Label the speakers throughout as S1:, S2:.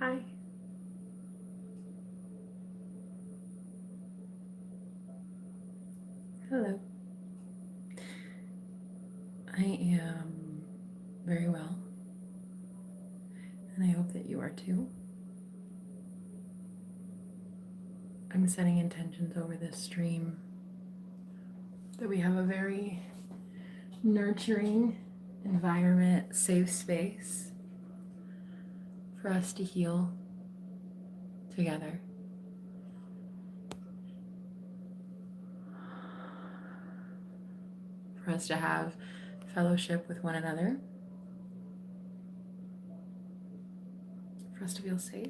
S1: Hi. Hello. I am very well, and I hope that you are too. I'm setting intentions over this stream that we have a very nurturing environment, safe space for us to heal together. For us to have fellowship with one another. For us to feel safe.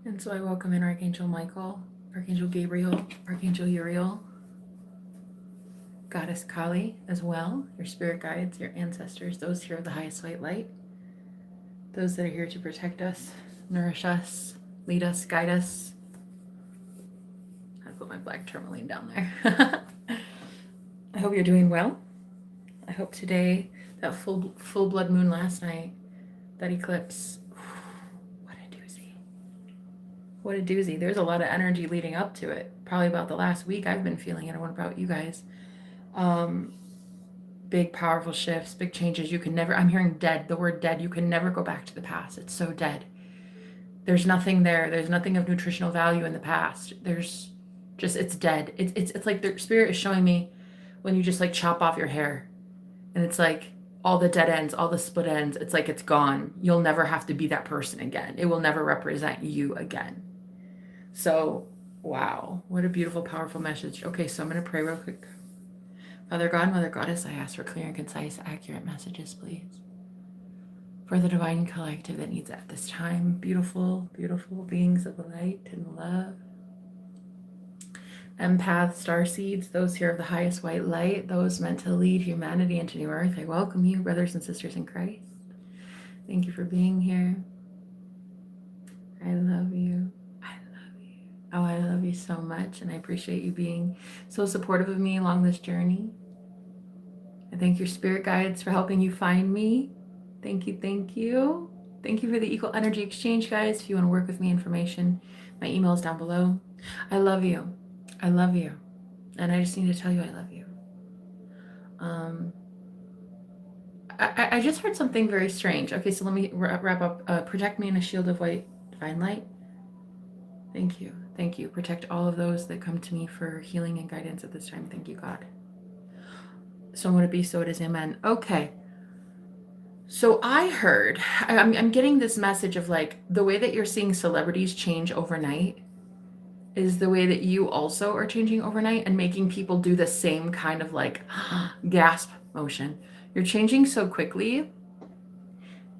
S1: And so I welcome in Archangel Michael, Archangel Gabriel, Archangel Uriel, Goddess Kali as well, your spirit guides, your ancestors, those here of the highest white light, those that are here to protect us, nourish us, lead us, guide us. I put my black tourmaline down there. I hope you're doing well. I hope today, that full blood moon last night, that eclipse, what a doozy. What a doozy. There's a lot of energy leading up to it. Probably about the last week I've been feeling it. I don't know about you guys. Big, powerful shifts, big changes. You can never, I'm hearing dead, the word dead. You can never go back to the past. It's so dead. There's nothing there. There's nothing of nutritional value in the past. There's just, it's dead. It's like the spirit is showing me when you just like chop off your hair and it's like all the dead ends, all the split ends. It's like it's gone. You'll never have to be that person again. It will never represent you again. So, wow, what a beautiful, powerful message. Okay, so I'm going to pray real quick. Father God, Mother Goddess, I ask for clear and concise, accurate messages, please. For the divine collective that needs at this time, beautiful, beautiful beings of the light and love. Empaths, starseeds, those here of the highest white light, those meant to lead humanity into new earth, I welcome you, brothers and sisters in Christ. Thank you for being here. I love you. Oh, I love you so much, and I appreciate you being so supportive of me along this journey. I thank your spirit guides for helping you find me. Thank you, thank you. Thank you for the equal energy exchange, guys. If you want to work with me, information, my email is down below. I love you. I love you. And I just need to tell you I love you. I just heard something very strange. Okay, so let me wrap up. Protect me in a shield of white divine light. Thank you. Thank you. Protect all of those that come to me for healing and guidance at this time. Thank you, God. So would it be, so it is. Amen. Okay. So I heard, I'm getting this message of like the way that you're seeing celebrities change overnight is the way that you also are changing overnight and making people do the same kind of like gasp motion. You're changing so quickly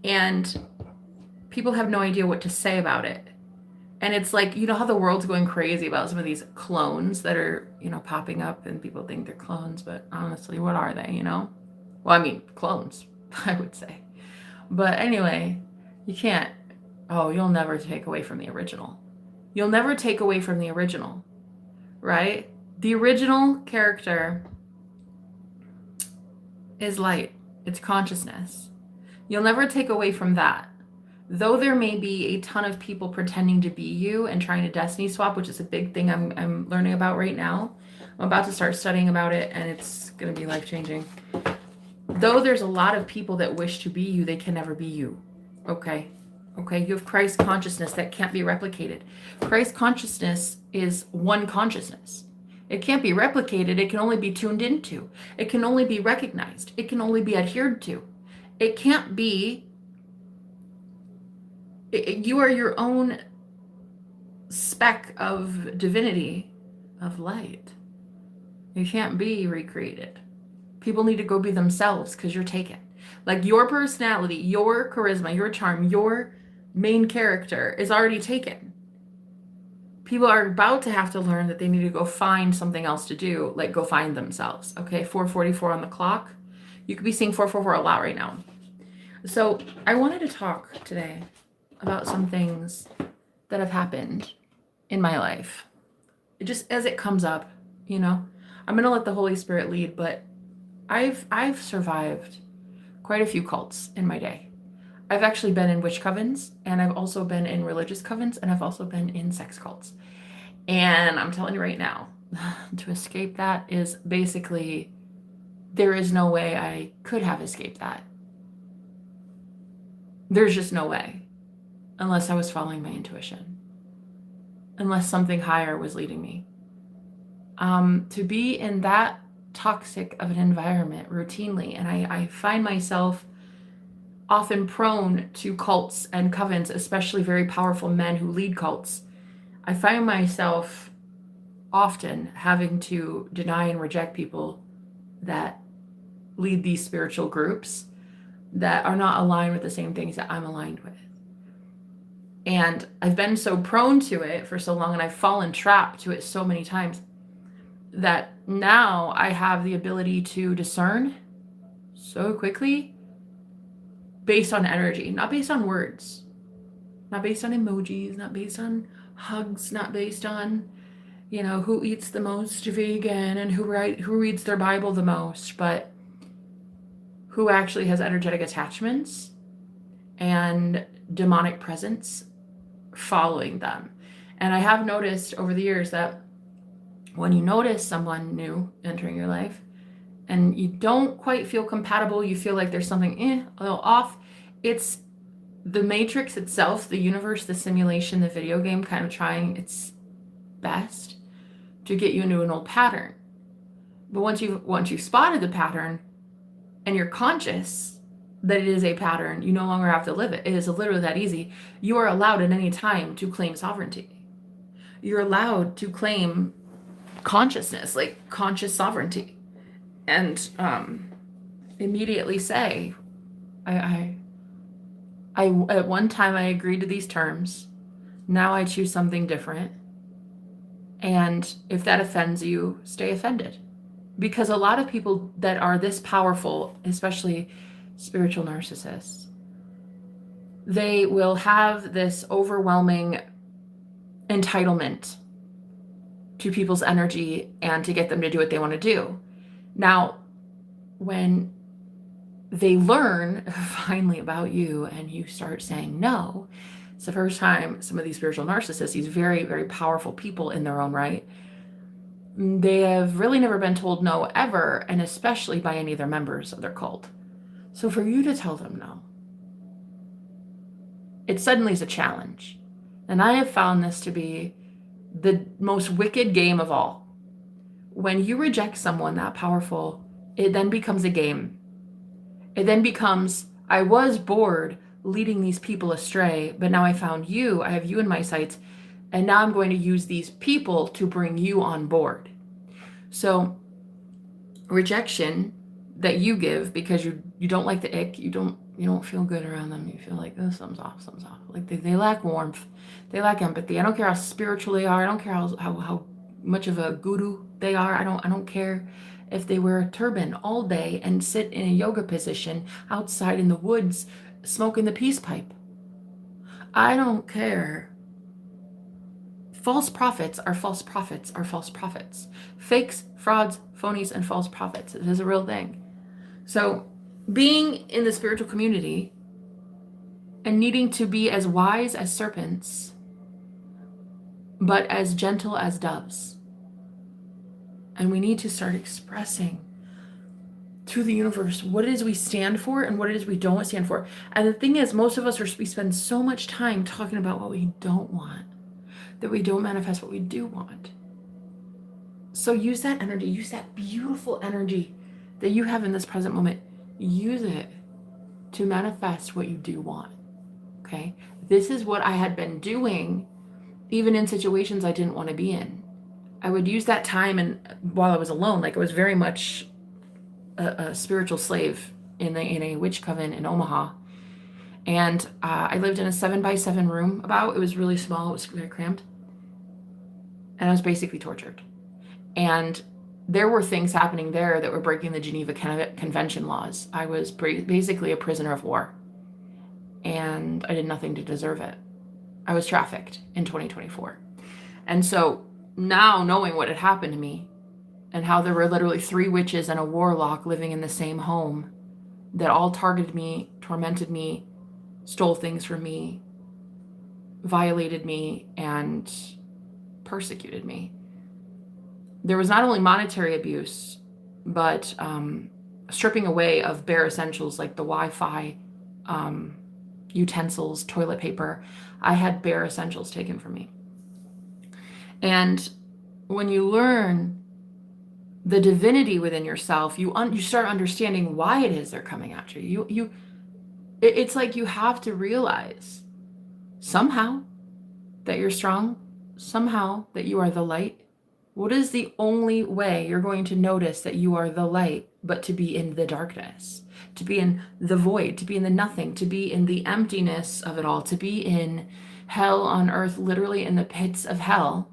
S1: and people have no idea what to say about it. And it's like, you know how the world's going crazy about some of these clones that are, you know, popping up and people think they're clones, but honestly, what are they, you know? Well, I mean, clones, I would say. But anyway, you can't, you'll never take away from the original. You'll never take away from the original, right? The original character is light. It's consciousness. You'll never take away from that. Though there may be a ton of people pretending to be you and trying to destiny swap, which is a big thing I'm learning about right now. I'm about to start studying about it, and it's going to be life-changing. Though there's a lot of people that wish to be you, they can never be you. Okay? Okay? You have Christ consciousness that can't be replicated. Christ consciousness is one consciousness. It can't be replicated. It can only be tuned into. It can only be recognized. It can only be adhered to. It can't be... You are your own speck of divinity, of light. You can't be recreated. People need to go be themselves because you're taken. Like your personality, your charisma, your charm, your main character is already taken. People are about to have to learn that they need to go find something else to do, like go find themselves. Okay, 4:44 on the clock. You could be seeing 444 a lot right now. So I wanted to talk today about some things that have happened in my life. Just as it comes up, you know. I'm going to let the Holy Spirit lead, but I've survived quite a few cults in my day. I've actually been in witch covens, and I've also been in religious covens, and I've also been in sex cults. And I'm telling you right now, to escape that is basically, there is no way I could have escaped that. There's just no way, unless I was following my intuition, unless something higher was leading me. To be in that toxic of an environment routinely, and I find myself often prone to cults and covens, especially very powerful men who lead cults. I find myself often having to deny and reject people that lead these spiritual groups that are not aligned with the same things that I'm aligned with. And I've been so prone to it for so long, and I've fallen trapped to it so many times, that now I have the ability to discern so quickly based on energy, not based on words, not based on emojis, not based on hugs, not based on, who eats the most vegan and who reads their Bible the most, but who actually has energetic attachments and demonic presence following them. And I have noticed over the years that when you notice someone new entering your life and you don't quite feel compatible, you feel like there's something a little off, it's the matrix itself, the universe, the simulation, the video game kind of trying its best to get you into an old pattern. But once you've spotted the pattern and you're conscious that it is a pattern, you no longer have to live it. It is literally that easy. You are allowed at any time to claim sovereignty. You're allowed to claim consciousness, like conscious sovereignty, and immediately say, I at one time I agreed to these terms. Now I choose something different. And if that offends you, stay offended. Because a lot of people that are this powerful, especially spiritual narcissists, they will have this overwhelming entitlement to people's energy and to get them to do what they want to do. Now, when they learn finally about you and you start saying no, it's the first time some of these spiritual narcissists, these very, very powerful people in their own right, they have really never been told no ever, and especially by any of their members of their cult. So for you to tell them no, it suddenly is a challenge. And I have found this to be the most wicked game of all. When you reject someone that powerful, it then becomes a game. It then becomes, I was bored leading these people astray, but now I found you, I have you in my sights, and now I'm going to use these people to bring you on board. So rejection that you give because you don't like the ick, you don't feel good around them, you feel like, oh, something's off. Like they lack warmth, they lack empathy. I don't care how spiritual they are, I don't care how much of a guru they are, I don't care if they wear a turban all day and sit in a yoga position outside in the woods smoking the peace pipe. I don't care. False prophets are false prophets are false prophets. Fakes, frauds, phonies, and false prophets. It is a real thing. So being in the spiritual community and needing to be as wise as serpents, but as gentle as doves. And we need to start expressing to the universe what it is we stand for and what it is we don't stand for. And the thing is, most of us we spend so much time talking about what we don't want, that we don't manifest what we do want. So use that energy, use that beautiful energy that you have in this present moment, use it to manifest what you do want. Okay? This is what I had been doing even in situations I didn't want to be in. I would use that time, and while I was alone, like I was very much a spiritual slave in a witch coven in Omaha. And I lived in a 7x7 room it was really small, it was very cramped. And I was basically tortured. And there were things happening there that were breaking the Geneva Convention laws. I was basically a prisoner of war. And I did nothing to deserve it. I was trafficked in 2024. And so now knowing what had happened to me and how there were literally 3 witches and a warlock living in the same home that all targeted me, tormented me, stole things from me, violated me, and persecuted me. There was not only monetary abuse, but stripping away of bare essentials like the Wi-Fi, utensils, toilet paper. I had bare essentials taken from me. And when you learn the divinity within yourself, you start understanding why it is they're coming at you. It's like you have to realize somehow that you're strong, somehow that you are the light. What is the only way you're going to notice that you are the light but to be in the darkness, to be in the void, to be in the nothing, to be in the emptiness of it all, to be in hell on earth, literally in the pits of hell,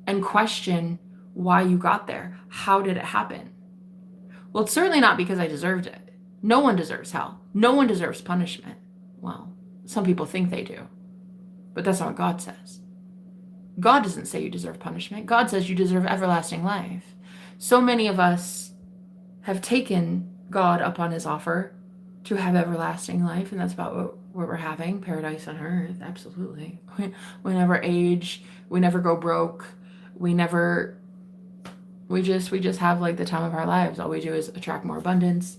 S1: and question why you got there? How did it happen? Well, it's certainly not because I deserved it. No one deserves hell. No one deserves punishment. Well, some people think they do, but that's not what God says. God doesn't say you deserve punishment. God says you deserve everlasting life. So many of us have taken God up on his offer to have everlasting life, and that's about what we're having, paradise on earth. Absolutely. We never age, we never go broke, we just have like the time of our lives. All we do is attract more abundance,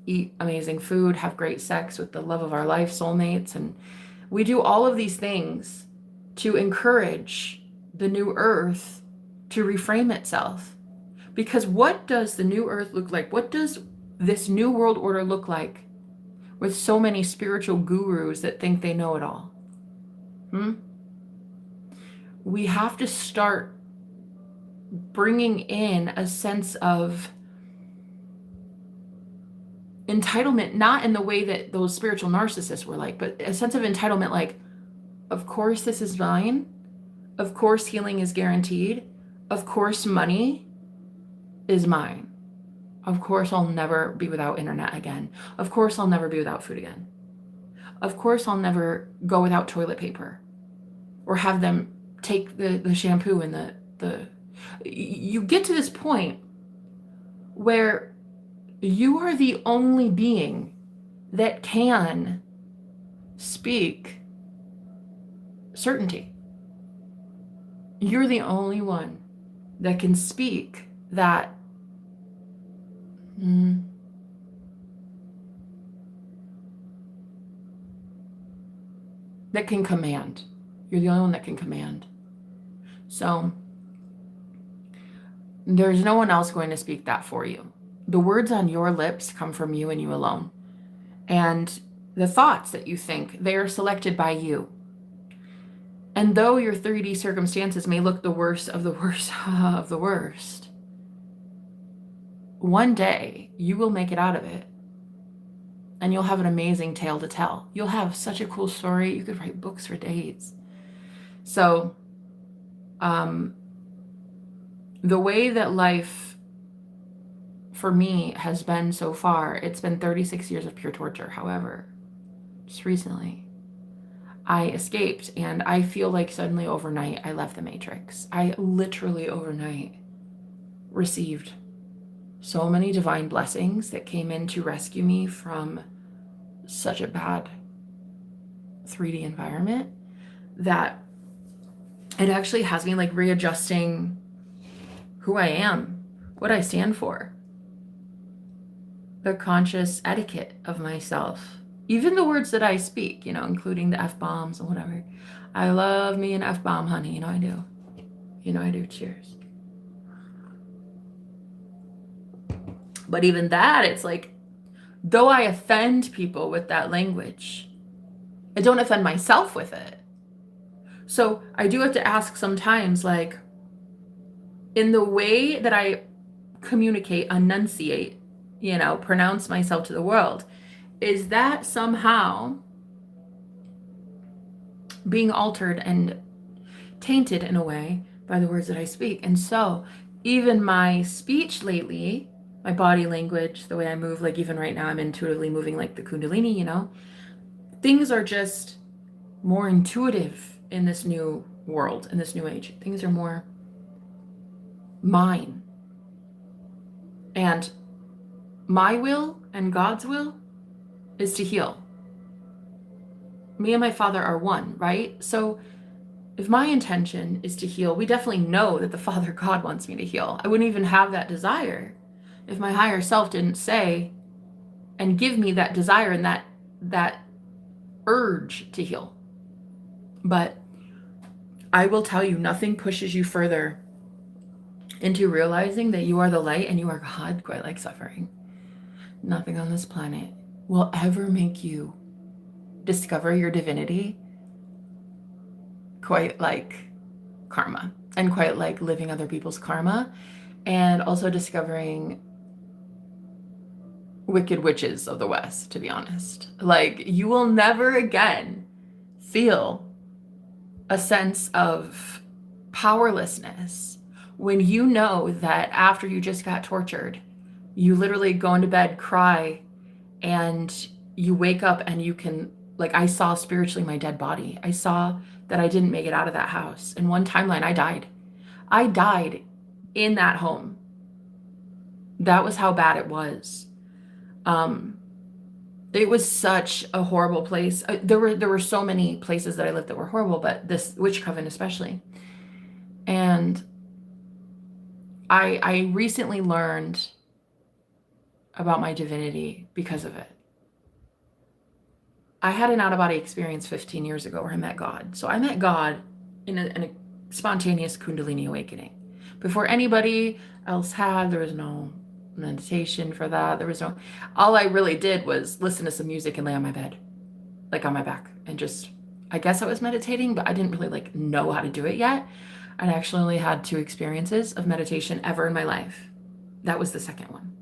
S1: eat amazing food, have great sex with the love of our life, soulmates, and we do all of these things to encourage the new earth to reframe itself. Because what does the new earth look like? What does this new world order look like with so many spiritual gurus that think they know it all? We have to start bringing in a sense of entitlement, not in the way that those spiritual narcissists were like, but a sense of entitlement like, of course this is mine. Of course healing is guaranteed. Of course money is mine. Of course I'll never be without internet again. Of course I'll never be without food again. Of course I'll never go without toilet paper or have them take the shampoo and the you get to this point where you are the only being that can speak certainty. You're the only one that can speak that that can command. You're the only one that can command. So there's no one else going to speak that for you. The words on your lips come from you and you alone. And the thoughts that you think, they are selected by you. And though your 3D circumstances may look the worst of the worst of the worst, one day you will make it out of it. And you'll have an amazing tale to tell. You'll have such a cool story. You could write books for days. So, the way that life for me has been so far, it's been 36 years of pure torture. However, just recently, I escaped, and I feel like suddenly overnight I left the Matrix. I literally overnight received so many divine blessings that came in to rescue me from such a bad 3D environment that it actually has me like readjusting who I am, what I stand for, the conscious etiquette of myself, even the words that I speak, including the F-bombs and whatever. I love me an F-bomb, honey. I do. I do. Cheers. But even that, it's like, though I offend people with that language, I don't offend myself with it. So I do have to ask sometimes, like, in the way that I communicate, enunciate, pronounce myself to the world, is that somehow being altered and tainted in a way by the words that I speak? And so even my speech lately, my body language, the way I move, like even right now I'm intuitively moving like the Kundalini, things are just more intuitive in this new world, in this new age. Things are more mine. And my will and God's will is to heal. me and my Father are one, right? So if my intention is to heal, we definitely know that the Father God wants me to heal. I wouldn't even have that desire if my higher self didn't say and give me that desire and that urge to heal. But I will tell you, nothing pushes you further into realizing that you are the light and you are God, quite like suffering. Nothing on this planet will ever make you discover your divinity quite like karma, and quite like living other people's karma, and also discovering wicked witches of the West, to be honest. Like, you will never again feel a sense of powerlessness when you know that after you just got tortured, you literally go into bed, cry, and you wake up and you can, like, I saw spiritually my dead body. I saw that I didn't make it out of that house. In one timeline, I died. I died in that home. That was how bad it was. It was such a horrible place. There were so many places that I lived that were horrible, but this witch coven especially. And I recently learned about my divinity because of it. I had an out-of-body experience 15 years ago where I met God. So I met God in a spontaneous Kundalini awakening. Before anybody else had, there was no meditation for that. There was no, all I really did was listen to some music and lay on my bed, like on my back, and just, I guess I was meditating, but I didn't really like know how to do it yet. I actually only had 2 experiences of meditation ever in my life. That was the second one.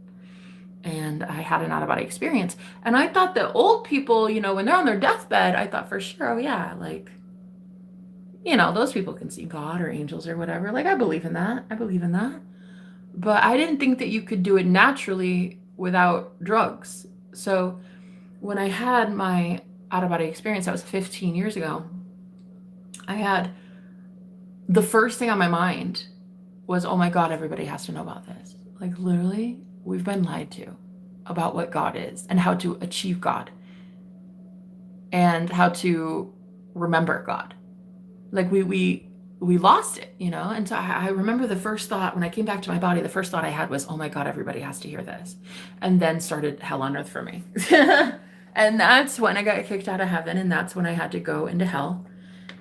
S1: And I had an out-of-body experience. And I thought that old people, you know, when they're on their deathbed, I thought for sure, oh yeah, like, you know, those people can see God or angels or whatever. Like, I believe in that. I believe in that. But I didn't think that you could do it naturally without drugs. So when I had my out-of-body experience, that was 15 years ago, I had, the first thing on my mind was, oh my God, everybody has to know about this. Like, literally, we've been lied to about what God is and how to achieve God and how to remember God. Like, we lost it, you know? And so I remember the first thought when I came back to my body, the first thought I had was, oh my God, everybody has to hear this. And then started hell on earth for me. And that's when I got kicked out of heaven. And that's when I had to go into hell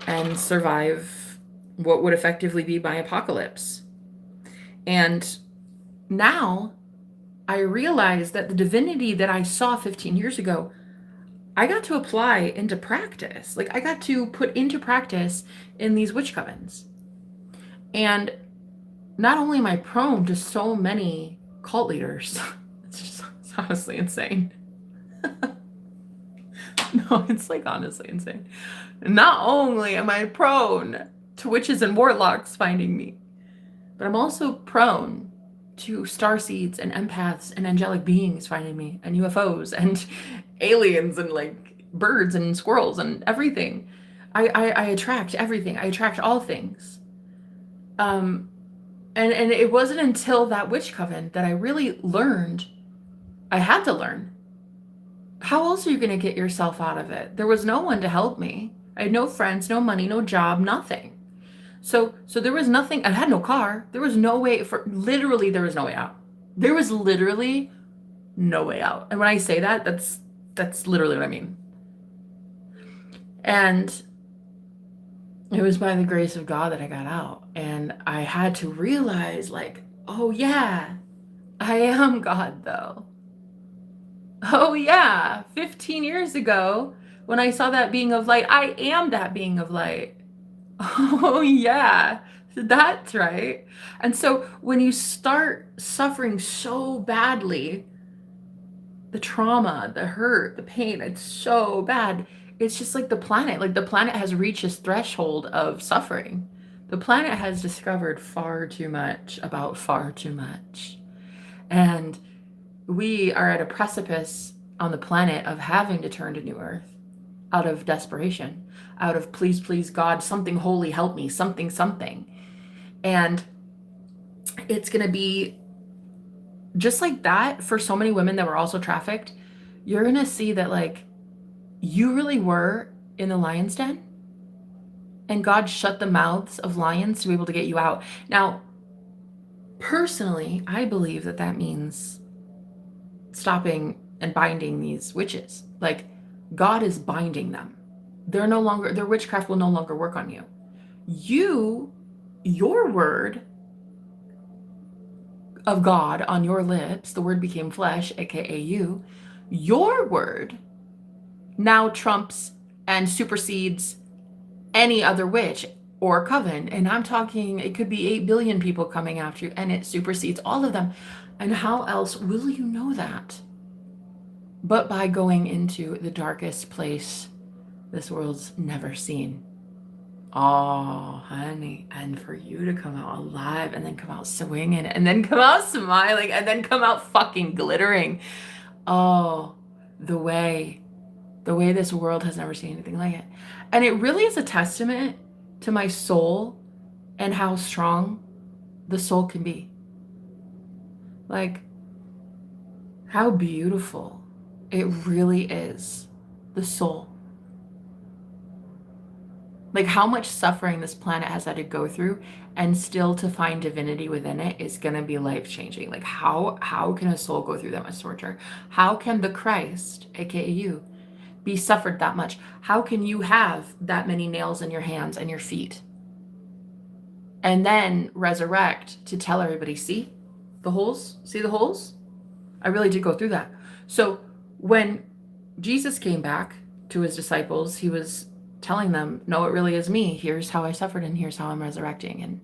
S1: and survive what would effectively be my apocalypse. And now I realized that the divinity that I saw 15 years ago, I got to apply into practice. Like, I got to put into practice in these witch covens. And not only am I prone to so many cult leaders, it's honestly insane. No, it's like honestly insane. Not only am I prone to witches and warlocks finding me, but I'm also prone to starseeds and empaths and angelic beings finding me, and UFOs and aliens and like birds and squirrels and everything. I attract everything. I attract all things. And it wasn't until that witch coven that I really learned. I had to learn. How else are you going to get yourself out of it? There was no one to help me. I had no friends, no money, no job, nothing. So there was nothing. I had no car. There was no way literally, there was no way out. There was literally no way out. And when I say that, that's literally what I mean. And it was by the grace of God that I got out. And I had to realize, like, oh yeah, I am God though. Oh yeah, 15 years ago, when I saw that being of light, I am that being of light. Oh yeah, that's right. And so when you start suffering so badly, the trauma, the hurt, the pain, it's so bad. It's just like the planet has reached this threshold of suffering. The planet has discovered far too much about far too much. And we are at a precipice on the planet of having to turn to New Earth out of desperation, out of please, please, God, something holy, help me, something. And it's going to be just like that for so many women that were also trafficked. You're going to see that, like, you really were in the lion's den, and God shut the mouths of lions to be able to get you out. Now, personally, I believe that that means stopping and binding these witches. Like, God is binding them. They're no longer, their witchcraft will no longer work on you. Your word of God on your lips, the word became flesh, aka you, your word now trumps and supersedes any other witch or coven. And I'm talking, it could be 8 billion people coming after you, and it supersedes all of them. And how else will you know that? But by going into the darkest place this world's never seen. Oh, honey. And for you to come out alive and then come out swinging and then come out smiling and then come out fucking glittering. Oh, the way this world has never seen anything like it. And it really is a testament to my soul and how strong the soul can be. Like, how beautiful it really is, the soul. Like, how much suffering this planet has had to go through, and still to find divinity within it is going to be life-changing. Like, how can a soul go through that much torture? How can the Christ, aka you, be suffered that much? How can you have that many nails in your hands and your feet and then resurrect to tell everybody, see the holes? See the holes? I really did go through that. So when Jesus came back to his disciples, he was telling them, no, it really is me. Here's how I suffered, and here's how I'm resurrecting.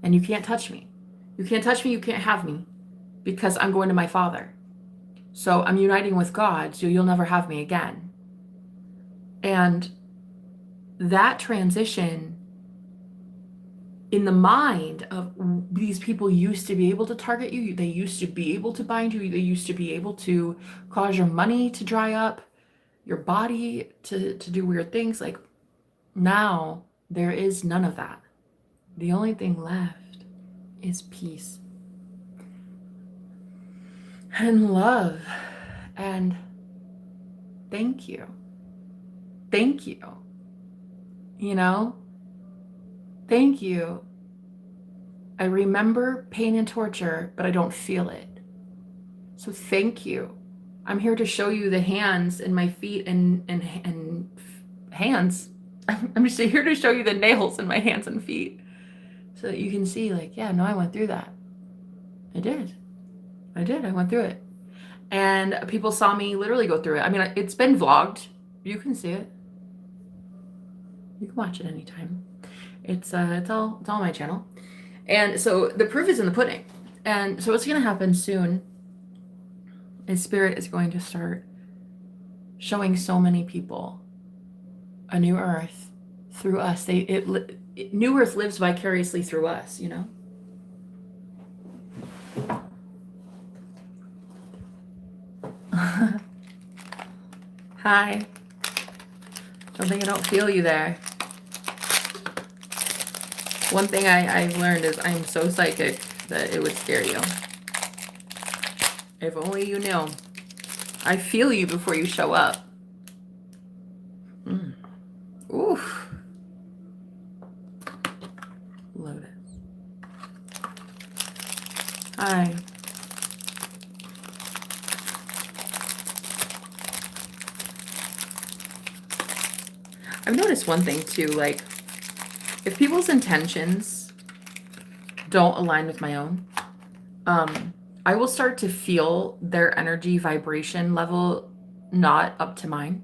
S1: And you can't touch me. You can't touch me. You can't have me, because I'm going to my Father. So I'm uniting with God, so you'll never have me again. And that transition in the mind of these people used to be able to target you. They used to be able to bind you. They used to be able to cause your money to dry up, your body to do weird things. Like, now there is none of that. The only thing left is peace and love and thank you. Thank you. You know? Thank you. I remember pain and torture, but I don't feel it. So thank you. I'm here to show you the hands and my feet and hands. I'm just here to show you the nails in my hands and feet so that you can see, like, yeah, no, I went through that. I did. I went through it. And people saw me literally go through it. I mean, it's been vlogged. You can see it. You can watch it anytime. It's all on my channel. And so the proof is in the pudding. And so what's going to happen soon is Spirit is going to start showing so many people a new earth through us. New earth lives vicariously through us, you know? Hi. Don't think I don't feel you there. One thing I've learned is I'm so psychic that it would scare you. If only you knew. I feel you before you show up. Oof. Lotus. Hi. I've noticed one thing too, like, if people's intentions don't align with my own, I will start to feel their energy vibration level not up to mine,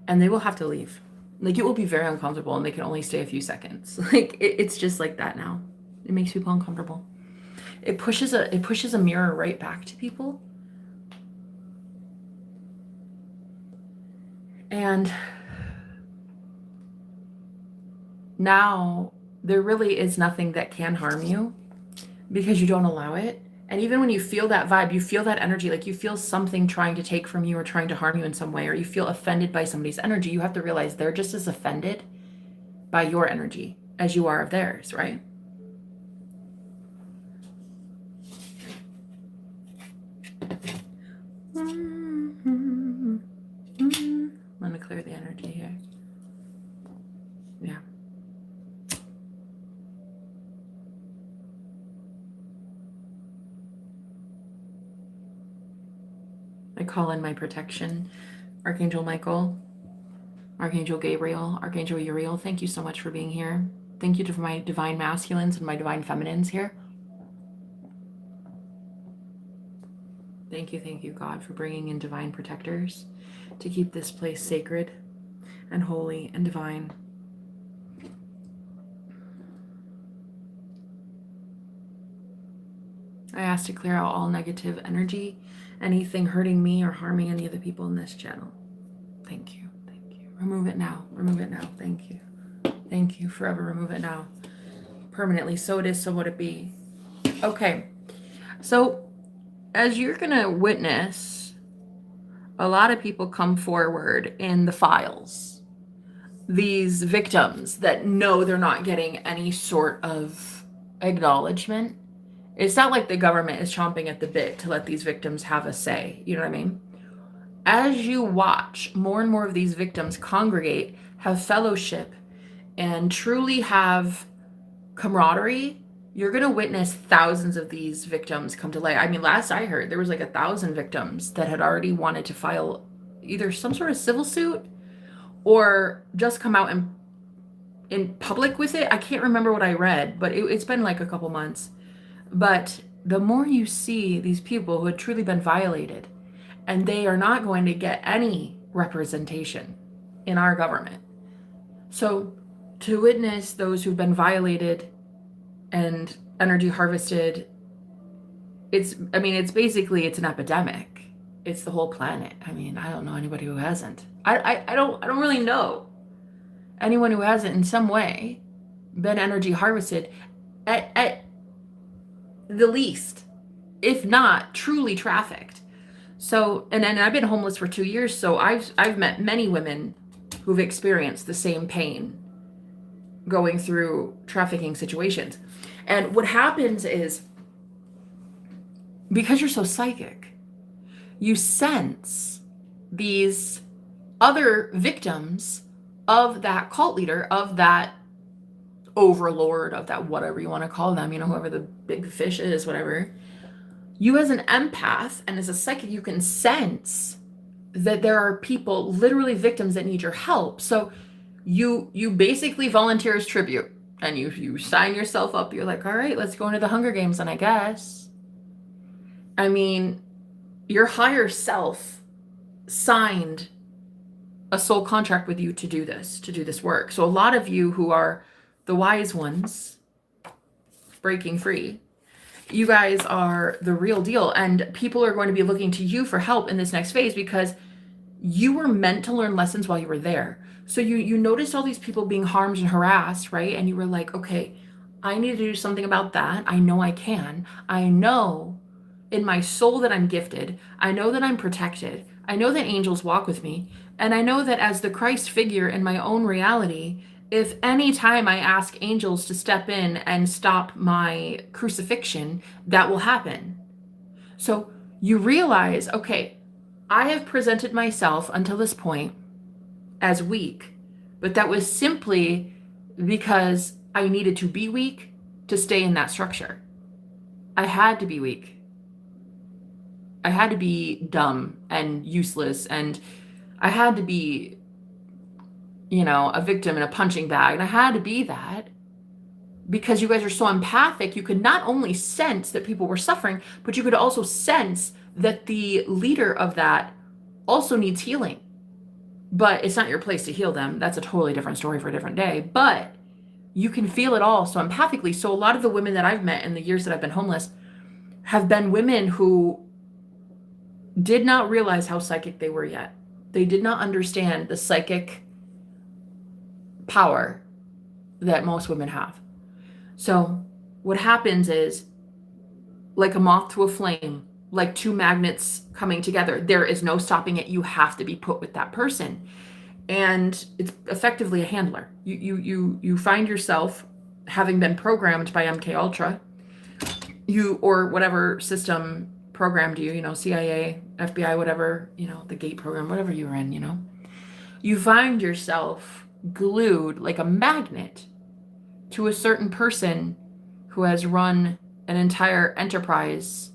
S1: and they will have to leave. Like, it will be very uncomfortable, and they can only stay a few seconds. Like, it's just like that now. It makes people uncomfortable. It pushes a mirror right back to people. And now there really is nothing that can harm you because you don't allow it. And even when you feel that vibe, you feel that energy, like you feel something trying to take from you or trying to harm you in some way, or you feel offended by somebody's energy, you have to realize they're just as offended by your energy as you are of theirs, right? Let me clear the energy here. Yeah. I call in my protection, Archangel Michael, Archangel Gabriel, Archangel Uriel. Thank you so much for being here. Thank you to my divine masculines and my divine feminines here. Thank you, God, for bringing in divine protectors to keep this place sacred and holy and divine. I ask to clear out all negative energy, anything hurting me or harming any of the people in this channel. Thank you. Remove it now. Remove it now. Thank you. Thank you. Forever remove it now. Permanently. So it is, so would it be. Okay. So as you're going to witness, a lot of people come forward in the files. These victims that know they're not getting any sort of acknowledgement. It's not like the government is chomping at the bit to let these victims have a say. You know what I mean? As you watch more and more of these victims congregate, have fellowship, and truly have camaraderie, you're going to witness thousands of these victims come to light. I mean, last I heard, there was like 1,000 victims that had already wanted to file either some sort of civil suit or just come out in public with it. I can't remember what I read, but it's been like a couple months. But the more you see these people who had truly been violated, and they are not going to get any representation in our government. So to witness those who've been violated and energy harvested, it's basically an epidemic. It's the whole planet. I mean, I don't know anybody who hasn't. I don't really know anyone who hasn't in some way been energy harvested at the least, if not truly trafficked. So, and I've been homeless for 2 years, so I've met many women who've experienced the same pain going through trafficking situations. And what happens is, because you're so psychic, you sense these other victims of that cult leader, of that overlord, of that whatever you want to call them, whoever the big fish is, whatever. You as an empath and as a psychic, you can sense that there are people, literally victims, that need your help. So you basically volunteer as tribute, and you sign yourself up. You're like, all right, let's go into the Hunger Games then, I guess. I mean, your higher self signed a soul contract with you to do this work. So a lot of you who are the wise ones breaking free, you guys are the real deal, and people are going to be looking to you for help in this next phase because you were meant to learn lessons while you were there. So you noticed all these people being harmed and harassed, right? And you were like, okay, I need to do something about that. I know I can. I know in my soul that I'm gifted. I know that I'm protected. I know that angels walk with me. And I know that as the Christ figure in my own reality, if any time I ask angels to step in and stop my crucifixion, that will happen. So you realize, okay, I have presented myself until this point as weak, but that was simply because I needed to be weak to stay in that structure. I had to be weak. I had to be dumb and useless, and I had to be a victim in a punching bag. And I had to be that because you guys are so empathic. You could not only sense that people were suffering, but you could also sense that the leader of that also needs healing. But it's not your place to heal them. That's a totally different story for a different day. But you can feel it all so empathically. So a lot of the women that I've met in the years that I've been homeless have been women who did not realize how psychic they were yet. They did not understand the psychic power that most women have. So what happens is, like a moth to a flame, like two magnets coming together, there is no stopping it. You have to be put with that person. And it's effectively a handler. You find yourself having been programmed by MK Ultra, or whatever system programmed you, CIA, FBI, whatever, the gate program, whatever you were in, you find yourself glued like a magnet to a certain person who has run an entire enterprise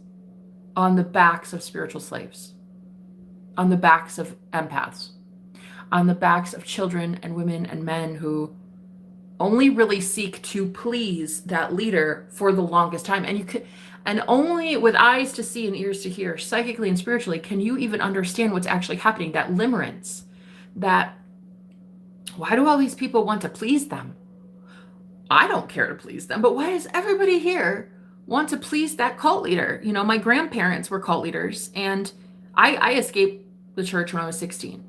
S1: on the backs of spiritual slaves, on the backs of empaths, on the backs of children and women and men who only really seek to please that leader for the longest time. And only with eyes to see and ears to hear, psychically and spiritually, can you even understand what's actually happening. That limerence, that why do all these people want to please them? I don't care to please them, but why does everybody here want to please that cult leader? You know, my grandparents were cult leaders, and I escaped the church when I was 16.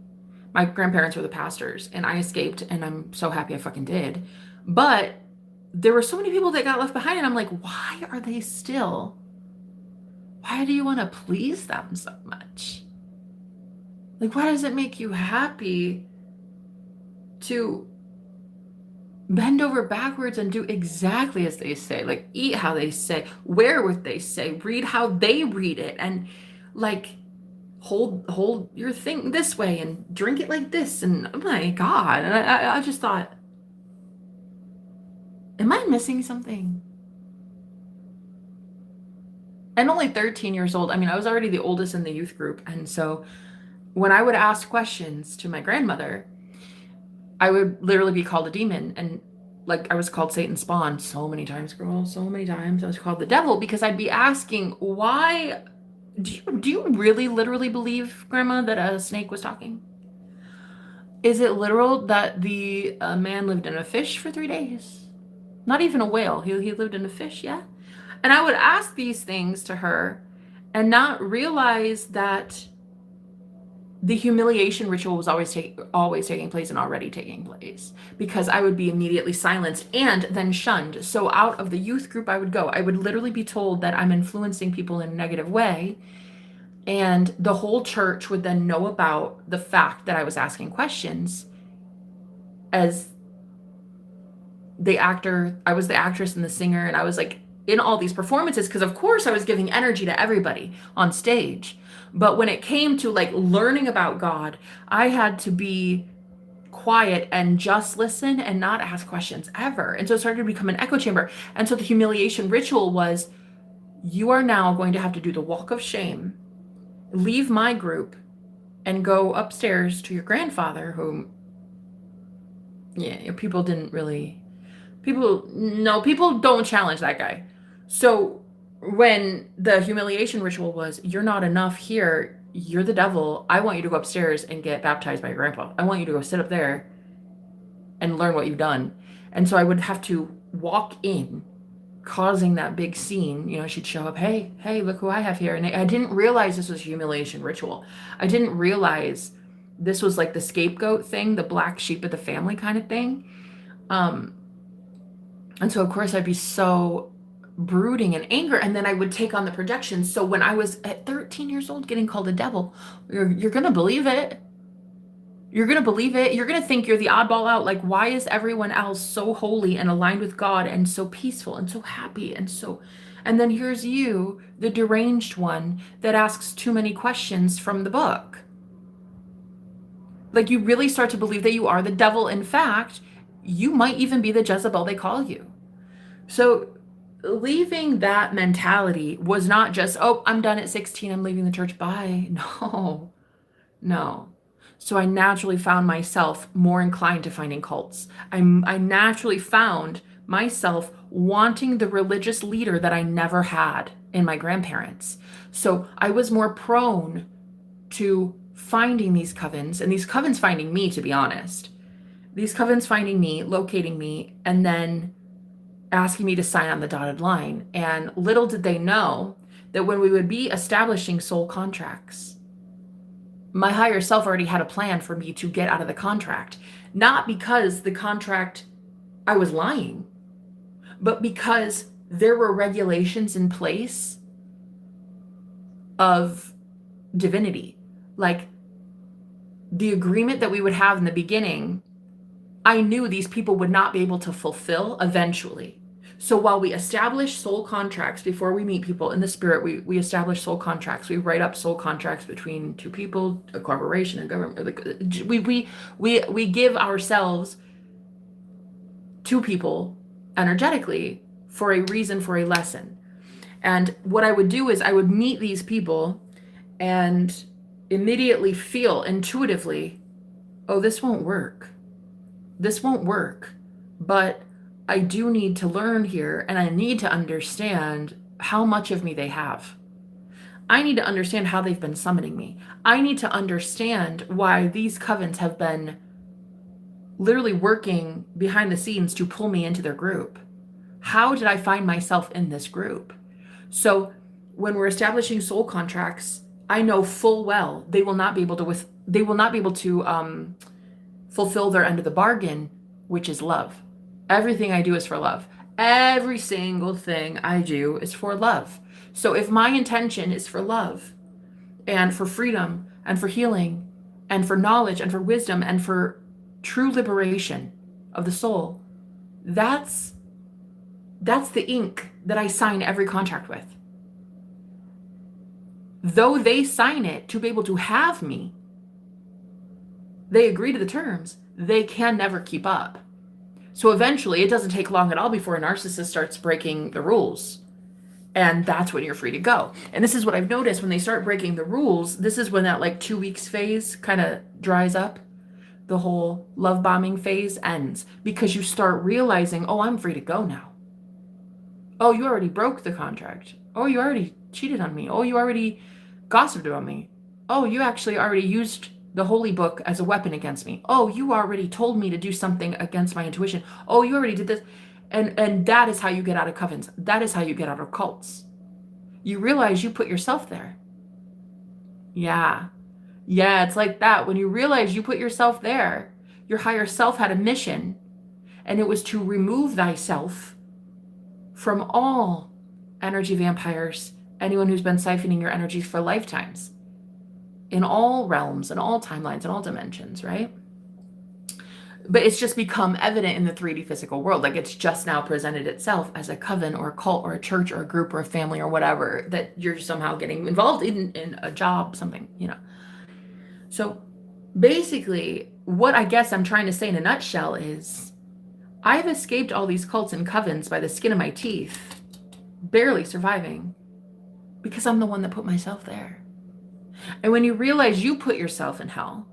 S1: My grandparents were the pastors, and I escaped, and I'm so happy I fucking did. But there were so many people that got left behind, and I'm like, why are they still? Why do you want to please them so much? Like, why does it make you happy to bend over backwards and do exactly as they say, like eat how they say, wear what they say, read how they read it, and like hold your thing this way and drink it like this? And oh my God. And I just thought, am I missing something? And only 13 years old. I mean, I was already the oldest in the youth group. And so when I would ask questions to my grandmother, I would literally be called a demon. And like I was called Satan's spawn so many times, girl, so many times. I was called the devil because I'd be asking, why do you really literally believe, Grandma, that a snake was talking? Is it literal that the man lived in a fish for 3 days? Not even a whale. He lived in a fish, yeah? And I would ask these things to her and not realize that the humiliation ritual was always taking place and already taking place, because I would be immediately silenced and then shunned. So out of the youth group I would go, I would literally be told that I'm influencing people in a negative way. And the whole church would then know about the fact that I was asking questions as I was the actress and the singer, and I was like in all these performances because of course I was giving energy to everybody on stage. But when it came to like learning about God, I had to be quiet and just listen and not ask questions ever. And so it started to become an echo chamber. And so the humiliation ritual was, you are now going to have to do the walk of shame, leave my group, and go upstairs to your grandfather, whom, yeah, people don't challenge that guy. So when the humiliation ritual was, you're not enough here, you're the devil, I want you to go upstairs and get baptized by your grandpa. I want you to go sit up there and learn what you've done. And so I would have to walk in, causing that big scene. You know, she'd show up, hey, look who I have here. And I didn't realize this was a humiliation ritual. I didn't realize this was like the scapegoat thing, the black sheep of the family kind of thing. And so of course I'd be so brooding and anger, and then I would take on the projection. So when I was at 13 years old getting called a devil, you're gonna believe it. You're gonna believe it. You're gonna think you're the oddball out. Like, why is everyone else so holy and aligned with God and so peaceful and so happy and then here's you, the deranged one that asks too many questions from the book. Like, you really start to believe that you are the devil. In fact, you might even be the Jezebel they call you. So leaving that mentality was not just, oh, I'm done at 16, I'm leaving the church, bye. No. So I naturally found myself more inclined to finding cults. I naturally found myself wanting the religious leader that I never had in my grandparents. So I was more prone to finding these covens, and these covens finding me, to be honest. These covens finding me, locating me, and then asking me to sign on the dotted line. And little did they know that when we would be establishing soul contracts, my higher self already had a plan for me to get out of the contract. Not because the contract, I was lying, but because there were regulations in place of divinity. Like the agreement that we would have in the beginning, I knew these people would not be able to fulfill eventually. So while we establish soul contracts before we meet people in the spirit, we establish soul contracts. We write up soul contracts between two people, a corporation, a government. We give ourselves to people energetically for a reason, for a lesson. And what I would do is I would meet these people and immediately feel intuitively, oh, this won't work. This won't work. But I do need to learn here, and I need to understand how much of me they have. I need to understand how they've been summoning me. I need to understand why these covens have been literally working behind the scenes to pull me into their group. How did I find myself in this group? So when we're establishing soul contracts, I know full well they will not be able to fulfill their end of the bargain, which is love. Everything I do is for love. Every single thing I do is for love. So if my intention is for love and for freedom and for healing and for knowledge and for wisdom and for true liberation of the soul, that's the ink that I sign every contract with. Though they sign it to be able to have me, they agree to the terms, they can never keep up. So eventually, it doesn't take long at all before a narcissist starts breaking the rules. And that's when you're free to go. And this is what I've noticed when they start breaking the rules. This is when that like 2 weeks phase kind of dries up. The whole love bombing phase ends because you start realizing, oh, I'm free to go now. Oh, you already broke the contract. Oh, you already cheated on me. Oh, you already gossiped about me. Oh, you actually already used the holy book as a weapon against me. Oh, you already told me to do something against my intuition. Oh, you already did this. And that is how you get out of covens. That is how you get out of cults. You realize you put yourself there. Yeah. Yeah, it's like that. When you realize you put yourself there, your higher self had a mission, and it was to remove thyself from all energy vampires, anyone who's been siphoning your energy for lifetimes, in all realms, in all timelines, in all dimensions, right? But it's just become evident in the 3D physical world. Like it's just now presented itself as a coven or a cult or a church or a group or a family or whatever that you're somehow getting involved in a job, something, you know. So basically, what I guess I'm trying to say in a nutshell is I've escaped all these cults and covens by the skin of my teeth, barely surviving, because I'm the one that put myself there. And when you realize you put yourself in hell,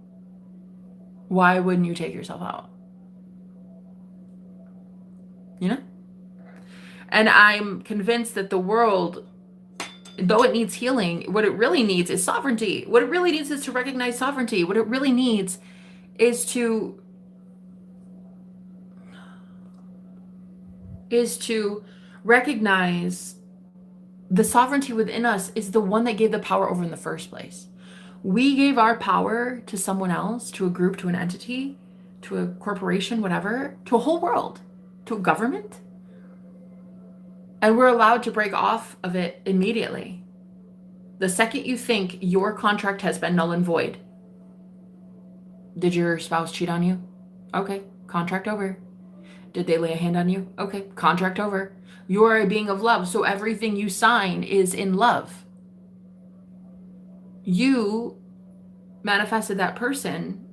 S1: why wouldn't you take yourself out? You know? And I'm convinced that the world, though it needs healing, what it really needs is sovereignty. What it really needs is to recognize sovereignty. What it really needs is to recognize the sovereignty within us is the one that gave the power over in the first place. We gave our power to someone else, to a group, to an entity, to a corporation, whatever, to a whole world, to a government. And we're allowed to break off of it immediately. The second you think your contract has been null and void. Did your spouse cheat on you? Okay, contract over. Did they lay a hand on you? Okay, contract over. You are a being of love, so everything you sign is in love. You manifested that person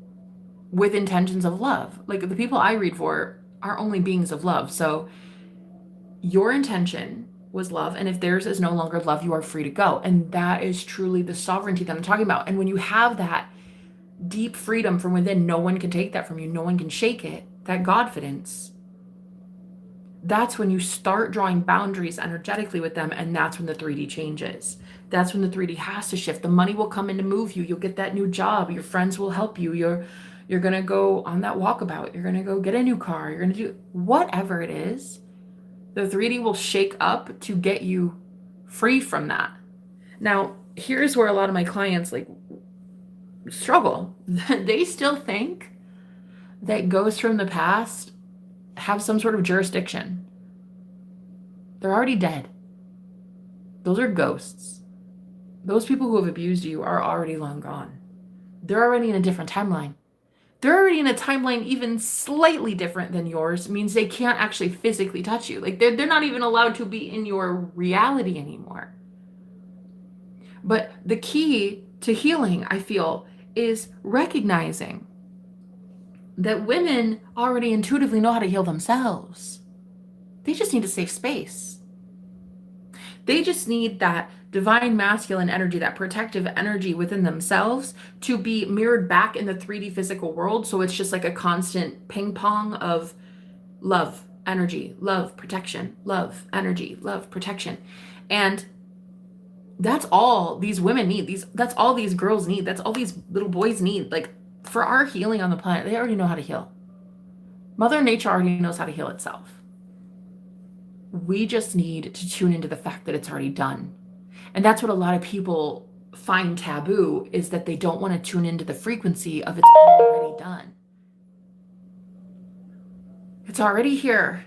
S1: with intentions of love. Like the people I read for are only beings of love. So your intention was love. And if theirs is no longer love, you are free to go. And that is truly the sovereignty that I'm talking about. And when you have that deep freedom from within, no one can take that from you. No one can shake it. That Godfidence. That's when you start drawing boundaries energetically with them, and that's when the 3D changes. That's when the 3D has to shift. The money will come in to move you. You'll get that new job. Your friends will help you. You're going to go on that walkabout. You're going to go get a new car. You're going to do whatever it is. The 3D will shake up to get you free from that. Now, here's where a lot of my clients like struggle. They still think that ghosts from the past have some sort of jurisdiction. They're already dead. Those are ghosts. Those people who have abused you are already long gone. They're already in a different timeline. They're already in a timeline even slightly different than yours. It means they can't actually physically touch you. Like they're not even allowed to be in your reality anymore. But the key to healing, I feel, is recognizing that women already intuitively know how to heal themselves. They just need a safe space. They just need that divine masculine energy, that protective energy within themselves to be mirrored back in the 3D physical world. So it's just like a constant ping pong of love, energy, love, protection, love, energy, love, protection. And that's all these women need. That's all these girls need. That's all these little boys need. Like, for our healing on the planet, they already know how to heal. Mother Nature already knows how to heal itself. We just need to tune into the fact that it's already done. And that's what a lot of people find taboo, is that they don't want to tune into the frequency of it's already done. It's already here.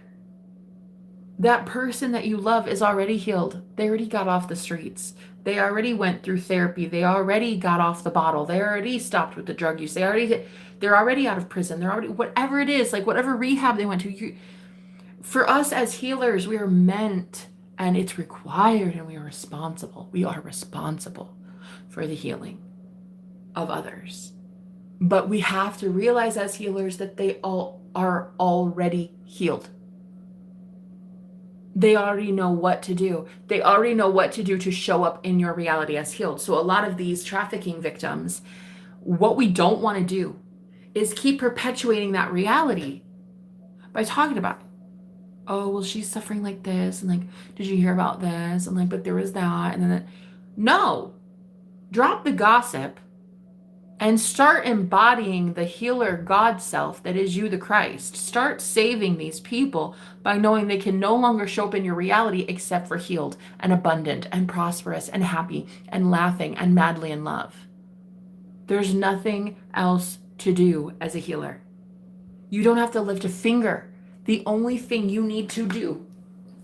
S1: That person that you love is already healed. They already got off the streets. They already went through therapy. They already got off the bottle. They already stopped with the drug use. They're already out of prison. They're already, whatever it is, like whatever rehab they went to. For us as healers, we are meant, and it's required, and we are responsible. We are responsible for the healing of others. But we have to realize as healers that they all are already healed. They already know what to do. They already know what to do to show up in your reality as healed. So a lot of these trafficking victims, what we don't want to do is keep perpetuating that reality by talking about it. Oh, well, she's suffering like this. And like, did you hear about this? And like, but there was that. And then that. No, drop the gossip and start embodying the healer God self that is you, the Christ. Start saving these people by knowing they can no longer show up in your reality except for healed and abundant and prosperous and happy and laughing and madly in love. There's nothing else to do as a healer. You don't have to lift a finger. The only thing you need to do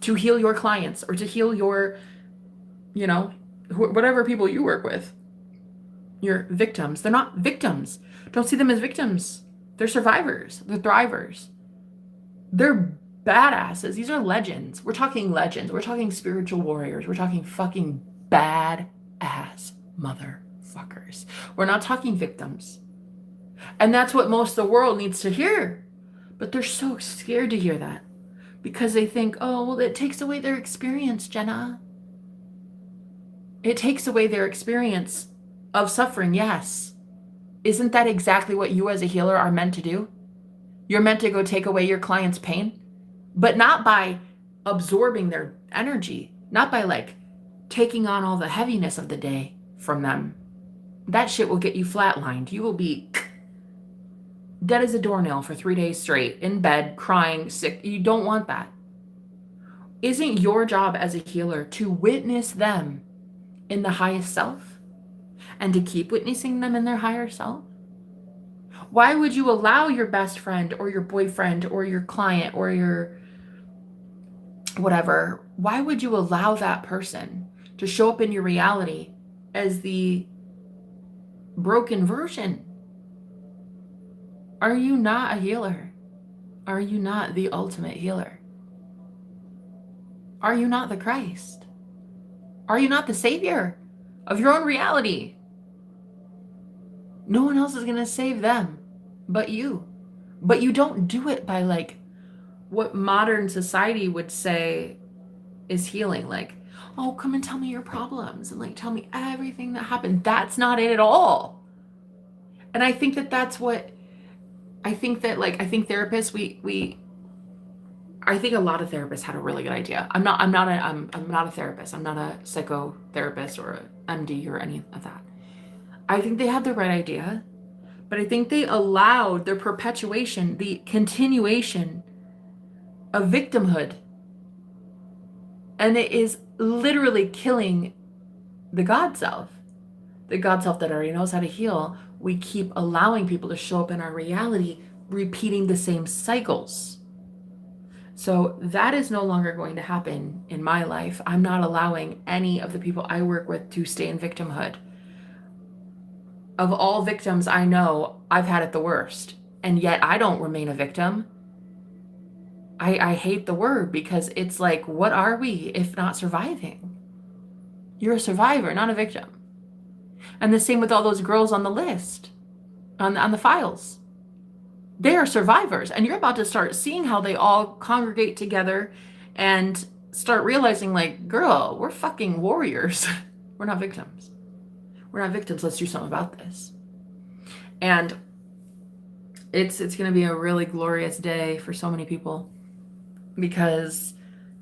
S1: to heal your clients or to heal your, whatever people you work with, your victims. They're not victims. Don't see them as victims. They're survivors. They're thrivers. They're badasses. These are legends. We're talking legends. We're talking spiritual warriors. We're talking fucking badass motherfuckers. We're not talking victims. And that's what most of the world needs to hear. But they're so scared to hear that because they think, oh, well, it takes away their experience, Jenna. It takes away their experience of suffering, yes. Isn't that exactly what you as a healer are meant to do? You're meant to go take away your client's pain, but not by absorbing their energy, not by like taking on all the heaviness of the day from them. That shit will get you flatlined. You will be dead as a doornail for 3 days straight, in bed, crying, sick. You don't want that. Isn't your job as a healer to witness them in the highest self? And to keep witnessing them in their higher self? Why would you allow your best friend or your boyfriend or your client or your whatever, why would you allow that person to show up in your reality as the broken version? Are you not a healer? Are you not the ultimate healer? Are you not the Christ? Are you not the savior of your own reality? No one else is going to save them but you. But you don't do it by like what modern society would say is healing. Like, oh, come and tell me your problems and like tell me everything that happened. That's not it at all. And I think that that's what I think therapists, I think a lot of therapists had a really good idea. I'm not a therapist. I'm not a psychotherapist or an MD or any of that. I think they had the right idea, but I think they allowed their perpetuation, the continuation of victimhood. And it is literally killing the God self that already knows how to heal. We keep allowing people to show up in our reality, repeating the same cycles. So that is no longer going to happen in my life. I'm not allowing any of the people I work with to stay in victimhood. Of all victims I know, I've had it the worst. And yet I don't remain a victim. I hate the word because it's like, what are we if not surviving? You're a survivor, not a victim. And the same with all those girls on the list, on the files. They are survivors, and you're about to start seeing how they all congregate together and start realizing, like, girl, we're fucking warriors. We're not victims. We're not victims. Let's do something about this. And it's going to be a really glorious day for so many people, because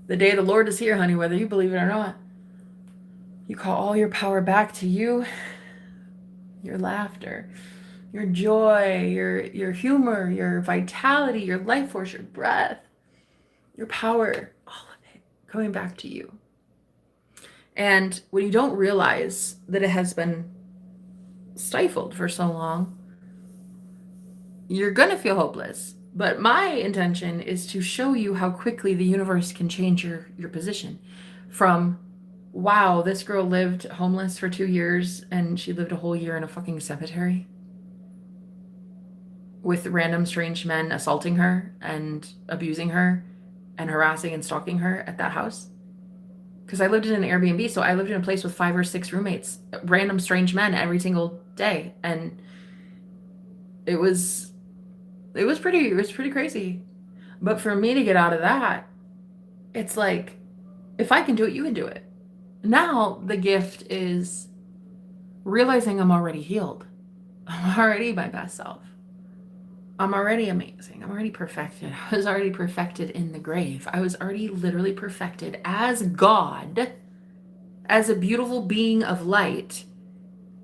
S1: the day of the Lord is here, honey, whether you believe it or not. You call all your power back to you, your laughter, your joy, your humor, your vitality, your life force, your breath, your power, all of it coming back to you. And when you don't realize that it has been stifled for so long, you're going to feel hopeless. But my intention is to show you how quickly the universe can change your position from, wow, this girl lived homeless for 2 years and she lived a whole year in a fucking cemetery with random strange men assaulting her and abusing her and harassing and stalking her at that house. Because I lived in an Airbnb, so I lived in a place with 5 or 6 roommates, random strange men every single day. And it was pretty crazy. But for me to get out of that, it's like, if I can do it, you can do it. Now the gift is realizing I'm already healed. I'm already my best self. I'm already amazing. I'm already perfected. I was already perfected in the grave. I was already literally perfected as God, as a beautiful being of light.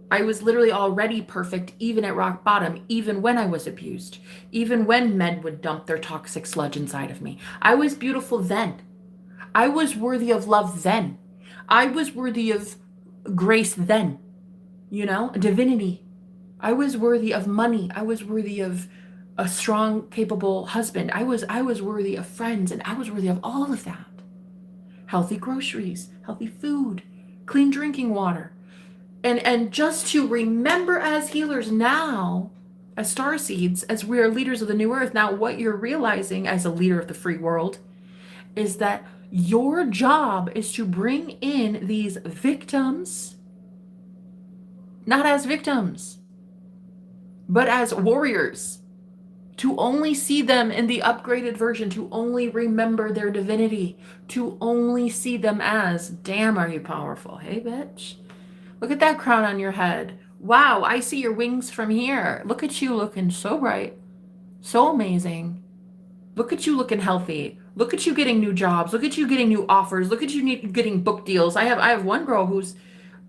S1: I was literally already perfect, even at rock bottom, even when I was abused, even when men would dump their toxic sludge inside of me. I was beautiful then. I was worthy of love then. I was worthy of grace then, divinity. I was worthy of money. I was worthy of a strong, capable husband. I was worthy of friends, and I was worthy of all of that. Healthy groceries, healthy food, clean drinking water. And just to remember as healers now, as starseeds, as we are leaders of the new earth, now what you're realizing as a leader of the free world is that your job is to bring in these victims, not as victims, but as warriors, to only see them in the upgraded version, to only remember their divinity, to only see them as, damn, are you powerful? Hey, bitch. Look at that crown on your head. Wow, I see your wings from here. Look at you looking so bright, so amazing. Look at you looking healthy. Look at you getting new jobs. Look at you getting new offers. Look at you getting book deals. I have one girl who's,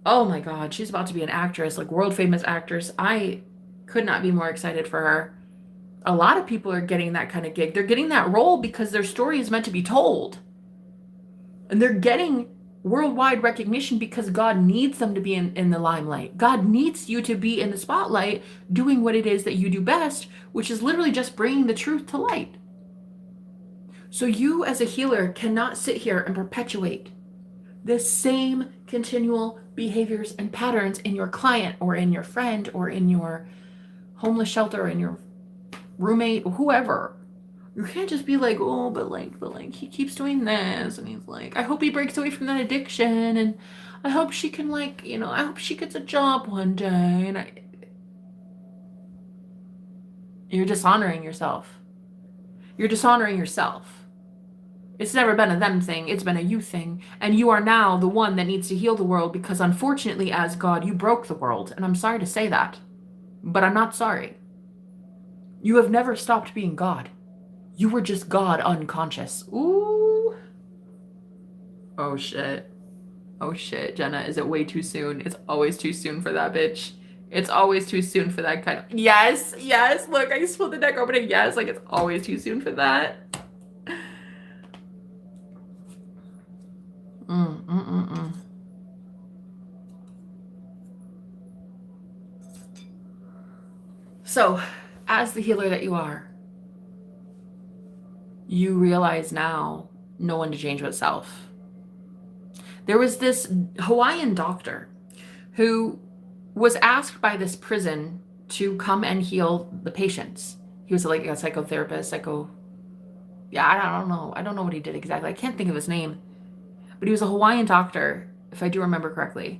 S1: oh my God, she's about to be an actress, like world famous actress. I could not be more excited for her. A lot of people are getting that kind of gig. They're getting that role because their story is meant to be told. And they're getting worldwide recognition because God needs them to be in the limelight. God needs you to be in the spotlight doing what it is that you do best, which is literally just bringing the truth to light. So you as a healer cannot sit here and perpetuate the same continual behaviors and patterns in your client or in your friend or in your homeless shelter or in your roommate or whoever. You can't just be like, oh, but he keeps doing this, and he's like, I hope he breaks away from that addiction, and I hope she can, I hope she gets a job one day, and you're dishonoring yourself. You're dishonoring yourself. It's never been a them thing, it's been a you thing, and you are now the one that needs to heal the world, because unfortunately, as God, you broke the world, and I'm sorry to say that, but I'm not sorry. You have never stopped being God. You were just God unconscious. Ooh. Oh shit. Oh shit, Jenna. Is it way too soon? It's always too soon for that bitch. It's always too soon for that kind of... Yes. Look, I spilled the deck opening. Yes, it's always too soon for that. So, as the healer that you are, you realize now no one to change but self. There was this Hawaiian doctor who was asked by this prison to come and heal the patients. He was like a psychotherapist, I don't know. I don't know what he did exactly. I can't think of his name. But he was a Hawaiian doctor, if I do remember correctly.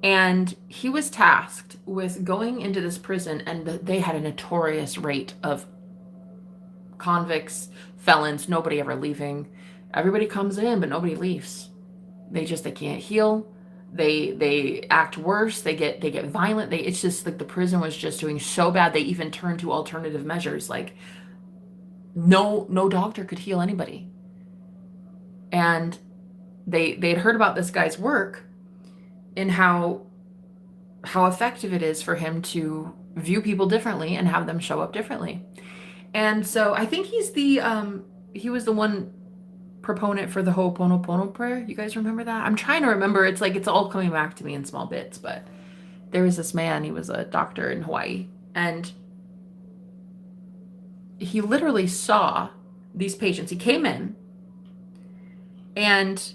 S1: And he was tasked with going into this prison, and they had a notorious rate of convicts, felons, nobody ever leaving. Everybody comes in, but nobody leaves. They can't heal. They act worse. They get violent. It's just like the prison was just doing so bad. They even turned to alternative measures. Like no doctor could heal anybody. And they'd heard about this guy's work and how effective it is for him to view people differently and have them show up differently. And so I think he was the one proponent for the Ho'oponopono prayer. You guys remember that? I'm trying to remember. It's like it's all coming back to me in small bits, but there was this man, he was a doctor in Hawaii, and he literally saw these patients. He came in, and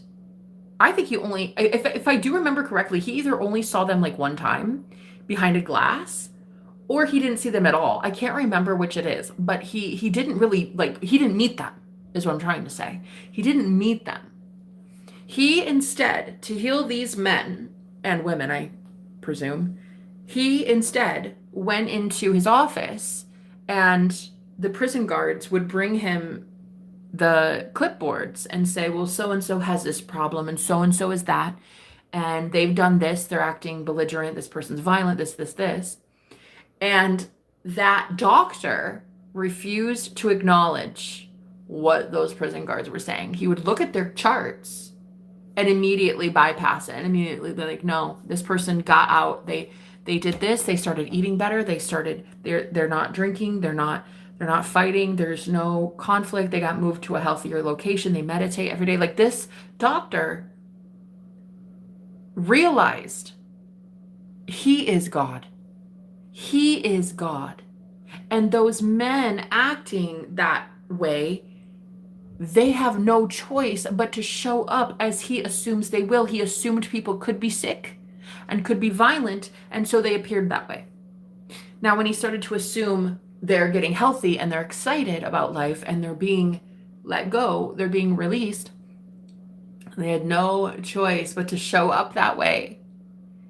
S1: I think he only, if I do remember correctly, he either only saw them like one time behind a glass, or he didn't see them at all. I can't remember which it is, but he didn't really, like, he didn't meet them, is what I'm trying to say. He didn't meet them. He instead, to heal these men and women, I presume, he instead went into his office, and the prison guards would bring him the clipboards and say, well, so-and-so has this problem and so is that, and they've done this, they're acting belligerent, this person's violent, this. And that doctor refused to acknowledge what those prison guards were saying. He would look at their charts and immediately bypass it and immediately be like, no, this person got out. They did this. They started eating better. They're not drinking. They're not fighting. There's no conflict. They got moved to a healthier location. They meditate every day. Like, this doctor realized he is God. He is God. And those men acting that way, they have no choice but to show up as he assumes they will. He assumed people could be sick and could be violent, and so they appeared that way. Now, when he started to assume they're getting healthy and they're excited about life and they're being let go, they're being released, they had no choice but to show up that way.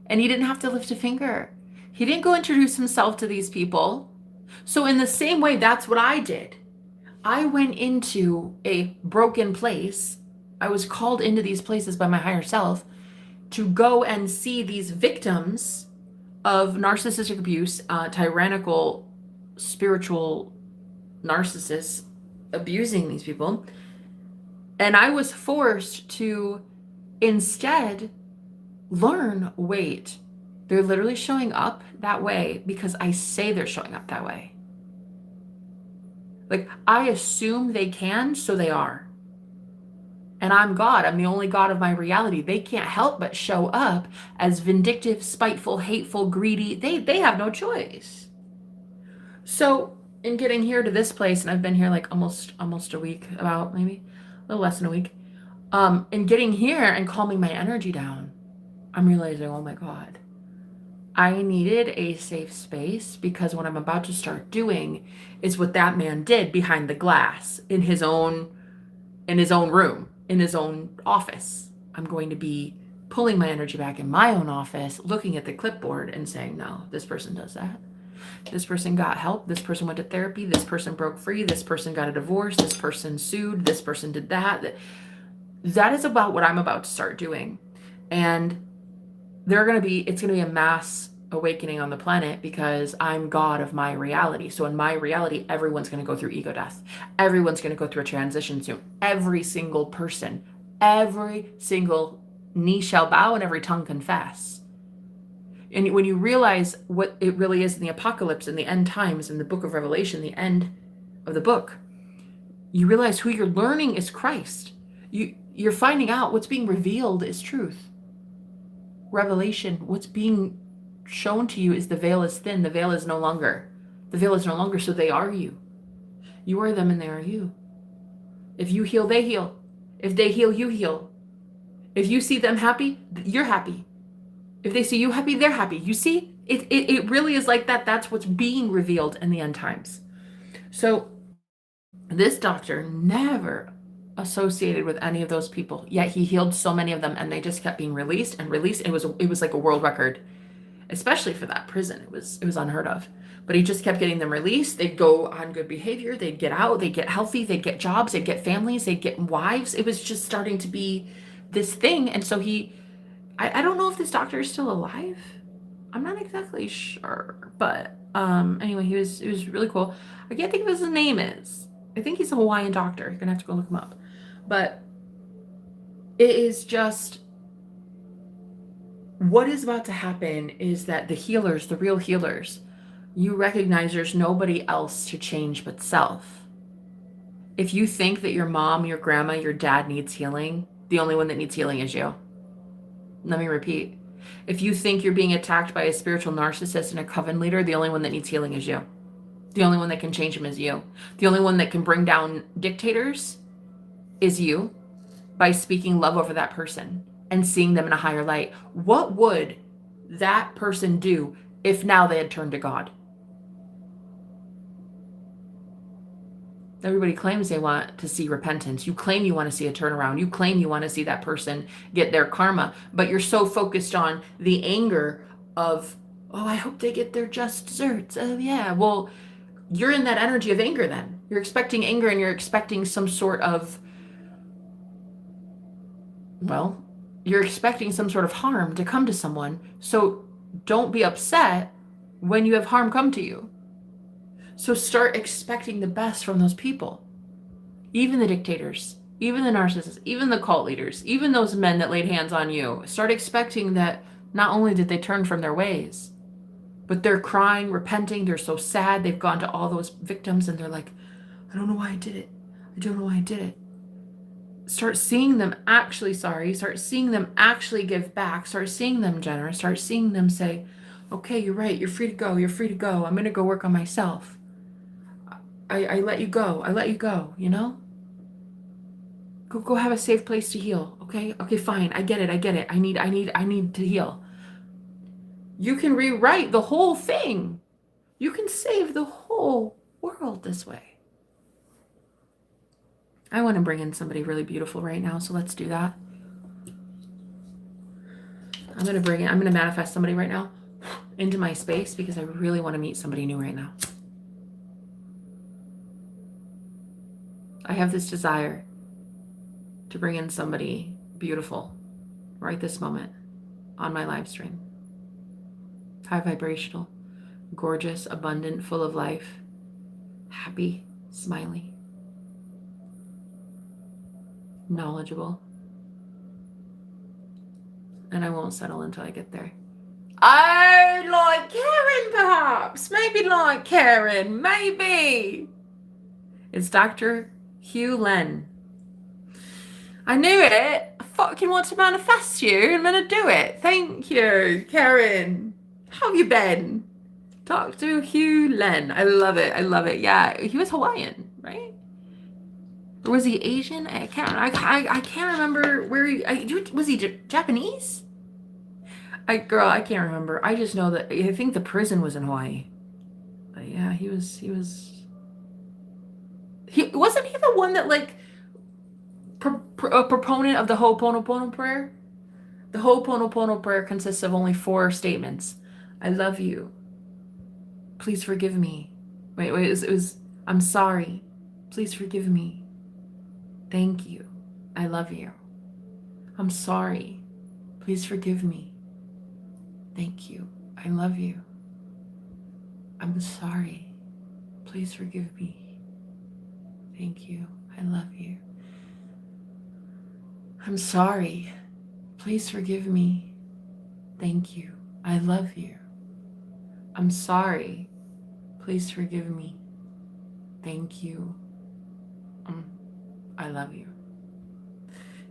S1: And he didn't have to lift a finger. He didn't go introduce himself to these people. So in the same way, that's what I did. I went into a broken place. I was called into these places by my higher self to go and see these victims of narcissistic abuse, tyrannical spiritual narcissists abusing these people. And I was forced to instead learn, wait, they're literally showing up that way because I say they're showing up that way. Like, I assume they can, so they are. And I'm God. I'm the only God of my reality. They can't help but show up as vindictive, spiteful, hateful, greedy. They have no choice. So in getting here to this place, and I've been here like almost a week, about maybe a little less than a week, in getting here and calming my energy down, I'm realizing, oh my God, I needed a safe space, because what I'm about to start doing is what that man did behind the glass in his own room, in his own office. I'm going to be pulling my energy back in my own office, looking at the clipboard and saying, no, this person does that. This person got help. This person went to therapy. This person broke free. This person got a divorce. This person sued. This person did that. That is about what I'm about to start doing. And it's going to be a mass awakening on the planet, because I'm God of my reality. So in my reality, everyone's going to go through ego death. Everyone's going to go through a transition soon. Every single person, every single knee shall bow and every tongue confess. And when you realize what it really is in the apocalypse, in the end times, in the book of Revelation, the end of the book, you realize who you're learning is Christ. You're finding out what's being revealed is truth. Revelation, what's being shown to you is the veil is thin. The veil is no longer. So they are you. You are them and they are you. If you heal, they heal. If they heal, you heal. If you see them happy, you're happy. If they see you happy, they're happy. You see, it really is like that. That's what's being revealed in the end times. So this doctor never associated with any of those people, yet he healed so many of them, and they just kept being released and released. It was like a world record, especially for that prison. It was unheard of. But he just kept getting them released. They'd go on good behavior. They'd get out. They'd get healthy. They'd get jobs. They'd get families. They'd get wives. It was just starting to be this thing. And so I don't know if this doctor is still alive. I'm not exactly sure. But anyway, it was really cool. I can't think of what his name is. I think he's a Hawaiian doctor. You're going to have to go look him up. But it is just, what is about to happen is that the healers, the real healers, you recognize there's nobody else to change but self. If you think that your mom, your grandma, your dad needs healing, the only one that needs healing is you. Let me repeat. If you think you're being attacked by a spiritual narcissist and a coven leader, the only one that needs healing is you. The only one that can change him is you. The only one that can bring down dictators is you, by speaking love over that person and seeing them in a higher light. What would that person do if now they had turned to God? Everybody claims they want to see repentance. You claim you want to see a turnaround. You claim you want to see that person get their karma, but you're so focused on the anger of, oh, I hope they get their just desserts. Oh, yeah. Well, you're in that energy of anger then. You're expecting anger and you're expecting some sort of, well, you're expecting some sort of harm to come to someone. So don't be upset when you have harm come to you. So start expecting the best from those people. Even the dictators, even the narcissists, even the cult leaders, even those men that laid hands on you. Start expecting that not only did they turn from their ways, but they're crying, repenting. They're so sad. They've gone to all those victims and they're like, I don't know why I did it. I don't know why I did it. Start seeing them actually sorry. Start seeing them actually give back. Start seeing them generous. Start seeing them say, okay, you're right. You're free to go. You're free to go. I'm going to go work on myself. I let you go. I let you go, you know? Go have a safe place to heal. Okay? Okay, fine. I get it. I need to heal. You can rewrite the whole thing. You can save the whole world this way. I want to bring in somebody really beautiful right now, so let's do that. I'm going to manifest somebody right now into my space because I really want to meet somebody new right now. I have this desire to bring in somebody beautiful right this moment on my live stream. High vibrational, gorgeous, abundant, full of life, happy, smiley, knowledgeable. And I won't settle until I get there. I like Karen, perhaps. Maybe like Karen. Maybe. It's Dr. Hugh Len. I knew it. I fucking want to manifest you. I'm going to do it. Thank you, Karen. How have you been? Dr. Hugh Len. I love it. I love it. Yeah, he was Hawaiian, right? Or was he Asian? I can't remember where was he Japanese? I can't remember. I just know that I think the prison was in Hawaii. But yeah, he wasn't he the one that like a proponent of the Ho'oponopono prayer? The Ho'oponopono prayer consists of only 4 statements. I love you. Please forgive me. Wait, it was I'm sorry. Please forgive me. Thank you. I love you. I'm sorry. Please forgive me. Thank you. I love you. I'm sorry. Please forgive me. Thank you. I love you. I'm sorry. Please forgive me. Thank you. I love you. I'm sorry. Please forgive me. Thank you. I love you.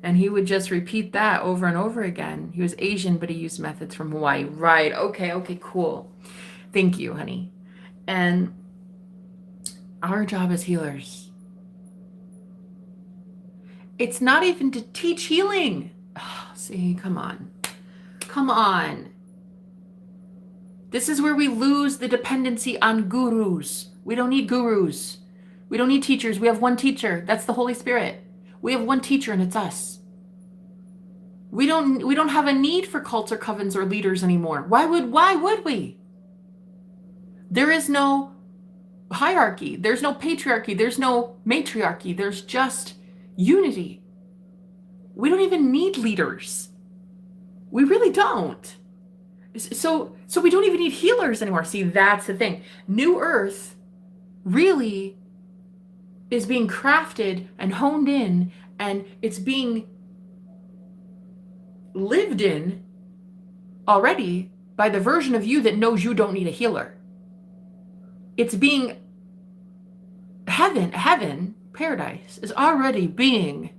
S1: And he would just repeat that over and over again. He was Asian, but he used methods from Hawaii. Right. Okay, cool. Thank you, honey. And our job as healers, it's not even to teach healing. Oh, see, come on. This is where we lose the dependency on gurus. We don't need gurus. We don't need teachers. We have one teacher. That's the Holy Spirit. We have one teacher, and it's us. We don't have a need for cults or covens or leaders anymore. Why would we? There is no hierarchy. There's no patriarchy. There's no matriarchy. There's just unity. We don't even need leaders. We really don't. So we don't even need healers anymore. See, that's the thing. New Earth really is being crafted and honed in, and it's being lived in already by the version of you that knows you don't need a healer. It's being heaven, paradise is already being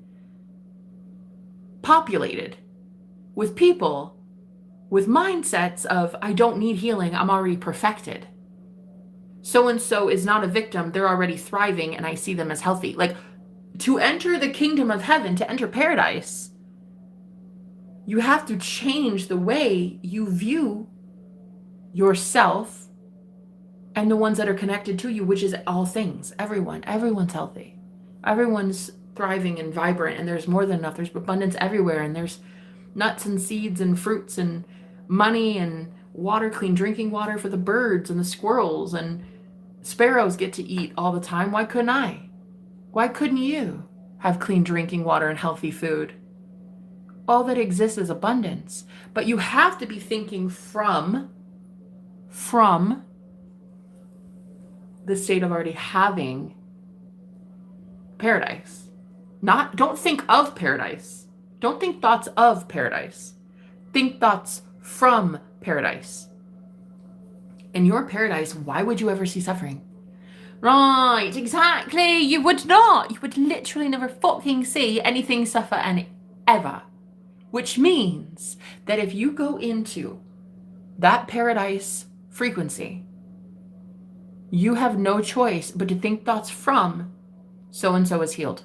S1: populated with people with mindsets of, I don't need healing, I'm already perfected. So-and-so is not a victim, they're already thriving, and I see them as healthy. Like, to enter the kingdom of heaven, to enter paradise, you have to change the way you view yourself and the ones that are connected to you, which is all things. Everyone's healthy. Everyone's thriving and vibrant, and there's more than enough. There's abundance everywhere, and there's nuts and seeds and fruits and money and water, clean drinking water for the birds and the squirrels, and sparrows get to eat all the time. Why couldn't I? Why couldn't you have clean drinking water and healthy food? All that exists is abundance. But you have to be thinking from the state of already having paradise. Don't think of paradise. Don't think thoughts of paradise. Think thoughts from paradise. In your paradise, why would you ever see suffering? Right, exactly. You would not. You would literally never fucking see anything suffer ever. Which means that if you go into that paradise frequency, you have no choice but to think thoughts from so-and-so is healed.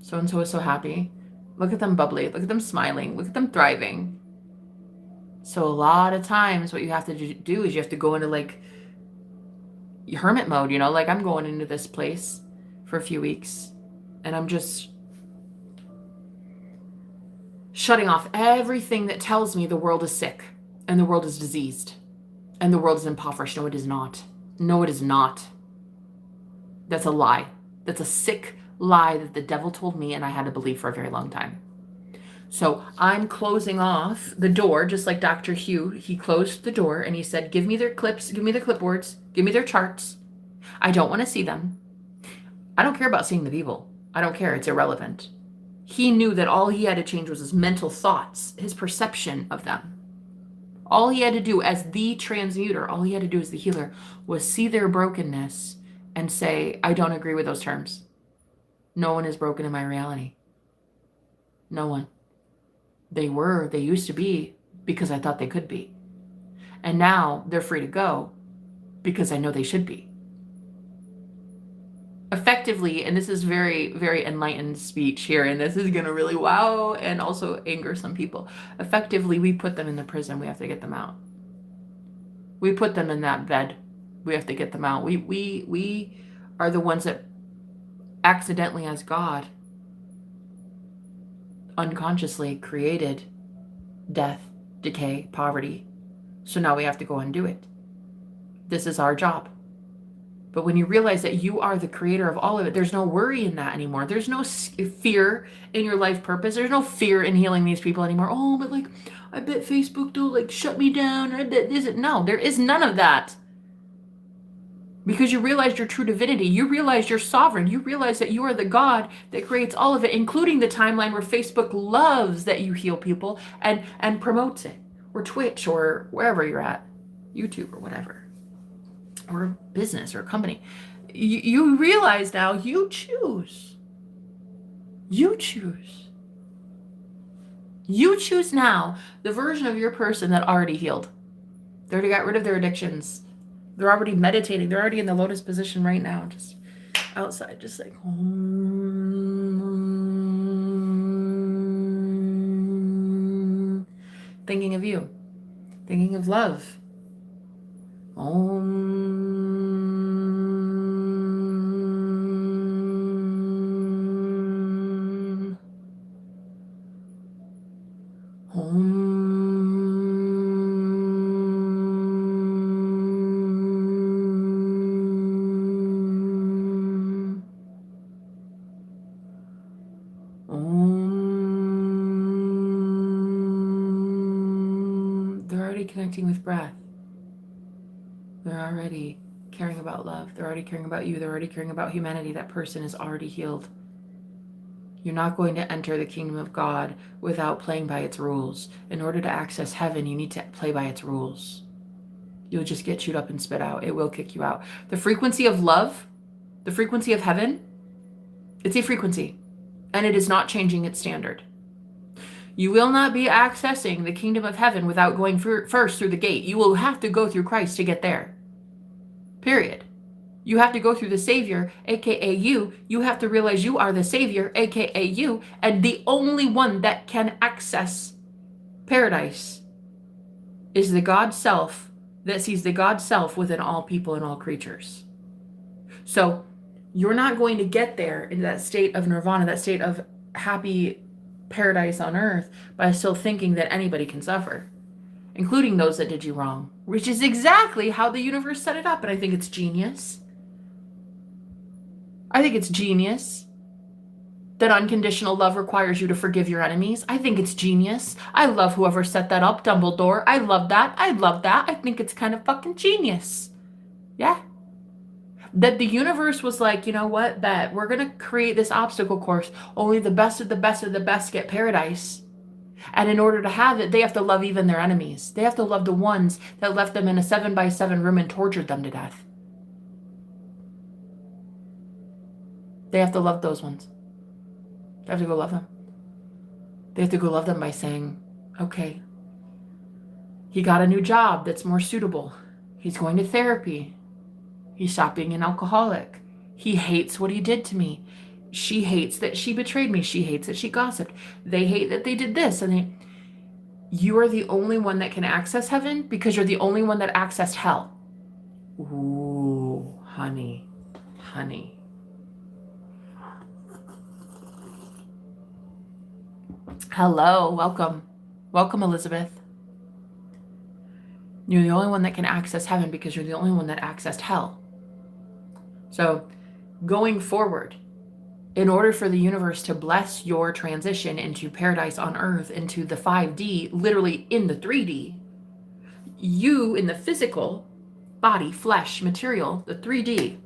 S1: So-and-so is so happy. Look at them bubbly. Look at them smiling. Look at them thriving. So a lot of times what you have to do is you have to go into like hermit mode, you know, like I'm going into this place for a few weeks and I'm just shutting off everything that tells me the world is sick and the world is diseased and the world is impoverished. No, it is not. No, it is not. That's a lie. That's a sick lie that the devil told me and I had to believe for a very long time. So I'm closing off the door, just like Dr. Hugh. He closed the door and he said, give me their clips, give me their clipboards, give me their charts. I don't want to see them. I don't care about seeing the people. I don't care. It's irrelevant. He knew that all he had to change was his mental thoughts, his perception of them. All he had to do as the transmuter, all he had to do as the healer, was see their brokenness and say, I don't agree with those terms. No one is broken in my reality. No one. They used to be because I thought they could be. And now they're free to go because I know they should be. Effectively, and this is very, very enlightened speech here, and this is going to really wow and also anger some people. Effectively, we put them in the prison. We have to get them out. We put them in that bed. We have to get them out. We are the ones that accidentally, as God, unconsciously created death, decay, poverty. So now we have to go and do it. This is our job. But when you realize that you are the creator of all of it, there's no worry in that anymore. There's no fear in your life purpose. There's no fear in healing these people anymore. Oh, but like, I bet Facebook will like shut me down. Or I bet this. No, there is none of that. Because you realize your true divinity. You realize you're sovereign. You realize that you are the God that creates all of it, including the timeline where Facebook loves that you heal people and promotes it. Or Twitch or wherever you're at. YouTube or whatever. Or a business or a company. You realize now you choose. You choose. You choose now the version of your person that already healed. They already got rid of their addictions. They're already meditating. They're already in the lotus position right now, just outside, just like thinking of you, thinking of love. They're already connecting with breath. They're already caring about love. They're already caring about you. They're already caring about humanity. That person is already healed. You're not going to enter the kingdom of God without playing by its rules. In order to access heaven, you need to play by its rules. You'll just get chewed up and spit out. It will kick you out. The frequency of love, the frequency of heaven, it's a frequency, and it is not changing its standard. You will not be accessing the kingdom of heaven without going first through the gate. You will have to go through Christ to get there. Period. You have to go through the Savior, aka you. You have to realize you are the Savior, aka you, and the only one that can access paradise is the God self that sees the God self within all people and all creatures. So you're not going to get there in that state of nirvana, that state of happy paradise on earth, by still thinking that anybody can suffer, including those that did you wrong, which is exactly how the universe set it up. And I think it's genius. I think it's genius that unconditional love requires you to forgive your enemies. I think it's genius. I love whoever set that up, Dumbledore. I love that. I love that. I think it's kind of fucking genius. Yeah. That the universe was like, you know what, that we're going to create this obstacle course. Only the best of the best of the best get paradise. And in order to have it, they have to love even their enemies. They have to love the ones that left them in a 7x7 room and tortured them to death. They have to love those ones. They have to go love them. They have to go love them by saying, okay, he got a new job that's more suitable. He's going to therapy. He stopped being an alcoholic. He hates what he did to me. She hates that she betrayed me. She hates that she gossiped. They hate that they did this. And you are the only one that can access heaven because you're the only one that accessed hell. Ooh, honey, honey. Hello, welcome. Welcome, Elizabeth. You're the only one that can access heaven because you're the only one that accessed hell. So, going forward, in order for the universe to bless your transition into paradise on earth, into the 5D, literally in the 3D, you in the physical body, flesh, material, the 3D,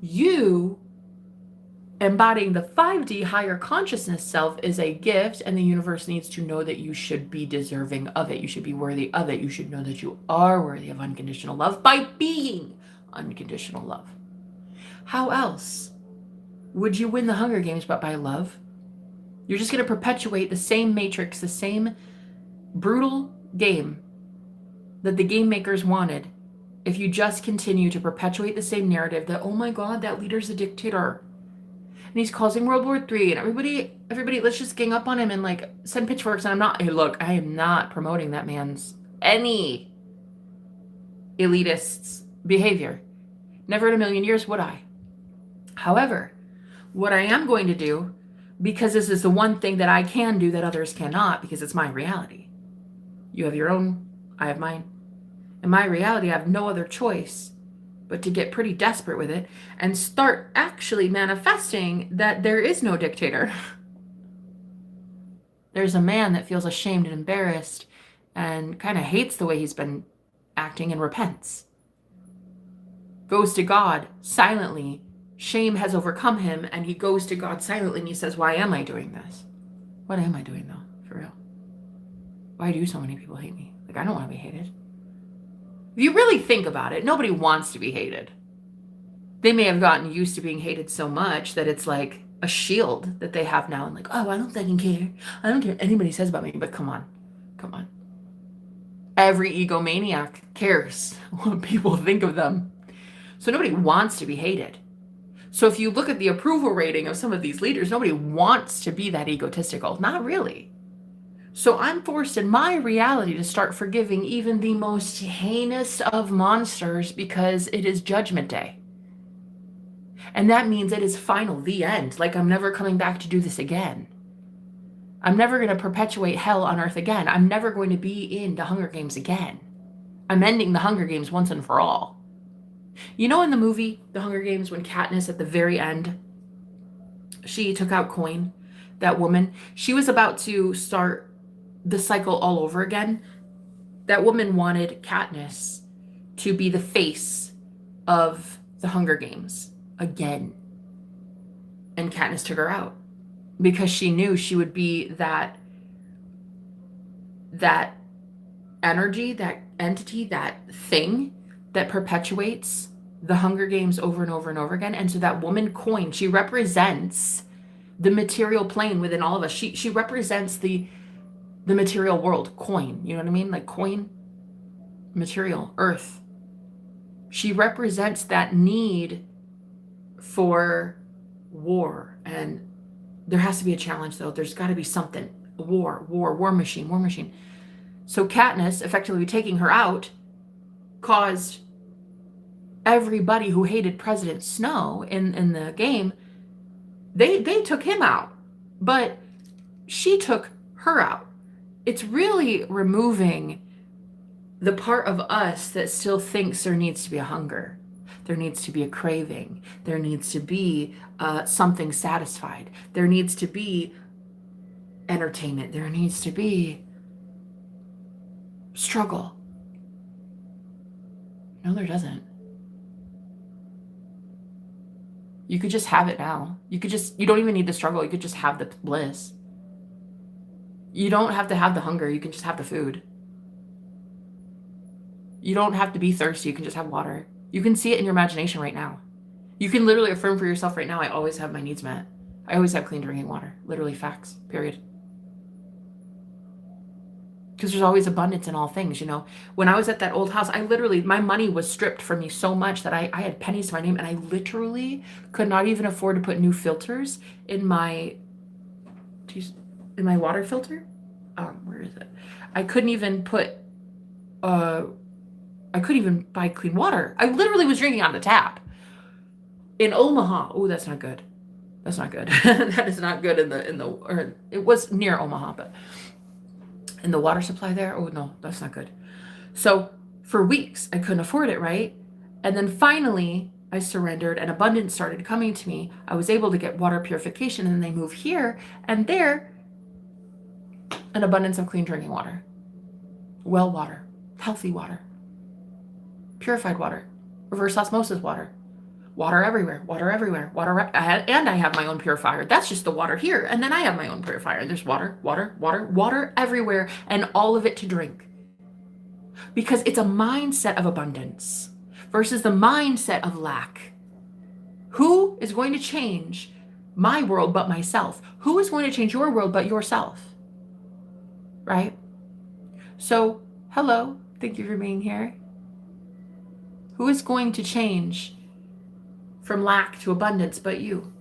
S1: you embodying the 5D higher consciousness self is a gift, and the universe needs to know that you should be deserving of it. You should be worthy of it. You should know that you are worthy of unconditional love by being unconditional love. How else would you win the Hunger Games but by love? You're just going to perpetuate the same matrix, the same brutal game that the game makers wanted if you just continue to perpetuate the same narrative that, oh my God, that leader's a dictator. And he's causing World War III, and everybody, let's just gang up on him and like send pitchforks. And hey, look, I am not promoting that man's any elitist's behavior. Never in a million years would I. However, what I am going to do, because this is the one thing that I can do that others cannot, because it's my reality. You have your own, I have mine. In my reality, I have no other choice but to get pretty desperate with it and start actually manifesting that there is no dictator. There's a man that feels ashamed and embarrassed and kind of hates the way he's been acting and repents. Goes to God silently. Shame has overcome him, and he goes to God silently and he says, why am I doing this? What am I doing though, for real? Why do so many people hate me? Like, I don't want to be hated. If you really think about it, nobody wants to be hated. They may have gotten used to being hated so much that it's like a shield that they have now. And like, oh, I don't fucking care. I don't care what anybody says about me. But come on. Every egomaniac cares what people think of them. So nobody wants to be hated. So if you look at the approval rating of some of these leaders, nobody wants to be that egotistical. Not really. So I'm forced in my reality to start forgiving even the most heinous of monsters because it is Judgment Day. And that means it is final, the end. Like, I'm never coming back to do this again. I'm never going to perpetuate hell on earth again. I'm never going to be in the Hunger Games again. I'm ending the Hunger Games once and for all. You know in the movie, The Hunger Games, when Katniss at the very end she took out Coin, that woman. She was about to start the cycle all over again. That woman wanted Katniss to be the face of the Hunger Games again. And Katniss took her out because she knew she would be that energy, that entity, that thing that perpetuates the Hunger Games over and over and over again. And so that woman, Coin, she represents the material plane within all of us. She represents the material world. Coin, you know what I mean? Like coin, material, earth. She represents that need for war. And there has to be a challenge, though. There's got to be something. War machine. So Katniss, effectively taking her out, caused everybody who hated President Snow in the game, they took him out. But she took her out. It's really removing the part of us that still thinks there needs to be a hunger. There needs to be a craving. There needs to be something satisfied. There needs to be entertainment. There needs to be struggle. No, there doesn't. You could just have it now. You don't even need the struggle. You could just have the bliss. You don't have to have the hunger. You can just have the food. You don't have to be thirsty. You can just have water. You can see it in your imagination right now. You can literally affirm for yourself right now, I always have my needs met. I always have clean drinking water. Literally facts, period. Because there's always abundance in all things, you know. When I was at that old house, my money was stripped from me so much that I had pennies to my name, and I literally could not even afford to put new filters in my water filter. Where is it? I couldn't even buy clean water. I literally was drinking out of the tap. In Omaha. Oh, that's not good. That's not good. That is not good or it was near Omaha, but in the water supply there, oh no, that's not good. So for weeks, I couldn't afford it, right? And then finally, I surrendered and abundance started coming to me. I was able to get water purification, and then they moved here and there, an abundance of clean drinking water, well water, healthy water, purified water, reverse osmosis water. Water everywhere, and I have my own purifier. That's just the water here, and then I have my own purifier. There's water everywhere, and all of it to drink. Because it's a mindset of abundance versus the mindset of lack. Who is going to change my world but myself? Who is going to change your world but yourself? Right? So, hello, thank you for being here. Who is going to change from lack to abundance but you?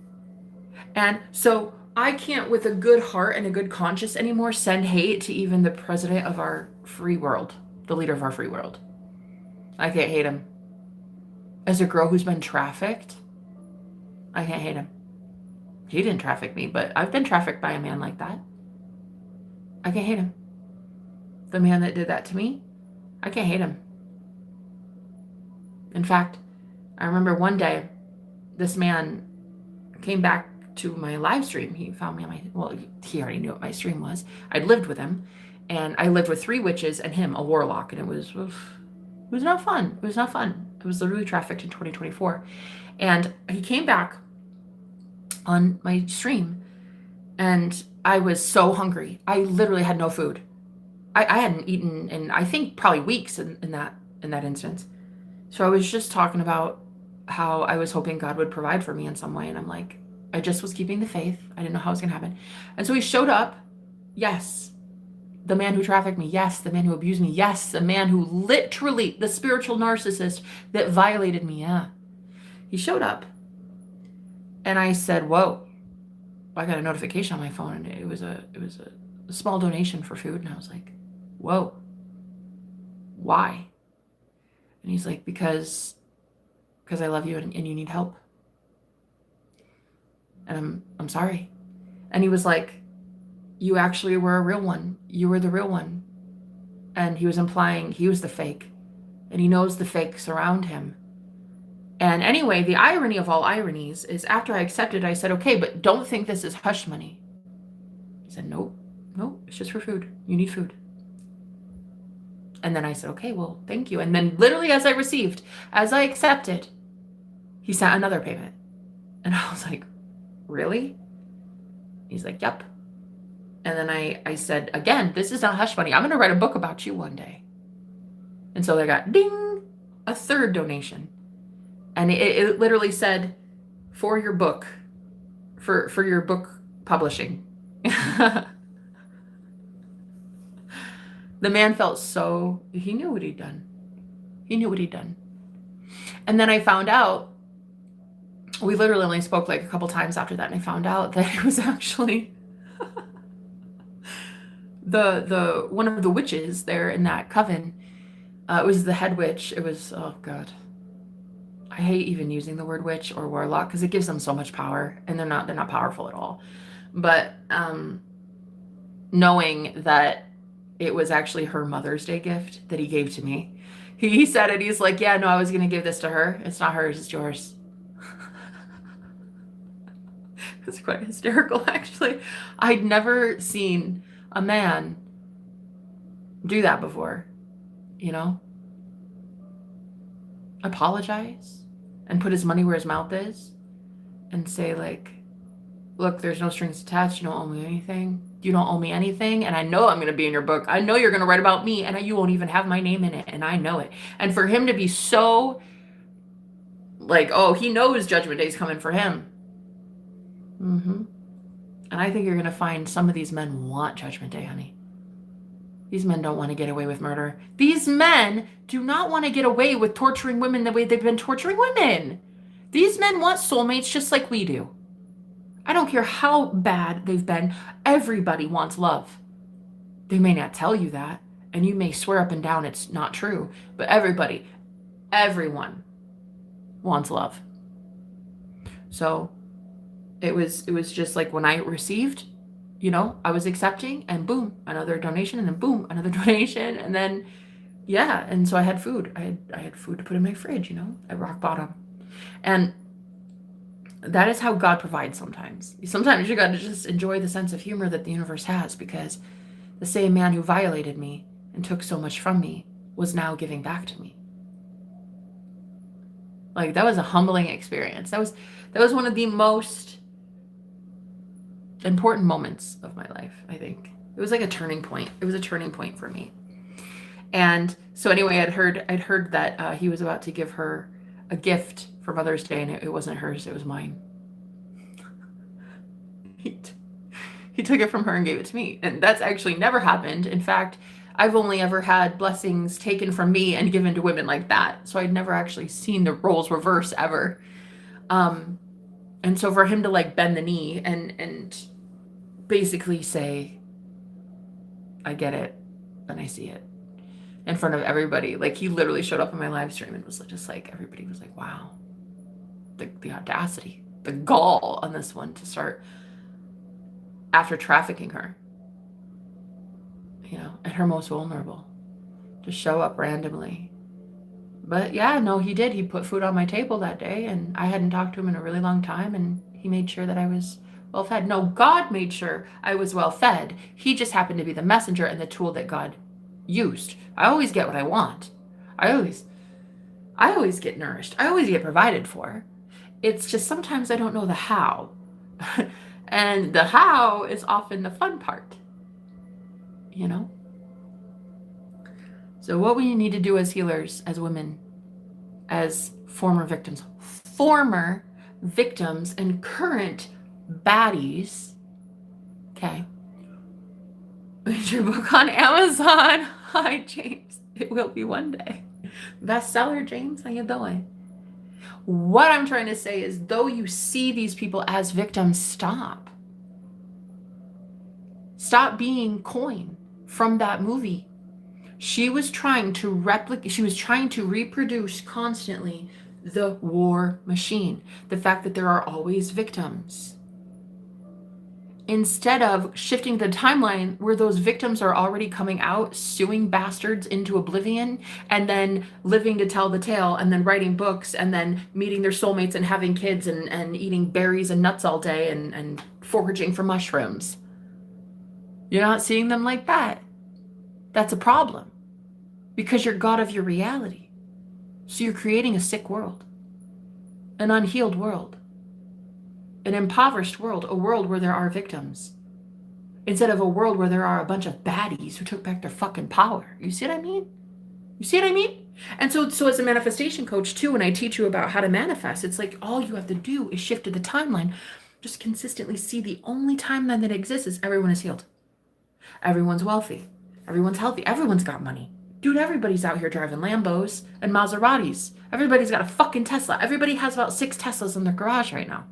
S1: And so I can't, with a good heart and a good conscience anymore, send hate to even the president of our free world, the leader of our free world. I can't hate him. As a girl who's been trafficked, I can't hate him. He didn't traffic me, but I've been trafficked by a man like that. I can't hate him. The man that did that to me, I can't hate him. In fact, I remember one day, this man came back to my live stream. He found me on he already knew what my stream was. I'd lived with him, and I lived with 3 witches and him, a warlock, and it was not fun. It was not fun. I was literally trafficked in 2024. And he came back on my stream, and I was so hungry. I literally had no food. I hadn't eaten in, I think, probably weeks in that instance. So I was just talking about how I was hoping God would provide for me in some way. And I'm like, I just was keeping the faith. I didn't know how it was going to happen. And so he showed up. Yes. The man who trafficked me. Yes. The man who abused me. Yes. The man who literally, the spiritual narcissist that violated me. Yeah. He showed up. And I said, whoa. I got a notification on my phone, and it was a small donation for food. And I was like, whoa. Why? And he's like, because I love you and you need help. And I'm sorry. And he was like, you actually were a real one. You were the real one. And he was implying he was the fake. And he knows the fakes around him. And anyway, the irony of all ironies is after I accepted, I said, okay, but don't think this is hush money. He said, nope, it's just for food. You need food. And then I said, okay, well, thank you. And then literally as I accepted, he sent another payment. And I was like, really? He's like, yep. And then I said, again, this is not hush money. I'm going to write a book about you one day. And so I got, ding, a third donation. And it literally said, for your book, for your book publishing. The man felt so, he knew what he'd done. And then I found out, we literally only spoke like a couple times after that, and I found out that it was actually the one of the witches there in that coven. It was the head witch. It was, oh God. I hate even using the word witch or warlock because it gives them so much power, and they're not powerful at all. But knowing that it was actually her Mother's Day gift that he gave to me, he said it. He's like, yeah, no, I was going to give this to her. It's not hers, it's yours. It's quite hysterical, actually. I'd never seen a man do that before, you know? Apologize and put his money where his mouth is and say, like, look, there's no strings attached. You don't owe me anything. You don't owe me anything. And I know I'm going to be in your book. I know you're going to write about me, and you won't even have my name in it. And I know it. And for him to be so like, oh, he knows Judgment Day is coming for him. And I think you're going to find some of these men want Judgment Day, honey. These men don't want to get away with murder. These men do not want to get away with torturing women the way they've been torturing women. These men want soulmates just like we do. I don't care how bad they've been. Everybody wants love. They may not tell you that, and you may swear up and down it's not true, but everyone wants love. So it was just like when I received, you know, I was accepting, and boom, another donation, and then boom, another donation, and then yeah, and so I had food. I had food to put in my fridge, you know, at rock bottom. And that is how God provides sometimes. Sometimes you got to just enjoy the sense of humor that the universe has, because the same man who violated me and took so much from me was now giving back to me. Like, that was a humbling experience. That was one of the most important moments of my life, I think. It was like a turning point. It was a turning point for me. And so anyway, I'd heard that he was about to give her a gift for Mother's Day, and it wasn't hers, it was mine. He took it from her and gave it to me. And that's actually never happened. In fact, I've only ever had blessings taken from me and given to women like that. So I'd never actually seen the roles reverse ever. And so for him to like bend the knee and basically say, I get it and I see it, in front of everybody. Like, he literally showed up in my live stream and was just like, everybody was like, wow, the audacity, the gall on this one to start after trafficking her, you know, at her most vulnerable, to show up randomly. But yeah, no, he did. He put food on my table that day, and I hadn't talked to him in a really long time, and he made sure that I was well fed. No, God made sure I was well fed. He just happened to be the messenger and the tool that God used. I always get what I want. I always get nourished. I always get provided for. It's just sometimes I don't know the how. And the how is often the fun part, you know? So what we need to do as healers, as women, as former victims and current baddies, okay? Read your book on Amazon. Hi, James. It will be one day. Bestseller, James. How you doing? What I'm trying to say is, though you see these people as victims, stop. Stop being coin from that movie. She was trying to reproduce constantly the war machine. The fact that there are always victims. instead of shifting the timeline where those victims are already coming out, suing bastards into oblivion, and then living to tell the tale, and then writing books, and then meeting their soulmates and having kids, and eating berries and nuts all day, and foraging for mushrooms. You're not seeing them like that. That's a problem, because you're God of your reality. So you're creating a sick world, an unhealed world, an impoverished world, a world where there are victims, instead of a world where there are a bunch of baddies who took back their fucking power. You see what I mean? You see what I mean? And so as a manifestation coach too, when I teach you about how to manifest, it's like all you have to do is shift to the timeline. Just consistently see the only timeline that exists is everyone is healed. Everyone's wealthy. Everyone's healthy. Everyone's got money. Dude, everybody's out here driving Lambos and Maseratis. Everybody's got a fucking Tesla. Everybody has about 6 Teslas in their garage right now.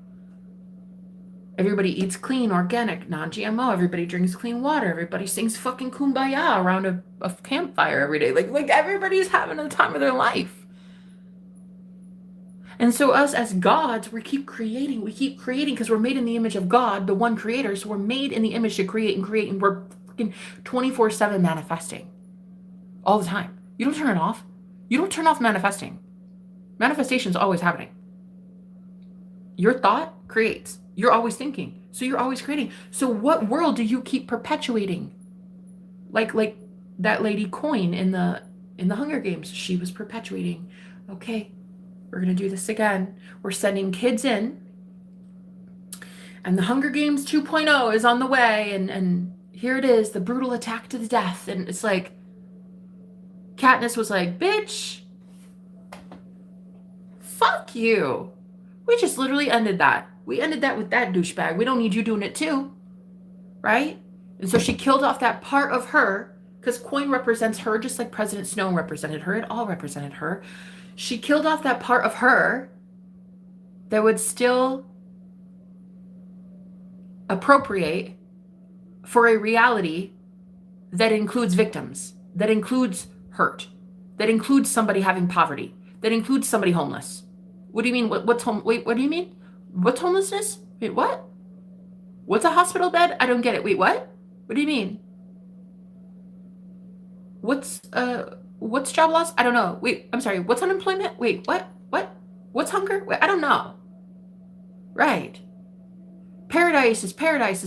S1: Everybody eats clean, organic, non-GMO. Everybody drinks clean water. Everybody sings fucking kumbaya around a campfire every day. Like everybody's having the time of their life. And so us as gods, we keep creating because we're made in the image of God, the one creator. So we're made in the image to create, and we're fucking 24/7 manifesting all the time. You don't turn it off. You don't turn off manifesting. Manifestation is always happening. Your thought creates. You're always thinking. So you're always creating. So what world do you keep perpetuating? Like that lady Coin in the Hunger Games, she was perpetuating. Okay, we're going to do this again. We're sending kids in, and the Hunger Games 2.0 is on the way, and here it is, the brutal attack to the death. And it's like, Katniss was like, bitch, fuck you. We just literally ended that. We ended that with that douchebag. We don't need you doing it too, right? And so she killed off that part of her, because Coin represents her just like President Snow represented her. It all represented her. She killed off that part of her that would still appropriate for a reality that includes victims, that includes hurt, that includes somebody having poverty, that includes somebody homeless. What do you mean? Wait, what do you mean? What's homelessness? Wait, what? What's a hospital bed? I don't get it. Wait, what? What do you mean? What's job loss? I don't know. Wait, I'm sorry. What's unemployment? Wait, what? What? What's hunger? Wait, I don't know. Right. Paradise is paradise,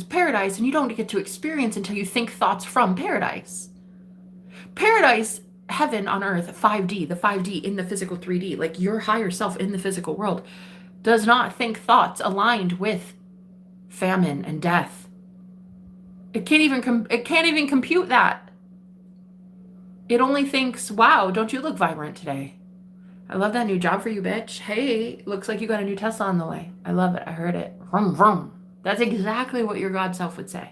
S1: and you don't get to experience until you think thoughts from paradise. Paradise, heaven on earth, 5D, the 5D in the physical 3D, like your higher self in the physical world, does not think thoughts aligned with famine and death. It can't even compute that. It only thinks, wow, don't you look vibrant today? I love that new job for you, bitch. Hey, looks like you got a new Tesla on the way. I love it. I heard it. Vroom, vroom. That's exactly what your God self would say.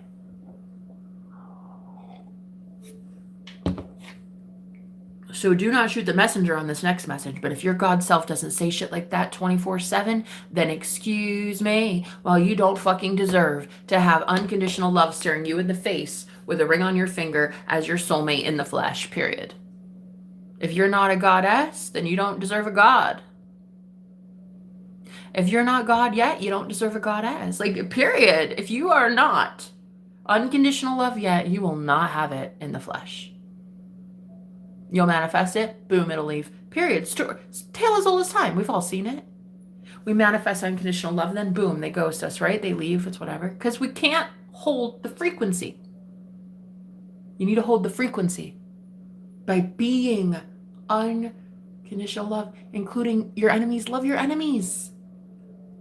S1: So do not shoot the messenger on this next message. But if your God self doesn't say shit like that 24/7, then excuse me, while you don't fucking deserve to have unconditional love staring you in the face with a ring on your finger as your soulmate in the flesh, period. If you're not a goddess, then you don't deserve a God. If you're not God yet, you don't deserve a goddess. Like, period. If you are not unconditional love yet, you will not have it in the flesh. You'll manifest it, boom, it'll leave. Period. Tale as old as time. We've all seen it. We manifest unconditional love, then boom, they ghost us, right? They leave, it's whatever. Because we can't hold the frequency. You need to hold the frequency by being unconditional love, including your enemies. Love your enemies.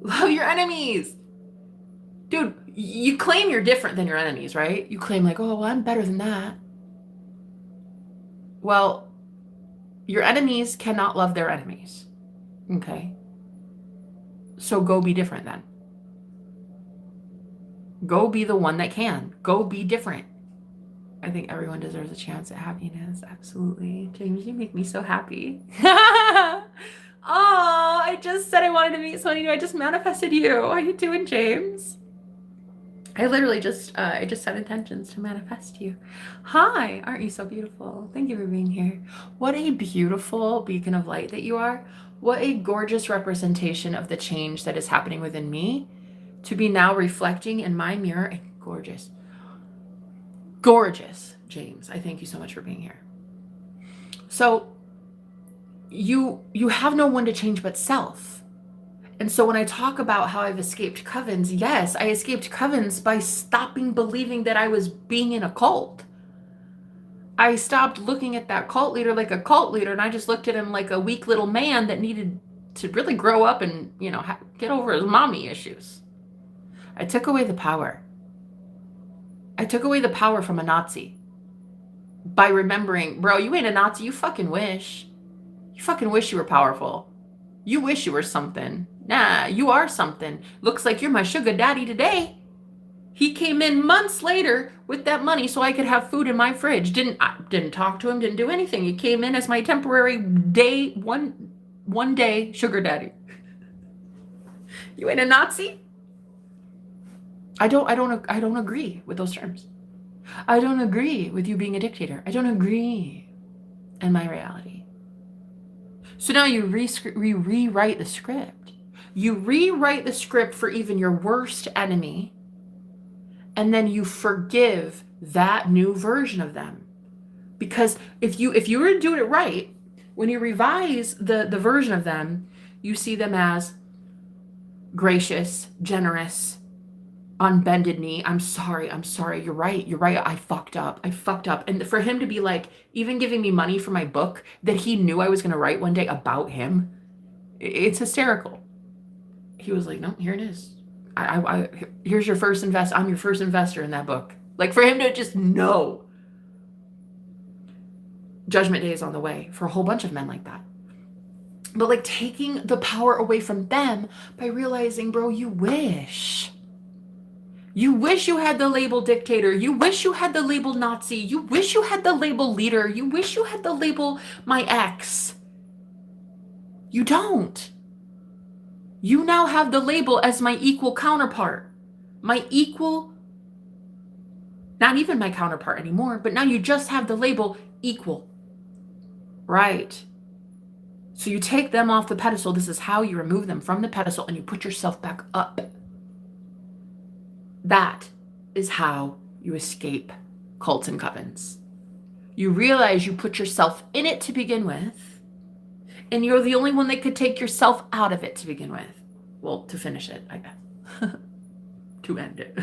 S1: Love your enemies. Dude, you claim you're different than your enemies, right? You claim like, oh, well, I'm better than that. Well, your enemies cannot love their enemies. Okay? So go be different then. Go be the one that can. Go be different. I think everyone deserves a chance at happiness. Absolutely. James, you make me so happy. Oh, I just said I wanted to meet somebody new. I just manifested you. How you doing, James? I literally just set intentions to manifest you. Hi, aren't you so beautiful? Thank you for being here. What a beautiful beacon of light that you are. What a gorgeous representation of the change that is happening within me to be now reflecting in my mirror and Gorgeous. Gorgeous, James. I thank you so much for being here. So you have no one to change but self. And so when I talk about how I've escaped covens, yes, I escaped covens by stopping believing that I was being in a cult. I stopped looking at that cult leader like a cult leader, and I just looked at him like a weak little man that needed to really grow up and, get over his mommy issues. I took away the power. I took away the power from a Nazi by remembering, bro, you ain't a Nazi. You fucking wish. You fucking wish you were powerful. You wish you were something. Nah, you are something. Looks like you're my sugar daddy today. He came in months later with that money so I could have food in my fridge. Didn't talk to him, didn't do anything. He came in as my temporary one day sugar daddy. You ain't a Nazi? I don't agree with those terms. I don't agree with you being a dictator. I don't agree in my reality. So now you rewrite the script. You rewrite the script for even your worst enemy, and then you forgive that new version of them. Because if you were to do it right, when you revise the version of them, you see them as gracious, generous, on bended knee. I'm sorry. You're right. I fucked up. And for him to be like, even giving me money for my book that he knew I was going to write one day about him, it's hysterical. He was like, no, here it is. Here's your first invest. I'm your first investor in that book. Like, for him to just know. Judgment Day is on the way for a whole bunch of men like that. But like taking the power away from them by realizing, bro, you wish you had the label dictator. You wish you had the label Nazi. You wish you had the label leader. You wish you had the label my ex. You don't. You now have the label as my equal counterpart. My equal, not even my counterpart anymore, but now you just have the label equal. Right. So you take them off the pedestal. This is how you remove them from the pedestal and you put yourself back up. That is how you escape cults and covens. You realize you put yourself in it to begin with, and you're the only one that could take yourself out of it to begin with. Well, to finish it, I guess. To end it.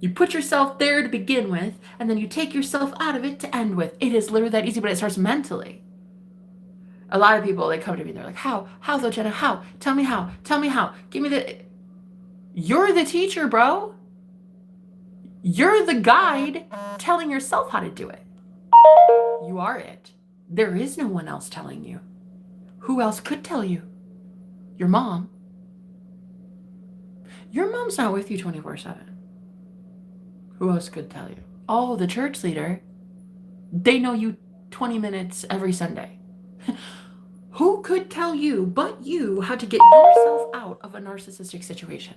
S1: You put yourself there to begin with, and then you take yourself out of it to end with. It is literally that easy, but it starts mentally. A lot of people, they come to me and they're like, how though, Jenna? How? Tell me how. Give me the... You're the teacher, bro. You're the guide telling yourself how to do it. You are it. There is no one else telling you. Who else could tell you? Your mom. Your mom's not with you 24/7. Who else could tell you? Oh, the church leader. They know you 20 minutes every Sunday. Who could tell you but you how to get yourself out of a narcissistic situation?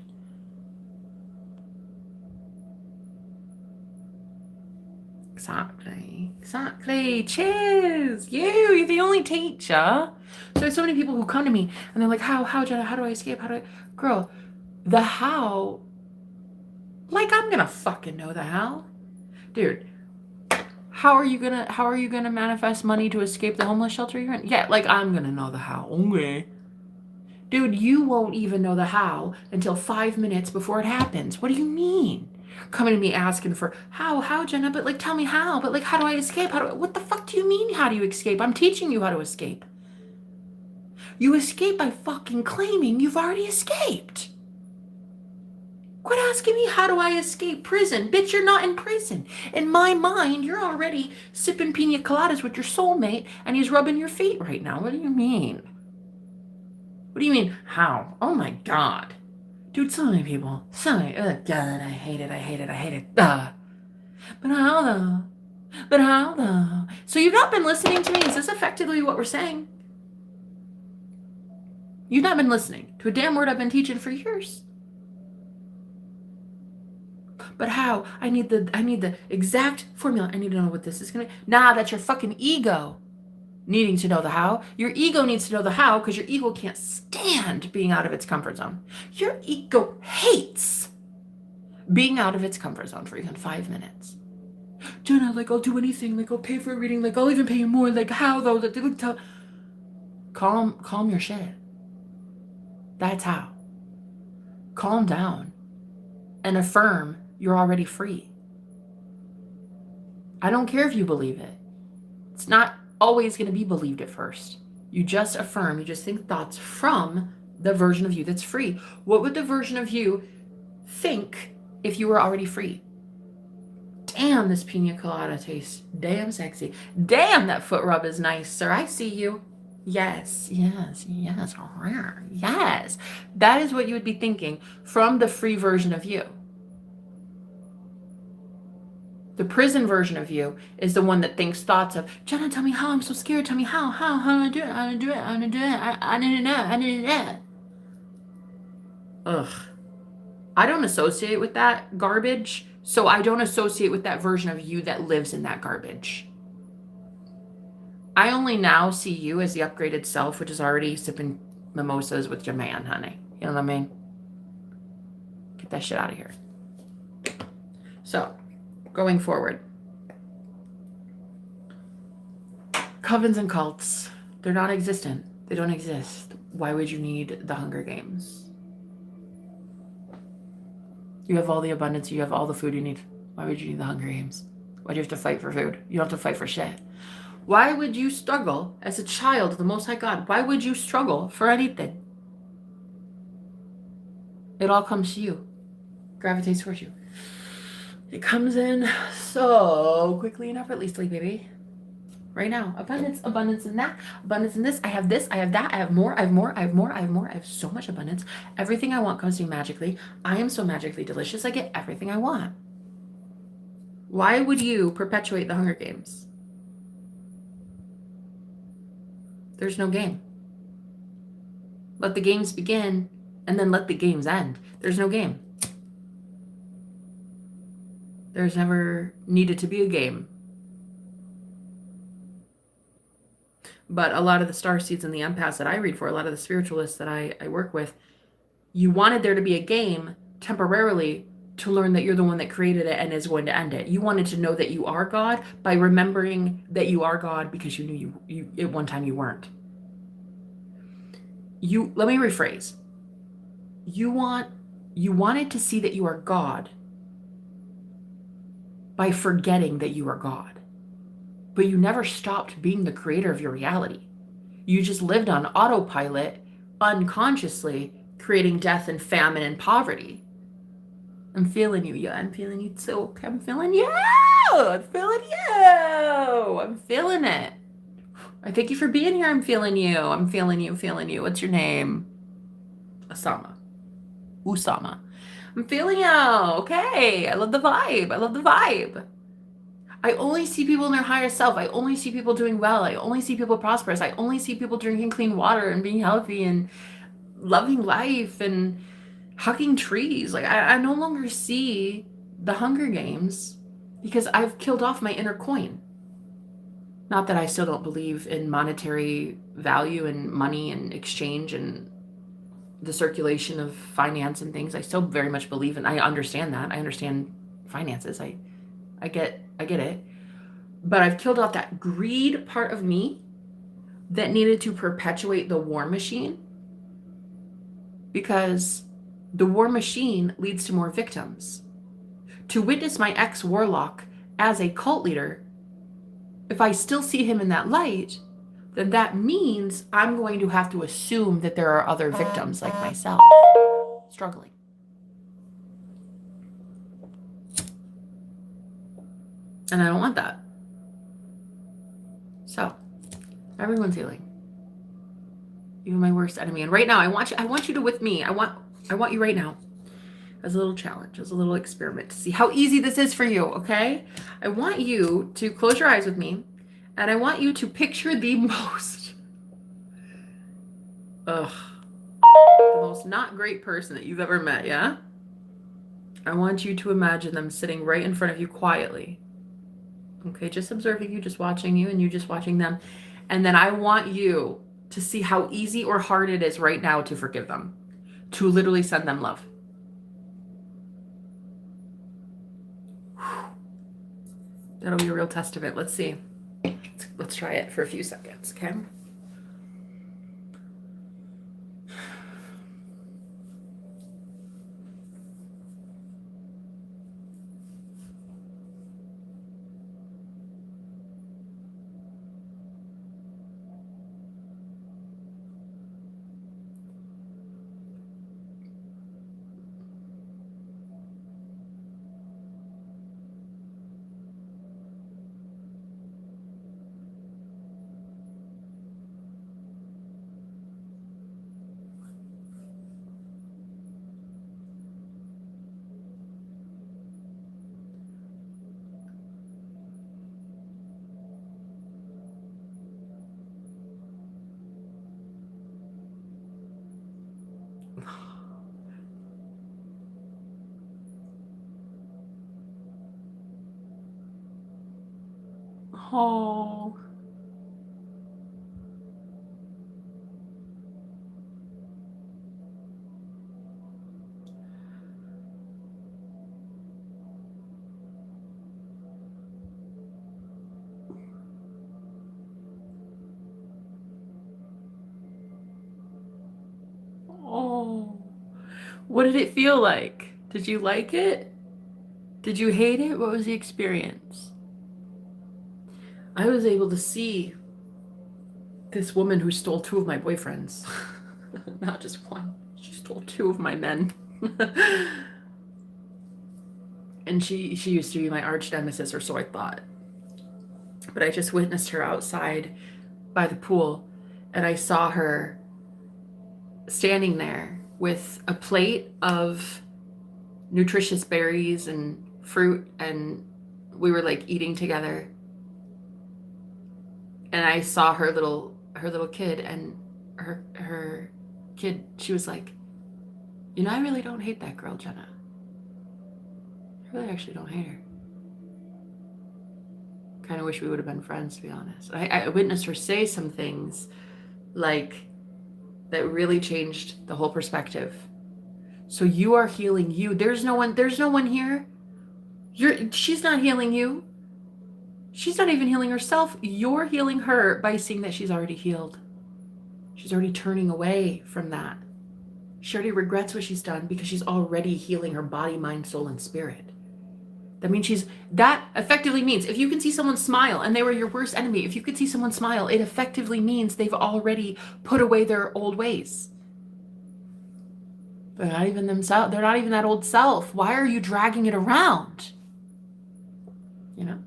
S1: Exactly. Cheers. You're the only teacher. So there's so many people who come to me and they're like, how, Jenna, how do I escape? Girl, the how, like I'm gonna fucking know the how. Dude, how are you gonna manifest money to escape the homeless shelter you're in? Yeah, like I'm gonna know the how. Okay. Dude, you won't even know the how until 5 minutes before it happens. What do you mean? Coming to me asking for how, Jenna, but like tell me how, but like how do I escape? What the fuck do you mean how do you escape? I'm teaching you how to escape. You escape by fucking claiming you've already escaped. Quit asking me how do I escape prison. Bitch, you're not in prison. In my mind, you're already sipping pina coladas with your soulmate and he's rubbing your feet right now. What do you mean? What do you mean, how? Oh my God. Dude, so many people. So many. Oh God, I hate it. But how though? So you've not been listening to me? Is this effectively what we're saying? You've not been listening to a damn word I've been teaching for years. But how? I need the exact formula. I need to know what this is gonna be. Nah, that's your fucking ego needing to know the how. Your ego needs to know the how because your ego can't stand being out of its comfort zone. Your ego hates being out of its comfort zone for even 5 minutes. Jenna, like, I'll do anything. Like, I'll pay for a reading. Like, I'll even pay you more. Like, how though? Calm your shit. That's how. Calm down and affirm you're already free. I don't care if you believe it. It's not always going to be believed at first. You just affirm, you just think thoughts from the version of you that's free. What would the version of you think if you were already free? Damn, this pina colada tastes damn sexy. Damn, that foot rub is nice, sir. I see you. Yes. Yes. That is what you would be thinking from the free version of you. The prison version of you is the one that thinks thoughts of, Jenna, tell me how, I'm so scared. Tell me how I do it. I need to know. Ugh. I don't associate with that garbage, so I don't associate with that version of you that lives in that garbage. I only now see you as the upgraded self, which is already sipping mimosas with your man, honey. You know what I mean? Get that shit out of here. So, going forward. Covens and cults, they're non-existent. They don't exist. Why would you need the Hunger Games? You have all the abundance. You have all the food you need. Why would you need the Hunger Games? Why do you have to fight for food? You don't have to fight for shit. Why would you struggle as a child of the Most High God? Why would you struggle for anything? It all comes to you. Gravitates towards you. It comes in so quickly and effortlessly, baby. Right now. Abundance in that, abundance in this. I have this, I have that, I have more, I have so much abundance. Everything I want comes to me magically. I am so magically delicious. I get everything I want. Why would you perpetuate the Hunger Games? There's no game. Let the games begin and then let the games end. There's no game. There's never needed to be a game. But a lot of the starseeds and the empaths that I read for, a lot of the spiritualists that I work with, you wanted there to be a game temporarily to learn that you're the one that created it and is going to end it. You wanted to know that you are God by remembering that you are God because you knew you at one time you weren't. Let me rephrase. You wanted to see that you are God by forgetting that you are God. But you never stopped being the creator of your reality. You just lived on autopilot, unconsciously, creating death and famine and poverty. I'm feeling you. Yeah, I'm feeling you too. I'm feeling you. I'm feeling you. I'm feeling it. I thank you for being here. I'm feeling you. I'm feeling you. Feeling you. What's your name? Usama. I'm feeling you. Okay. I love the vibe. I only see people in their higher self. I only see people doing well. I only see people prosperous. I only see people drinking clean water and being healthy and loving life and hugging trees. Like I no longer see the Hunger Games because I've killed off my inner coin. Not that I still don't believe in monetary value and money and exchange and the circulation of finance and things. I still very much believe in. I understand that. I understand finances. I get it. But I've killed off that greed part of me that needed to perpetuate the war machine, because the war machine leads to more victims. To witness my ex-warlock as a cult leader, if I still see him in that light, then that means I'm going to have to assume that there are other victims like myself struggling. And I don't want that. So, everyone's healing. Even my worst enemy. And right now, I want you to with me. I want you right now as a little challenge, as a little experiment to see how easy this is for you, okay? I want you to close your eyes with me, and I want you to picture the most not great person that you've ever met, yeah? I want you to imagine them sitting right in front of you quietly. Okay, just observing you, just watching you, and you just watching them. And then I want you to see how easy or hard it is right now to forgive them, to literally send them love. That'll be a real test of it. Let's see. Let's try it for a few seconds, okay? Oh. Oh. What did it feel like? Did you like it? Did you hate it? What was the experience? I was able to see this woman who stole 2 of my boyfriends. Not just one. She stole 2 of my men. And she used to be my arch nemesis, or so I thought. But I just witnessed her outside by the pool, and I saw her standing there with a plate of nutritious berries and fruit, and we were like eating together. And I saw her little kid, and her kid, she was like, you know, I really don't hate that girl, Jenna. I really actually don't hate her. Kind of wish we would have been friends, to be honest. I witnessed her say some things like that really changed the whole perspective. So you are healing you. There's no one here. She's not healing you. She's not even healing herself. You're healing her by seeing that she's already healed. She's already turning away from that. She already regrets what she's done because she's already healing her body, mind, soul, and spirit. That means that effectively means if you can see someone smile and they were your worst enemy, if you could see someone smile, it effectively means they've already put away their old ways. They're not even themselves. They're not even that old self. Why are you dragging it around? You know?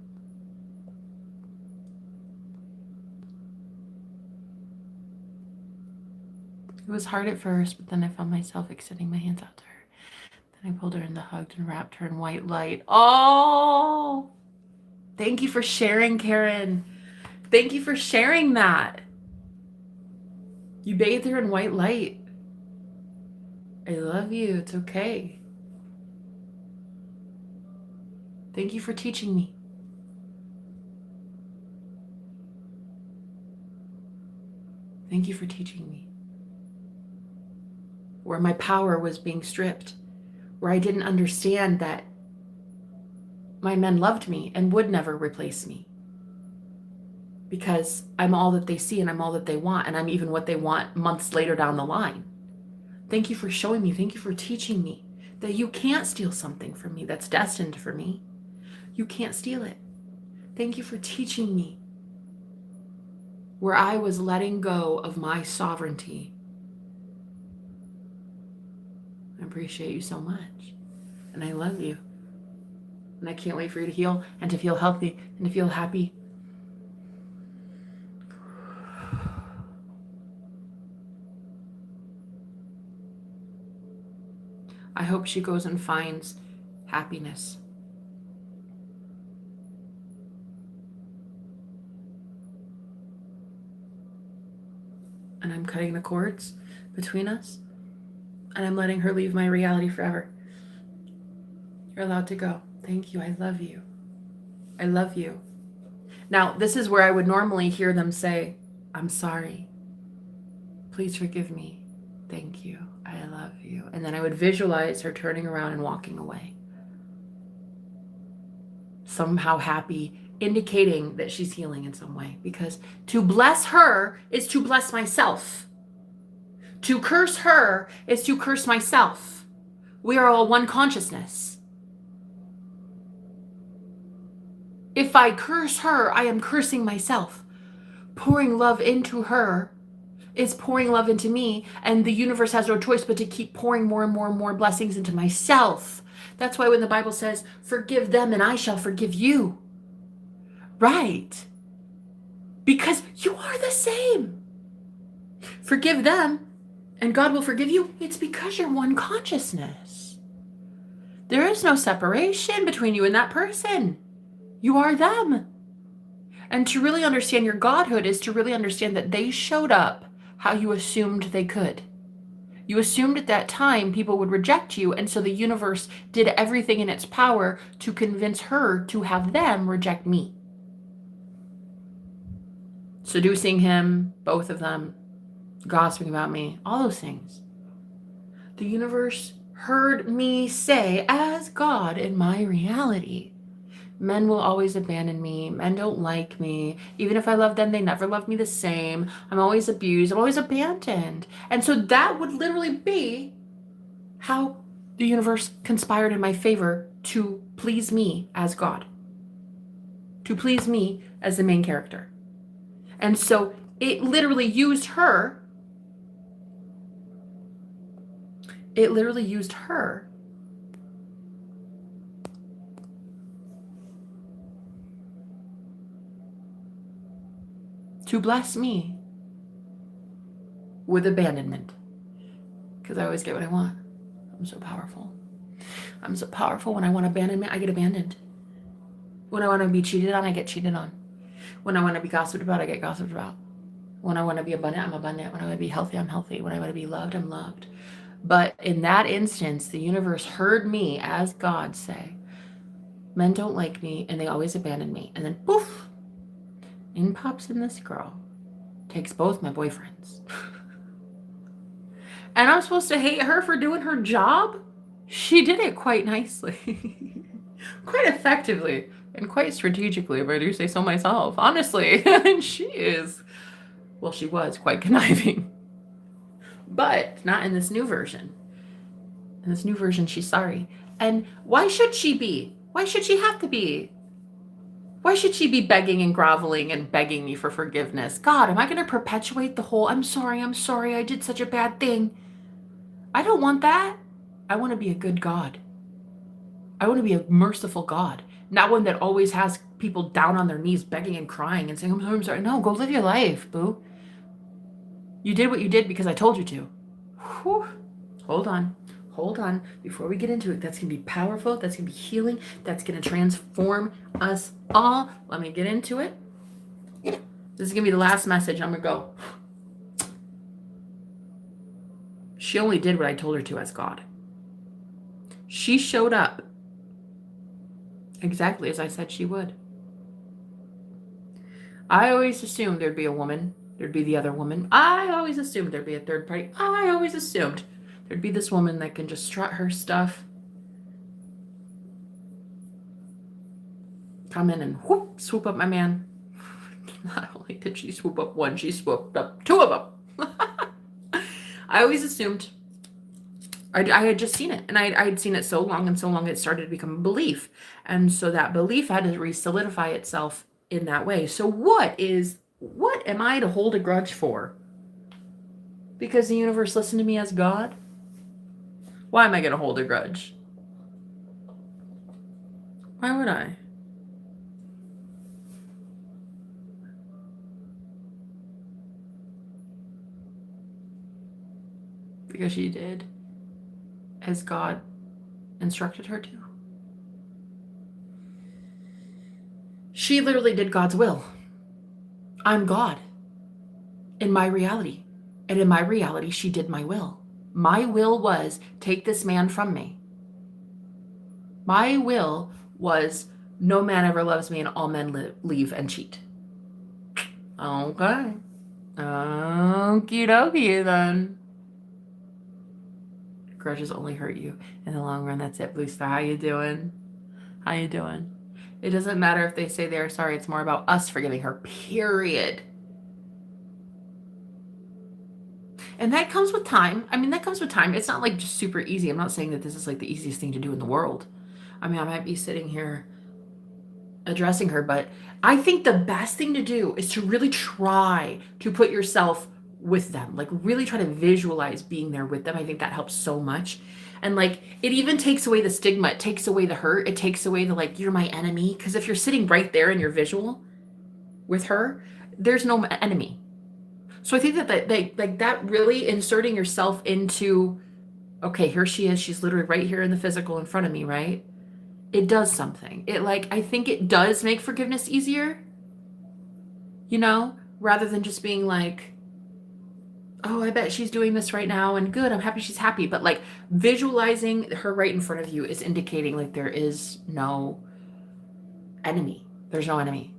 S1: It was hard at first, but then I found myself extending my hands out to her. Then I pulled her in the hug and wrapped her in white light. Oh, thank you for sharing, Karen. Thank you for sharing that. You bathed her in white light. I love you. It's okay. Thank you for teaching me. Thank you for teaching me. Where my power was being stripped, where I didn't understand that my men loved me and would never replace me. Because I'm all that they see and I'm all that they want, and I'm even what they want months later down the line. Thank you for showing me. Thank you for teaching me that you can't steal something from me that's destined for me. You can't steal it. Thank you for teaching me where I was letting go of my sovereignty. I appreciate you so much. And I love you. And I can't wait for you to heal and to feel healthy and to feel happy. I hope she goes and finds happiness. And I'm cutting the cords between us, and I'm letting her leave my reality forever. You're allowed to go. Thank you. I love you. I love you. Now, this is where I would normally hear them say, I'm sorry. Please forgive me. Thank you. I love you. And then I would visualize her turning around and walking away. Somehow happy indicating that she's healing in some way, because to bless her is to bless myself. To curse her is to curse myself. We are all one consciousness. If I curse her, I am cursing myself. Pouring love into her is pouring love into me, and the universe has no choice but to keep pouring more and more and more blessings into myself. That's why when the Bible says, forgive them and I shall forgive you. Right. Because you are the same. Forgive them and God will forgive you. It's because you're one consciousness. There is no separation between you and that person. You are them. And to really understand your godhood is to really understand that they showed up how you assumed they could. You assumed at that time people would reject you, and so the universe did everything in its power to convince her to have them reject me. Seducing him, both of them, gossiping about me, all those things. The universe heard me say, as God in my reality, men will always abandon me. Men don't like me. Even if I love them, they never love me the same. I'm always abused. I'm always abandoned. And so that would literally be how the universe conspired in my favor to please me as God. To please me as the main character. And so it literally used her. It literally used her to bless me with abandonment. Because I always get what I want. I'm so powerful. I'm so powerful. When I want abandonment, I get abandoned. When I want to be cheated on, I get cheated on. When I want to be gossiped about, I get gossiped about. When I want to be abundant, I'm abundant. When I want to be healthy, I'm healthy. When I want to be loved, I'm loved. But in that instance, the universe heard me as God say, men don't like me and they always abandon me. And then poof, in pops in this girl, takes both my boyfriends. And I'm supposed to hate her for doing her job? She did it quite nicely. Quite effectively and quite strategically, if I do say so myself. Honestly, and she was quite conniving. But not in this new version. In this new version, she's sorry. And why should she be? Why should she have to be? Why should she be begging and groveling and begging me for forgiveness? God, am I going to perpetuate the whole, I'm sorry, I did such a bad thing. I don't want that. I want to be a good God. I want to be a merciful God. Not one that always has people down on their knees begging and crying and saying, I'm sorry. No, go live your life, boo. You did what you did because I told you to. Whew. Hold on. Before we get into it, that's going to be powerful. That's going to be healing. That's going to transform us all. Let me get into it. This is going to be the last message. I'm going to go. She only did what I told her to as God. She showed up exactly as I said she would. I always assumed there'd be a woman. There'd be the other woman. I always assumed there'd be a third party. I always assumed there'd be this woman that can just strut her stuff, come in and whoop, swoop up my man. Not only did she swoop up one, she swooped up two of them. I always assumed. I had just seen it, and I had seen it so long it started to become a belief. And so that belief had to re-solidify itself in that way. So what am I to hold a grudge for? Because the universe listened to me as God? Why am I going to hold a grudge? Why would I? Because she did as God instructed her to. She literally did God's will. I'm God in my reality. And in my reality, she did my will. My will was, take this man from me. My will was, no man ever loves me and all men leave and cheat. Okay. Okie dokie then. Grudges only hurt you in the long run. That's it, Blue Star. How you doing? It doesn't matter if they say they're sorry. It's more about us forgiving her, period. And that comes with time. I mean, that comes with time. It's not like just super easy. I'm not saying that this is like the easiest thing to do in the world. I mean, I might be sitting here addressing her, but I think the best thing to do is to really try to put yourself with them, like really try to visualize being there with them. I think that helps so much. And like, it even takes away the stigma. It takes away the hurt. It takes away the, like, you're my enemy. Because if you're sitting right there in your visual with her, there's no enemy. So I think that that really inserting yourself into, okay, here she is. She's literally right here in the physical in front of me, right? It does something. It, like, I think it does make forgiveness easier, you know, rather than just being like, oh, I bet she's doing this right now and good, I'm happy she's happy. But like, visualizing her right in front of you is indicating like there is no enemy. There's no enemy.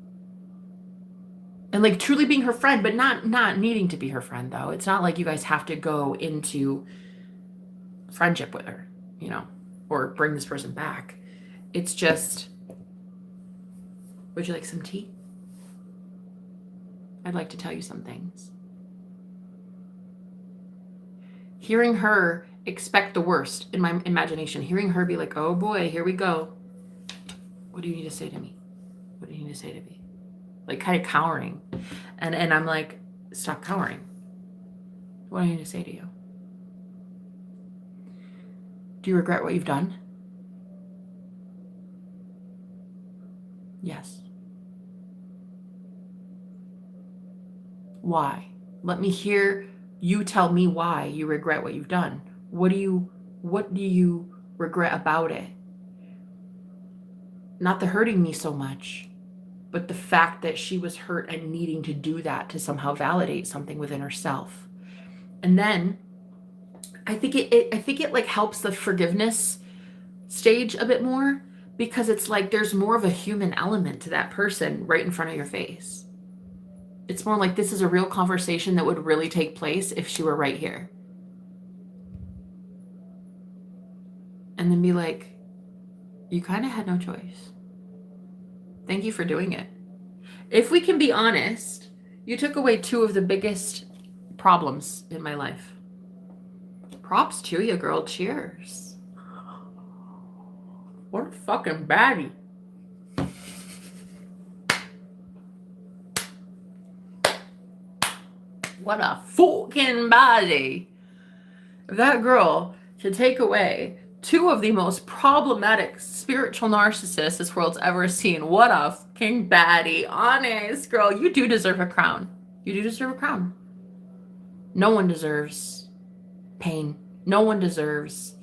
S1: And like truly being her friend, but not needing to be her friend though. It's not like you guys have to go into friendship with her, you know, or bring this person back. It's just, would you like some tea? I'd like to tell you some things. Hearing her expect the worst in my imagination, hearing her be like, oh boy, here we go. What do you need to say to me? What do you need to say to me? Like kind of cowering. And I'm like, stop cowering. What do I need to say to you? Do you regret what you've done? Yes. Why? Let me hear you tell me why you regret what you've done. What do you regret about it? Not the hurting me so much, but the fact that she was hurt and needing to do that to somehow validate something within herself. And then I think it like helps the forgiveness stage a bit more, because it's like there's more of a human element to that person right in front of your face. It's more like this is a real conversation that would really take place if she were right here. And then be like, you kind of had no choice. Thank you for doing it. If we can be honest, you took away two of the biggest problems in my life. Props to you, girl. Cheers. What a fucking baddie. What a fucking body. That girl should take away two of the most problematic spiritual narcissists this world's ever seen. What a fucking baddie. Honest, girl, you do deserve a crown. You do deserve a crown. No one deserves pain. No one deserves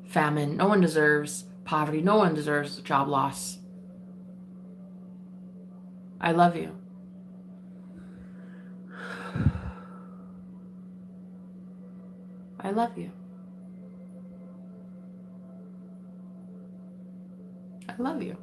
S1: famine. No one deserves poverty. No one deserves job loss. I love you. I love you. I love you.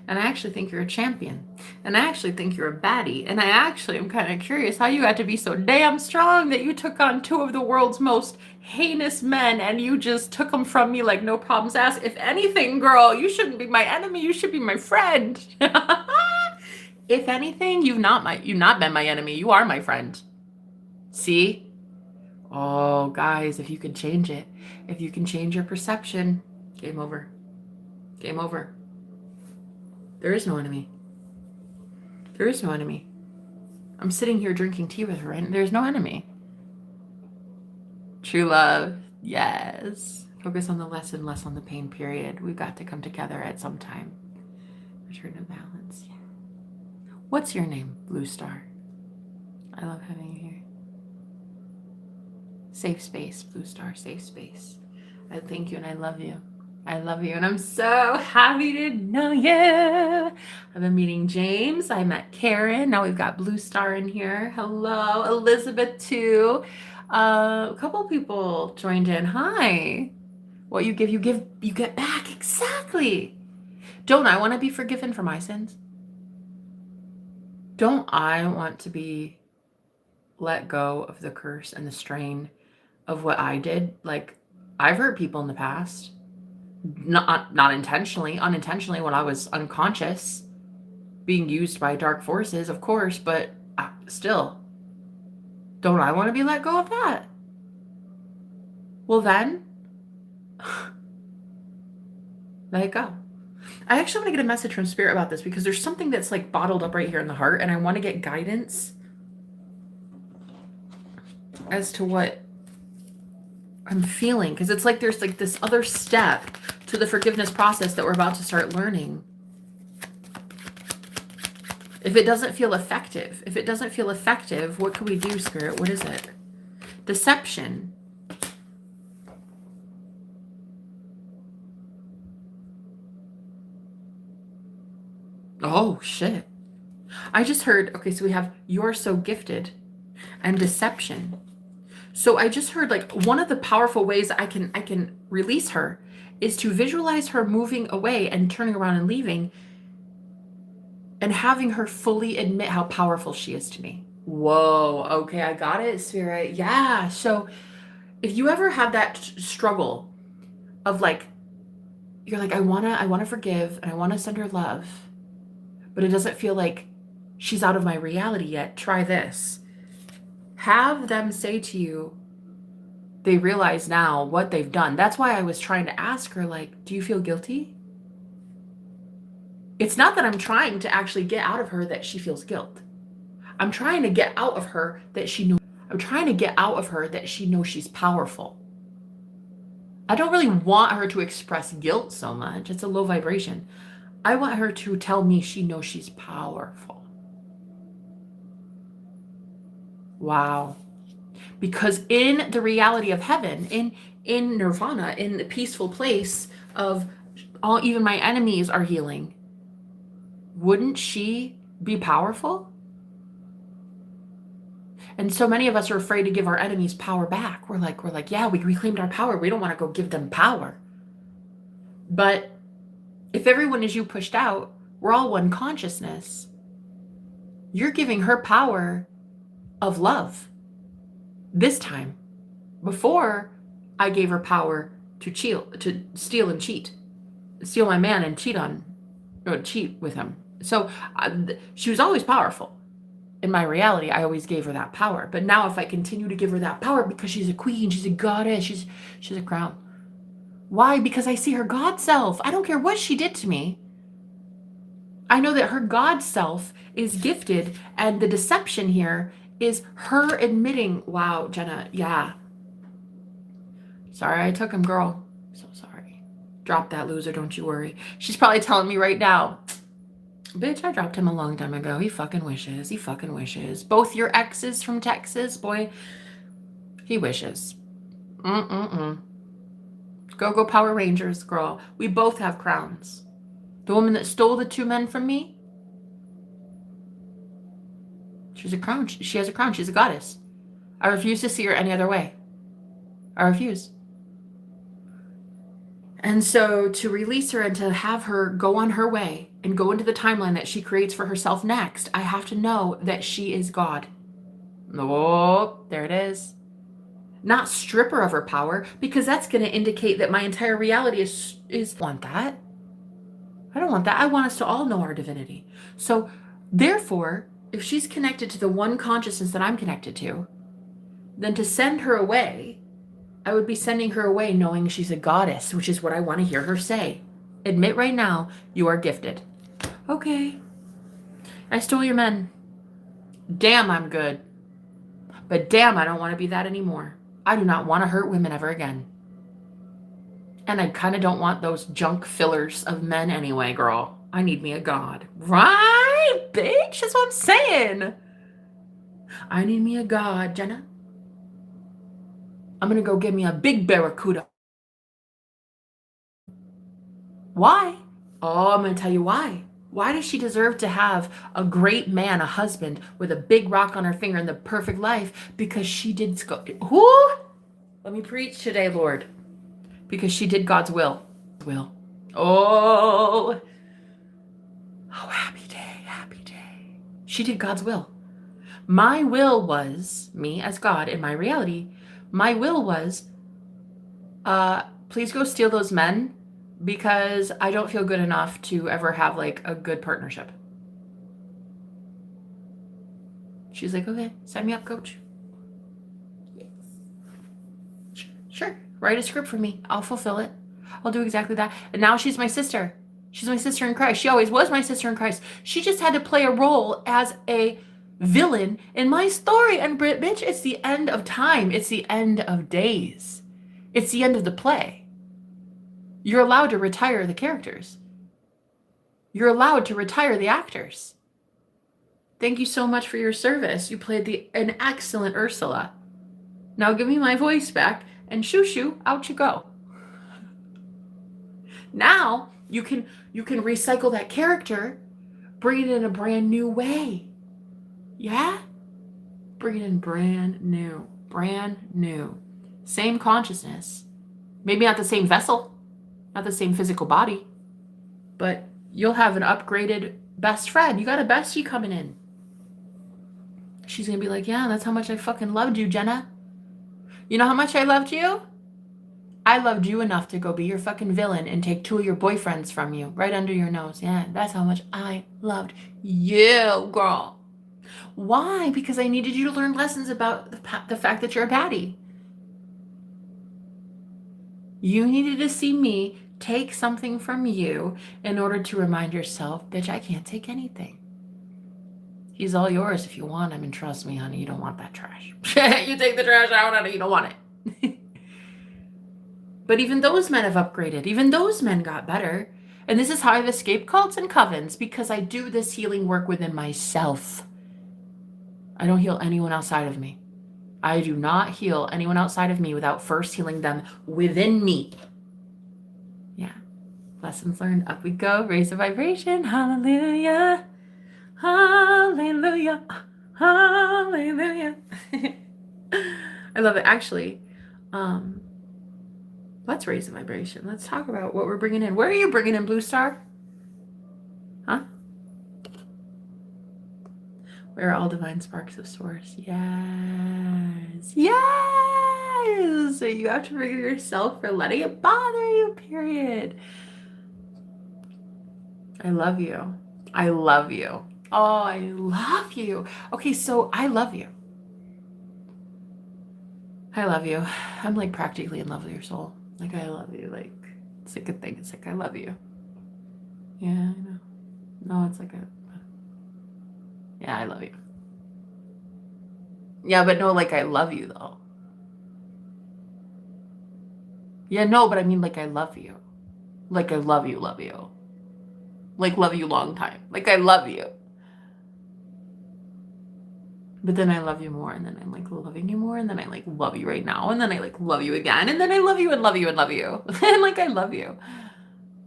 S1: And I actually think you're a champion. And I actually think you're a baddie. And I actually am kind of curious how you got to be so damn strong that you took on two of the world's most heinous men and you just took them from me like no problems asked. If anything, girl, you shouldn't be my enemy. You should be my friend. If anything, you've not been my enemy. You are my friend. See? Oh, guys, if you can change it, if you can change your perception, game over. Game over. There is no enemy. There is no enemy. I'm sitting here drinking tea with her, and there's no enemy. True love, yes. Focus on the lesson, less on the pain, period. We've got to come together at some time. Return to balance, yeah. What's your name, Blue Star? I love having you here. Safe space, Blue Star, safe space. I thank you and I love you. I love you and I'm so happy to know you. I've been meeting James. I met Karen. Now we've got Blue Star in here. Hello, Elizabeth too. A couple people joined in. Hi. What you give, you get back. Exactly. Don't I want to be forgiven for my sins? Don't I want to be let go of the curse and the strain of what I did? Like, I've hurt people in the past. Not intentionally, unintentionally when I was unconscious, being used by dark forces, of course, but still, don't I want to be let go of that? Well then, let it go. I actually want to get a message from Spirit about this because there's something that's like bottled up right here in the heart, and I want to get guidance as to what I'm feeling, because it's like there's like this other step to the forgiveness process that we're about to start learning. If it doesn't feel effective, what can we do, Spirit? What is it? Deception. Oh, shit. I just heard, okay, so we have you're so gifted and deception. So I just heard like one of the powerful ways I can release her is to visualize her moving away and turning around and leaving and having her fully admit how powerful she is to me. Whoa, okay, I got it, Spirit. Yeah. So if you ever have that struggle of like, you're like, I wanna forgive and I wanna send her love, but it doesn't feel like she's out of my reality yet, try this. Have them say to you, they realize now what they've done. That's why I was trying to ask her, like, do you feel guilty? It's not that I'm trying to actually get out of her that she feels guilt. I'm trying to get out of her that she knows. I'm trying to get out of her that she knows she's powerful. I don't really want her to express guilt so much. It's a low vibration. I want her to tell me she knows she's powerful. Wow. Because in the reality of heaven, in nirvana, in the peaceful place of all, even my enemies are healing, wouldn't she be powerful? And so many of us are afraid to give our enemies power back. We're like, yeah, we reclaimed our power. We don't want to go give them power. But if everyone is you pushed out, we're all one consciousness. You're giving her power of love this time. Before, I gave her power to steal and cheat, steal my man and cheat with him. So she was always powerful. In my reality, I always gave her that power. But now if I continue to give her that power because she's a queen, she's a goddess, she's a crown. Why? Because I see her God self. I don't care what she did to me. I know that her God self is gifted, and the deception here is her admitting, wow, Jenna, yeah. Sorry I took him, girl. So sorry. Drop that loser, don't you worry. She's probably telling me right now, bitch, I dropped him a long time ago. He fucking wishes. He fucking wishes. Both your exes from Texas, boy, he wishes. Go Power Rangers, girl. We both have crowns. The woman that stole the 2 men from me, she's a crown. She has a crown. She's a goddess. I refuse to see her any other way. I refuse. And so to release her and to have her go on her way and go into the timeline that she creates for herself next, I have to know that she is God. Oh, there it is. Not strip her of her power, because that's going to indicate that my entire reality is want that. I don't want that. I want us to all know our divinity. So therefore, if she's connected to the one consciousness that I'm connected to, then to send her away, I would be sending her away knowing she's a goddess, which is what I want to hear her say. Admit right now, you are gifted. Okay. I stole your men. Damn, I'm good. But damn, I don't want to be that anymore. I do not want to hurt women ever again. And I kind of don't want those junk fillers of men anyway, girl. I need me a god. Right, bitch? That's what I'm saying. I need me a god, Jenna. I'm going to go get me a big barracuda. Why? Oh, I'm going to tell you why. Why does she deserve to have a great man, a husband, with a big rock on her finger and the perfect life? Because she did... Who? Let me preach today, Lord. Because she did God's will. Oh, happy day, happy day. She did God's will. My will was, me as God in my reality, my will was, please go steal those men, because I don't feel good enough to ever have like a good partnership. She's like, okay, sign me up, coach. Yes. Sure. Write a script for me. I'll fulfill it. I'll do exactly that. And now she's my sister. She's my sister in Christ. She always was my sister in Christ. She just had to play a role as a villain in my story. And bitch, it's the end of time. It's the end of days. It's the end of the play. You're allowed to retire the characters. You're allowed to retire the actors. Thank you so much for your service. You played an excellent Ursula. Now give me my voice back and shoo shoo, out you go. Now you can recycle that character, bring it in a brand new way. Yeah? Bring it in brand new. Same consciousness. Maybe not the same vessel, not the same physical body, but you'll have an upgraded best friend. You got a bestie coming in. She's going to be like, yeah, that's how much I fucking loved you, Jenna. You know how much I loved you? I loved you enough to go be your fucking villain and take 2 of your boyfriends from you right under your nose. Yeah, that's how much I loved you, girl. Why? Because I needed you to learn lessons about the fact that you're a baddie. You needed to see me take something from you in order to remind yourself, bitch, I can't take anything. He's all yours if you want him, and trust me, honey, you don't want that trash. You take the trash out, honey, you don't want it. But even those men have upgraded. Even those men got better. And this is how I've escaped cults and covens, because I do this healing work within myself. I don't heal anyone outside of me. I do not heal anyone outside of me without first healing them within me. Yeah. Lessons learned. Up we go. Raise the vibration. Hallelujah. Hallelujah. Hallelujah. I love it. Actually, let's raise the vibration. Let's talk about what we're bringing in. Where are you bringing in, Blue Star? Huh? Where are all divine sparks of source? Yes. Yes. So you have to forgive yourself for letting it bother you, period. I love you. I love you. Oh, I love you. Okay, so I love you. I love you. I'm like practically in love with your soul. Like, I love you. Like, it's a good thing. It's like, I love you. Yeah, I know. No, it's like yeah, I love you. Yeah, but no, like, I love you, though. Yeah, no, but I mean, like, I love you. Like, I love you, love you. Like, love you long time. Like, I love you. But then I love you more, and then I'm like loving you more, and then I like love you right now, and then I like love you again, and then I love you and love you and love you. And like, I love you.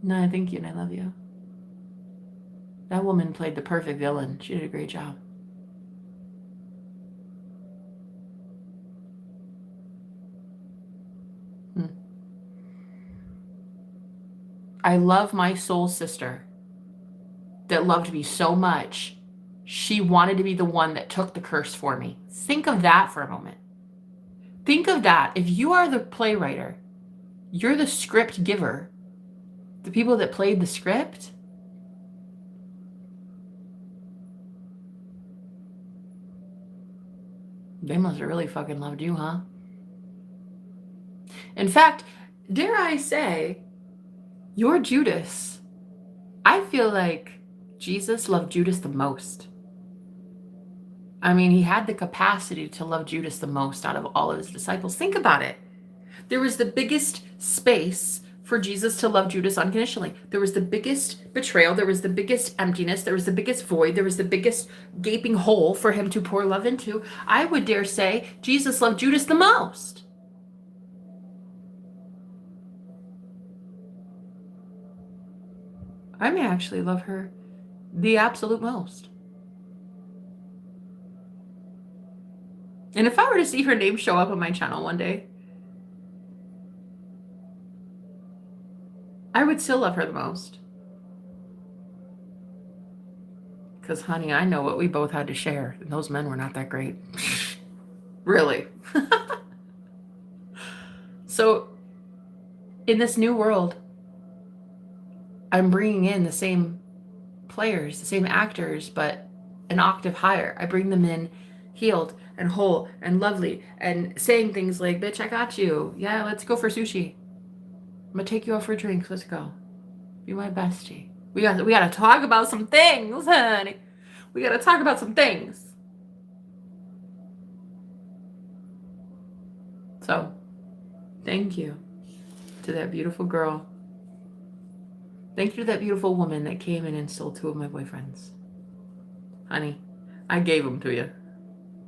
S1: No, I thank you, and I love you. That woman played the perfect villain. She did a great job. I love my soul sister that loved me so much. She wanted to be the one that took the curse for me. Think of that for a moment. Think of that. If you are the playwriter, you're the script giver, the people that played the script, they must have really fucking loved you, huh? In fact, dare I say, you're Judas. I feel like Jesus loved Judas the most. I mean, he had the capacity to love Judas the most out of all of his disciples. Think about it. There was the biggest space for Jesus to love Judas unconditionally. There was the biggest betrayal. There was the biggest emptiness. There was the biggest void. There was the biggest gaping hole for him to pour love into. I would dare say Jesus loved Judas the most. I may actually love her the absolute most. And if I were to see her name show up on my channel one day, I would still love her the most. Because, honey, I know what we both had to share. And those men were not that great. Really. So, in this new world, I'm bringing in the same players, the same actors, but an octave higher. I bring them in healed and whole and lovely and saying things like, bitch, I got you. Yeah, let's go for sushi. I'm gonna take you out for a drink. Let's go. Be my bestie. We gotta talk about some things, honey. We gotta talk about some things. So, thank you to that beautiful girl. Thank you to that beautiful woman that came in and stole 2 of my boyfriends. Honey, I gave them to you.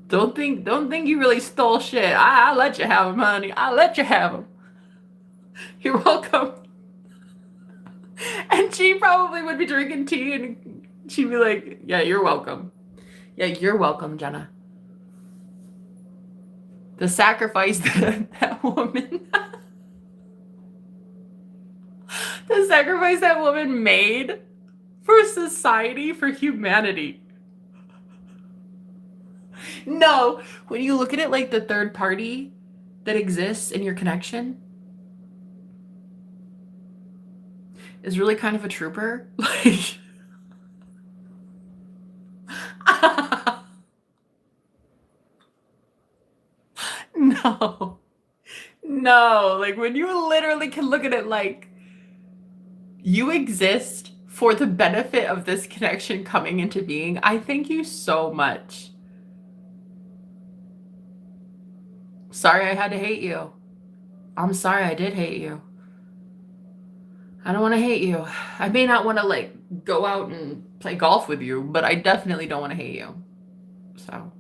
S1: Don't think you really stole shit. I let you have them, honey. I let you have them. You're welcome. And she probably would be drinking tea and she'd be like, yeah, you're welcome. Yeah, you're welcome, Jenna. The sacrifice that woman the sacrifice that woman made for society, for humanity. No, when you look at it like the third party that exists in your connection is really kind of a trooper. Like, no, like when you literally can look at it like you exist for the benefit of this connection coming into being, I thank you so much. Sorry I had to hate you. I'm sorry I did hate you. I don't want to hate you. I may not want to like go out and play golf with you, but I definitely don't want to hate you. So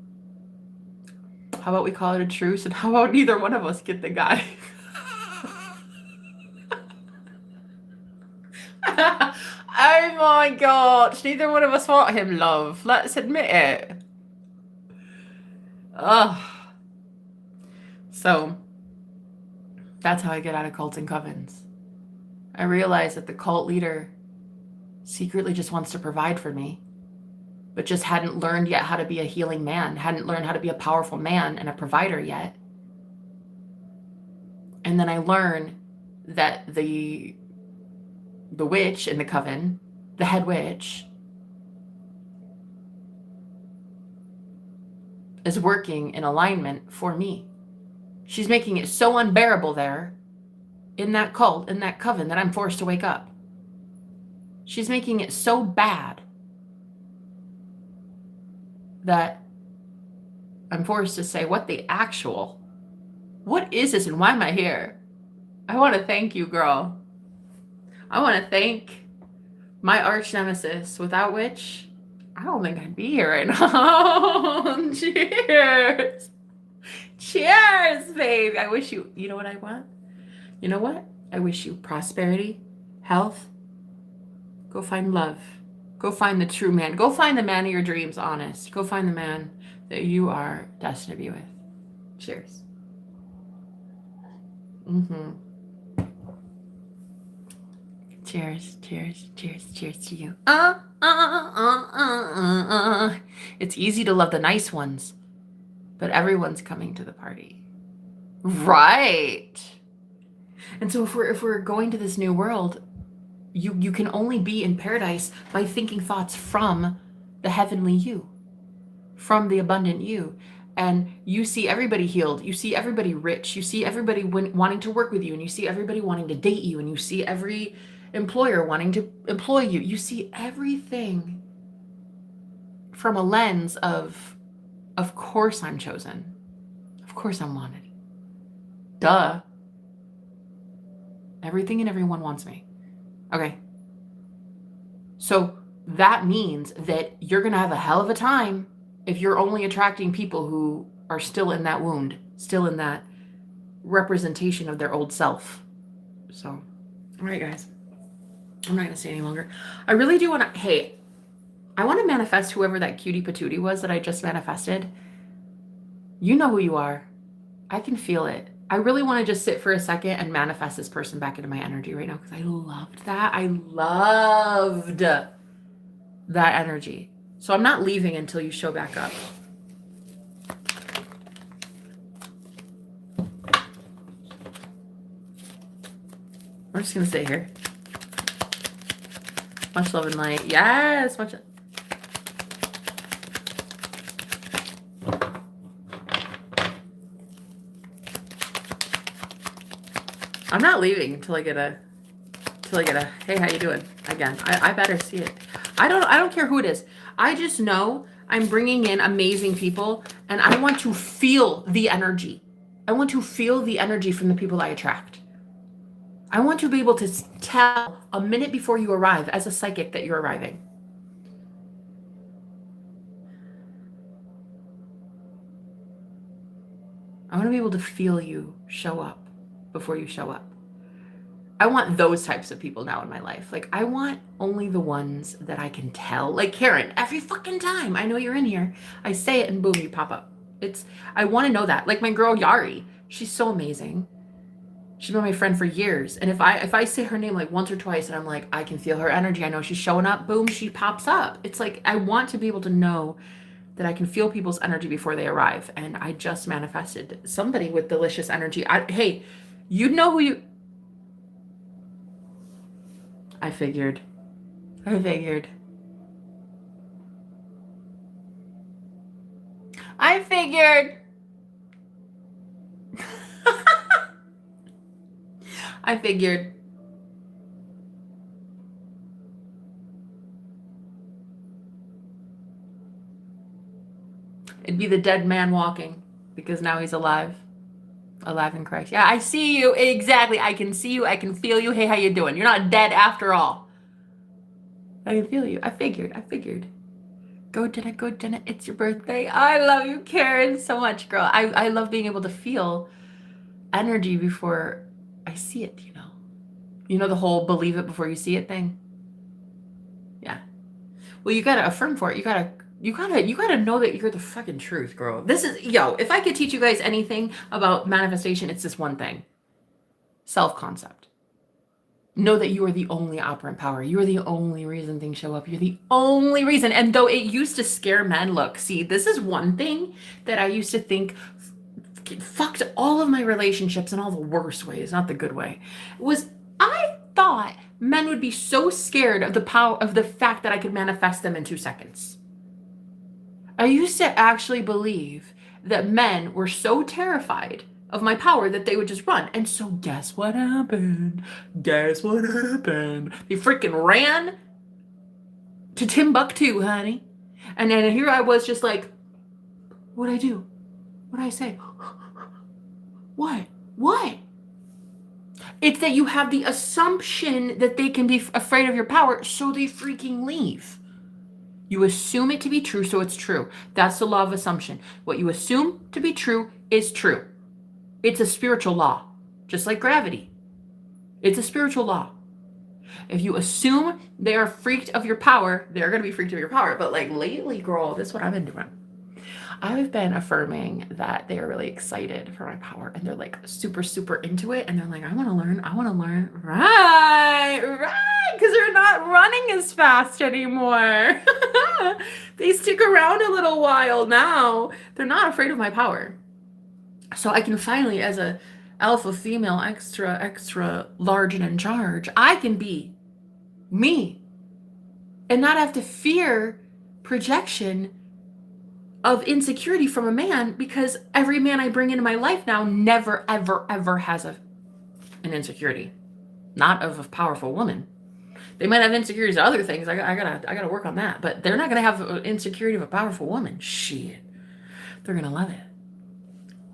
S1: how about we call it a truce, and how about neither one of us get the guy? Oh my gosh, neither one of us want him, love. Let's admit it. Ugh. So that's how I get out of cults and covens. I realize that the cult leader secretly just wants to provide for me, but just hadn't learned yet how to be a healing man, hadn't learned how to be a powerful man and a provider yet. And then I learn that the witch in the coven, the head witch, is working in alignment for me. She's making it so unbearable there in that cult, in that coven, that I'm forced to wake up. She's making it so bad that I'm forced to say, what is this and why am I here? I want to thank you, girl. I want to thank my arch nemesis, without which I don't think I'd be here right now. Cheers. Cheers, babe. I wish you know what I want? You know what? I wish you prosperity, health. Go find love. Go find the true man. Go find the man of your dreams, honest. Go find the man that you are destined to be with. Cheers. Cheers, cheers, cheers, cheers to you. It's easy to love the nice ones, but everyone's coming to the party. Right. And so if we're going to this new world, you can only be in paradise by thinking thoughts from the heavenly you, from the abundant you. And you see everybody healed. You see everybody rich. You see everybody wanting to work with you. And you see everybody wanting to date you. And you see every employer wanting to employ you. You see everything from a lens of course I'm chosen. Of course I'm wanted. Duh. Everything and everyone wants me. Okay. So that means that you're going to have a hell of a time if you're only attracting people who are still in that wound, still in that representation of their old self. So, all right, guys. I'm not going to say any longer. I really do want to, hey, I want to manifest whoever that cutie patootie was that I just manifested. You know who you are. I can feel it. I really want to just sit for a second and manifest this person back into my energy right now because I loved that. I loved that energy. So I'm not leaving until you show back up. I'm just going to stay here. Much love and light. Yes, much. I'm not leaving until I get a hey, how you doing? Again, I better see it. I don't care who it is. I just know I'm bringing in amazing people, and I want to feel the energy. I want to feel the energy from the people I attract. I want to be able to tell a minute before you arrive as a psychic that you're arriving. I want to be able to feel you show up before you show up. I want those types of people now in my life. Like, I want only the ones that I can tell. Like Karen, every fucking time I know you're in here, I say it and boom, you pop up. I want to know that. Like my girl Yari, she's so amazing. She's been my friend for years. And if I say her name like once or twice and I'm like, I can feel her energy, I know she's showing up, boom, she pops up. It's like, I want to be able to know that I can feel people's energy before they arrive. And I just manifested somebody with delicious energy. Hey, you know who you... I figured. I figured. I figured. It'd be the dead man walking because now he's alive. Alive in Christ. Yeah, I see you. Exactly. I can see you. I can feel you. Hey, how you doing? You're not dead after all. I can feel you. I figured. Go, Jenna. Go, Jenna. It's your birthday. I love you, Karen, so much, girl. I love being able to feel energy before I see it, you know. You know the whole believe it before you see it thing? Yeah. Well, you gotta affirm for it. You gotta know that you're the fucking truth, girl. This is, if I could teach you guys anything about manifestation, it's this one thing. Self-concept. Know that you are the only operant power. You are the only reason things show up. You're the only reason. And though it used to scare men, look, see, this is one thing that I used to think fucked all of my relationships in all the worst ways, not the good way, was I thought men would be so scared of the power of the fact that I could manifest them in 2 seconds. I used to actually believe that men were so terrified of my power that they would just run. And so guess what happened? They freaking ran to Timbuktu, honey. And then here I was just like, what'd I do? What'd I say? What? It's that you have the assumption that they can be afraid of your power, so they freaking leave. You assume it to be true, so it's true. That's the law of assumption. What you assume to be true is true. It's a spiritual law, just like gravity. It's a spiritual law. If you assume they are freaked of your power, they're going to be freaked of your power. But like lately, girl, this is what I've been doing. I've been affirming that they are really excited for my power and they're like super, super into it. And they're like, I want to learn. Right. Because they're not running as fast anymore. They stick around a little while now. They're not afraid of my power. So I can finally, as a alpha female, extra large and in charge, I can be me and not have to fear projection of insecurity from a man, because every man I bring into my life now never, ever, ever has an insecurity. Not of a powerful woman. They might have insecurities of other things. I gotta work on that. But they're not gonna have an insecurity of a powerful woman. Shit. They're gonna love it.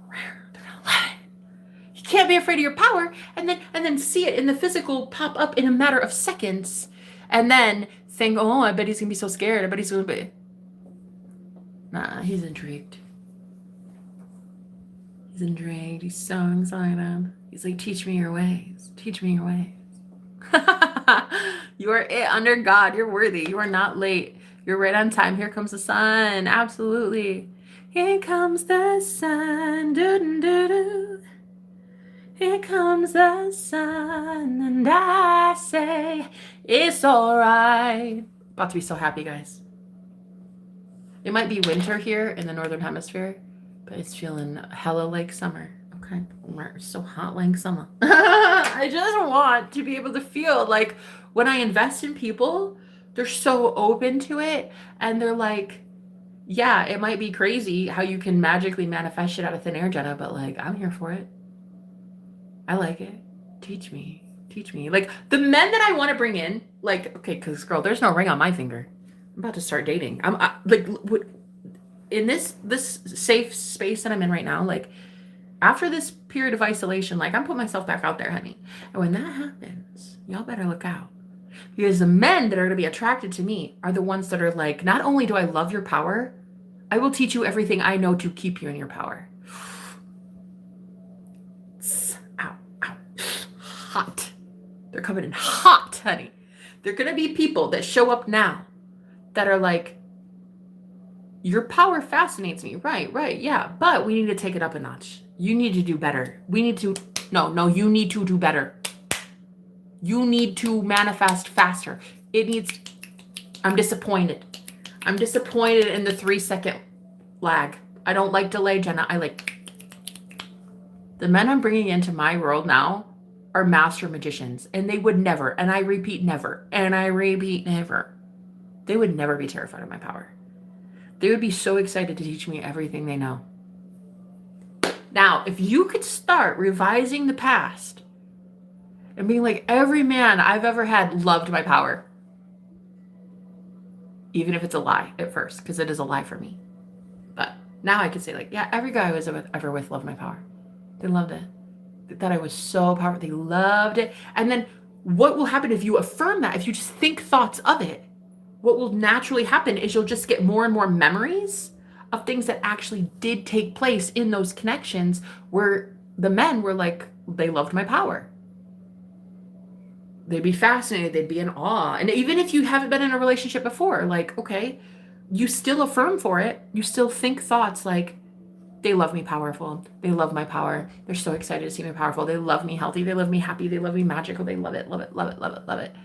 S1: They're gonna love it. You can't be afraid of your power and then see it in the physical pop up in a matter of seconds and then think, oh, I bet he's gonna be so scared. I bet he's gonna be. Nah, he's intrigued. He's so excited. He's like, teach me your ways. You are it under God. You're worthy. You are not late. You're right on time. Here comes the sun. Absolutely. Here comes the sun. Do-do-do-do. Here comes the sun. And I say, it's all right. About to be so happy, guys. It might be winter here in the Northern Hemisphere, but it's feeling hella like summer. Okay. It's so hot like summer. I just want to be able to feel like when I invest in people, They're so open to it. And they're like, yeah, it might be crazy how you can magically manifest shit out of thin air, Jenna, but like, I'm here for it. I like it. Teach me. Teach me. Like, the men that I want to bring in, like, okay, because girl, there's no ring on my finger. I'm about to start dating. Like, in this safe space that I'm in right now, like, after this period of isolation, like, I'm putting myself back out there, honey. And when that happens, y'all better look out. Because the men that are going to be attracted to me are the ones that are like, not only do I love your power, I will teach you everything I know to keep you in your power. Ow, ow. Hot. They're coming in hot, honey. They're going to be people that show up now that are like, your power fascinates me. Right, yeah. But we need to take it up a notch. You need to do better. You need to do better. You need to manifest faster. I'm disappointed. I'm disappointed in the 3-second lag. I don't like delay, Jenna. The men I'm bringing into my world now are master magicians, and they would never, and I repeat never, they would never be terrified of my power. They would be so excited to teach me everything they know. Now, if you could start revising the past and being like, every man I've ever had loved my power, even if it's a lie at first, because it is a lie for me. But now I could say, like, yeah, every guy I was ever with loved my power. They loved it. They thought I was so powerful. They loved it. And then what will happen if you affirm that? If you just think thoughts of it, what will naturally happen is you'll just get more and more memories of things that actually did take place in those connections where the men were like, they loved my power. They'd be fascinated. They'd be in awe. And even if you haven't been in a relationship before, like, okay, you still affirm for it. You still think thoughts like, they love me powerful. They love my power. They're so excited to see me powerful. They love me healthy. They love me happy. They love me magical. They love it, love it, love it, love it, love it.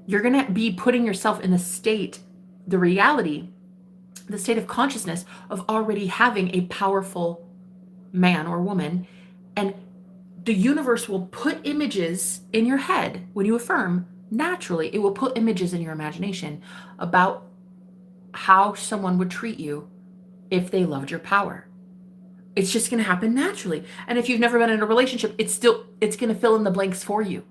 S1: You're going to be putting yourself in the state, the reality, the state of consciousness of already having a powerful man or woman. And the universe will put images in your head when you affirm. Naturally, it will put images in your imagination about how someone would treat you if they loved your power. It's just going to happen naturally. And if you've never been in a relationship, it's going to fill in the blanks for you.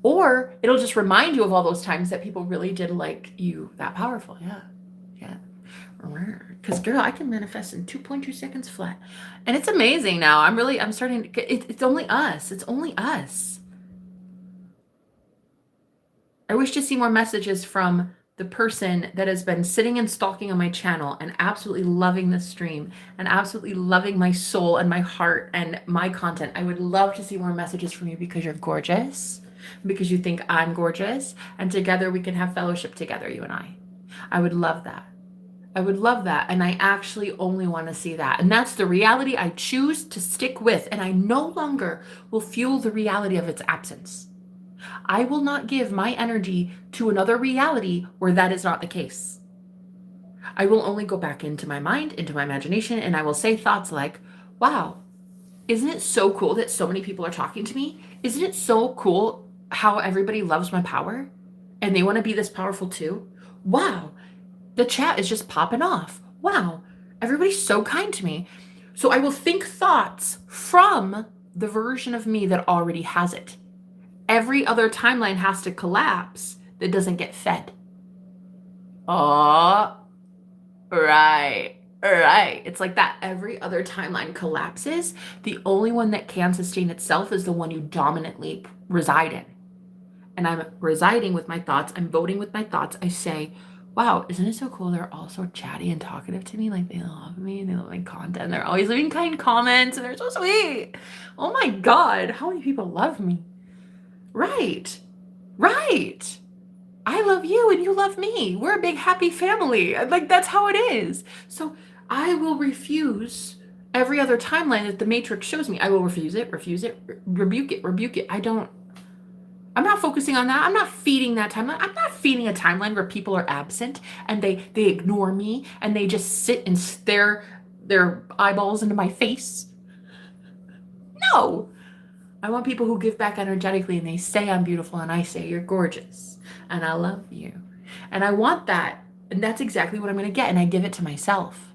S1: Or it'll just remind you of all those times that people really did like you that powerful. Yeah. Because girl, I can manifest in 2.2 seconds flat. And it's amazing now. I'm starting to, it's only us. It's only us. I wish to see more messages from the person that has been sitting and stalking on my channel and absolutely loving the stream and absolutely loving my soul and my heart and my content. I would love to see more messages from you because you're gorgeous, because you think I'm gorgeous, and together we can have fellowship together, you and I. I would love that. I would love that. And I actually only want to see that. And that's the reality I choose to stick with. And I no longer will fuel the reality of its absence. I will not give my energy to another reality where that is not the case. I will only go back into my mind, into my imagination, and I will say thoughts like, wow, isn't it so cool that so many people are talking to me? Isn't it so cool how everybody loves my power and they want to be this powerful too? Wow, the chat is just popping off. Wow, everybody's so kind to me. So I will think thoughts from the version of me that already has it. Every other timeline has to collapse that doesn't get fed. Oh, right. It's like that. Every other timeline collapses. The only one that can sustain itself is the one you dominantly reside in. And I'm residing with my thoughts. I'm voting with my thoughts. I say, wow, isn't it so cool? They're all so chatty and talkative to me. Like, they love me and they love my content. They're always leaving kind comments and they're so sweet. Oh my God, how many people love me? Right. I love you and you love me. We're a big happy family. Like, that's how it is. So I will refuse every other timeline that the Matrix shows me. I will refuse it, rebuke it. I'm not focusing on that. I'm not feeding that timeline. I'm not feeding a timeline where people are absent and they ignore me and they just sit and stare their eyeballs into my face. No. I want people who give back energetically and they say I'm beautiful and I say you're gorgeous and I love you. And I want that. And that's exactly what I'm going to get. And I give it to myself.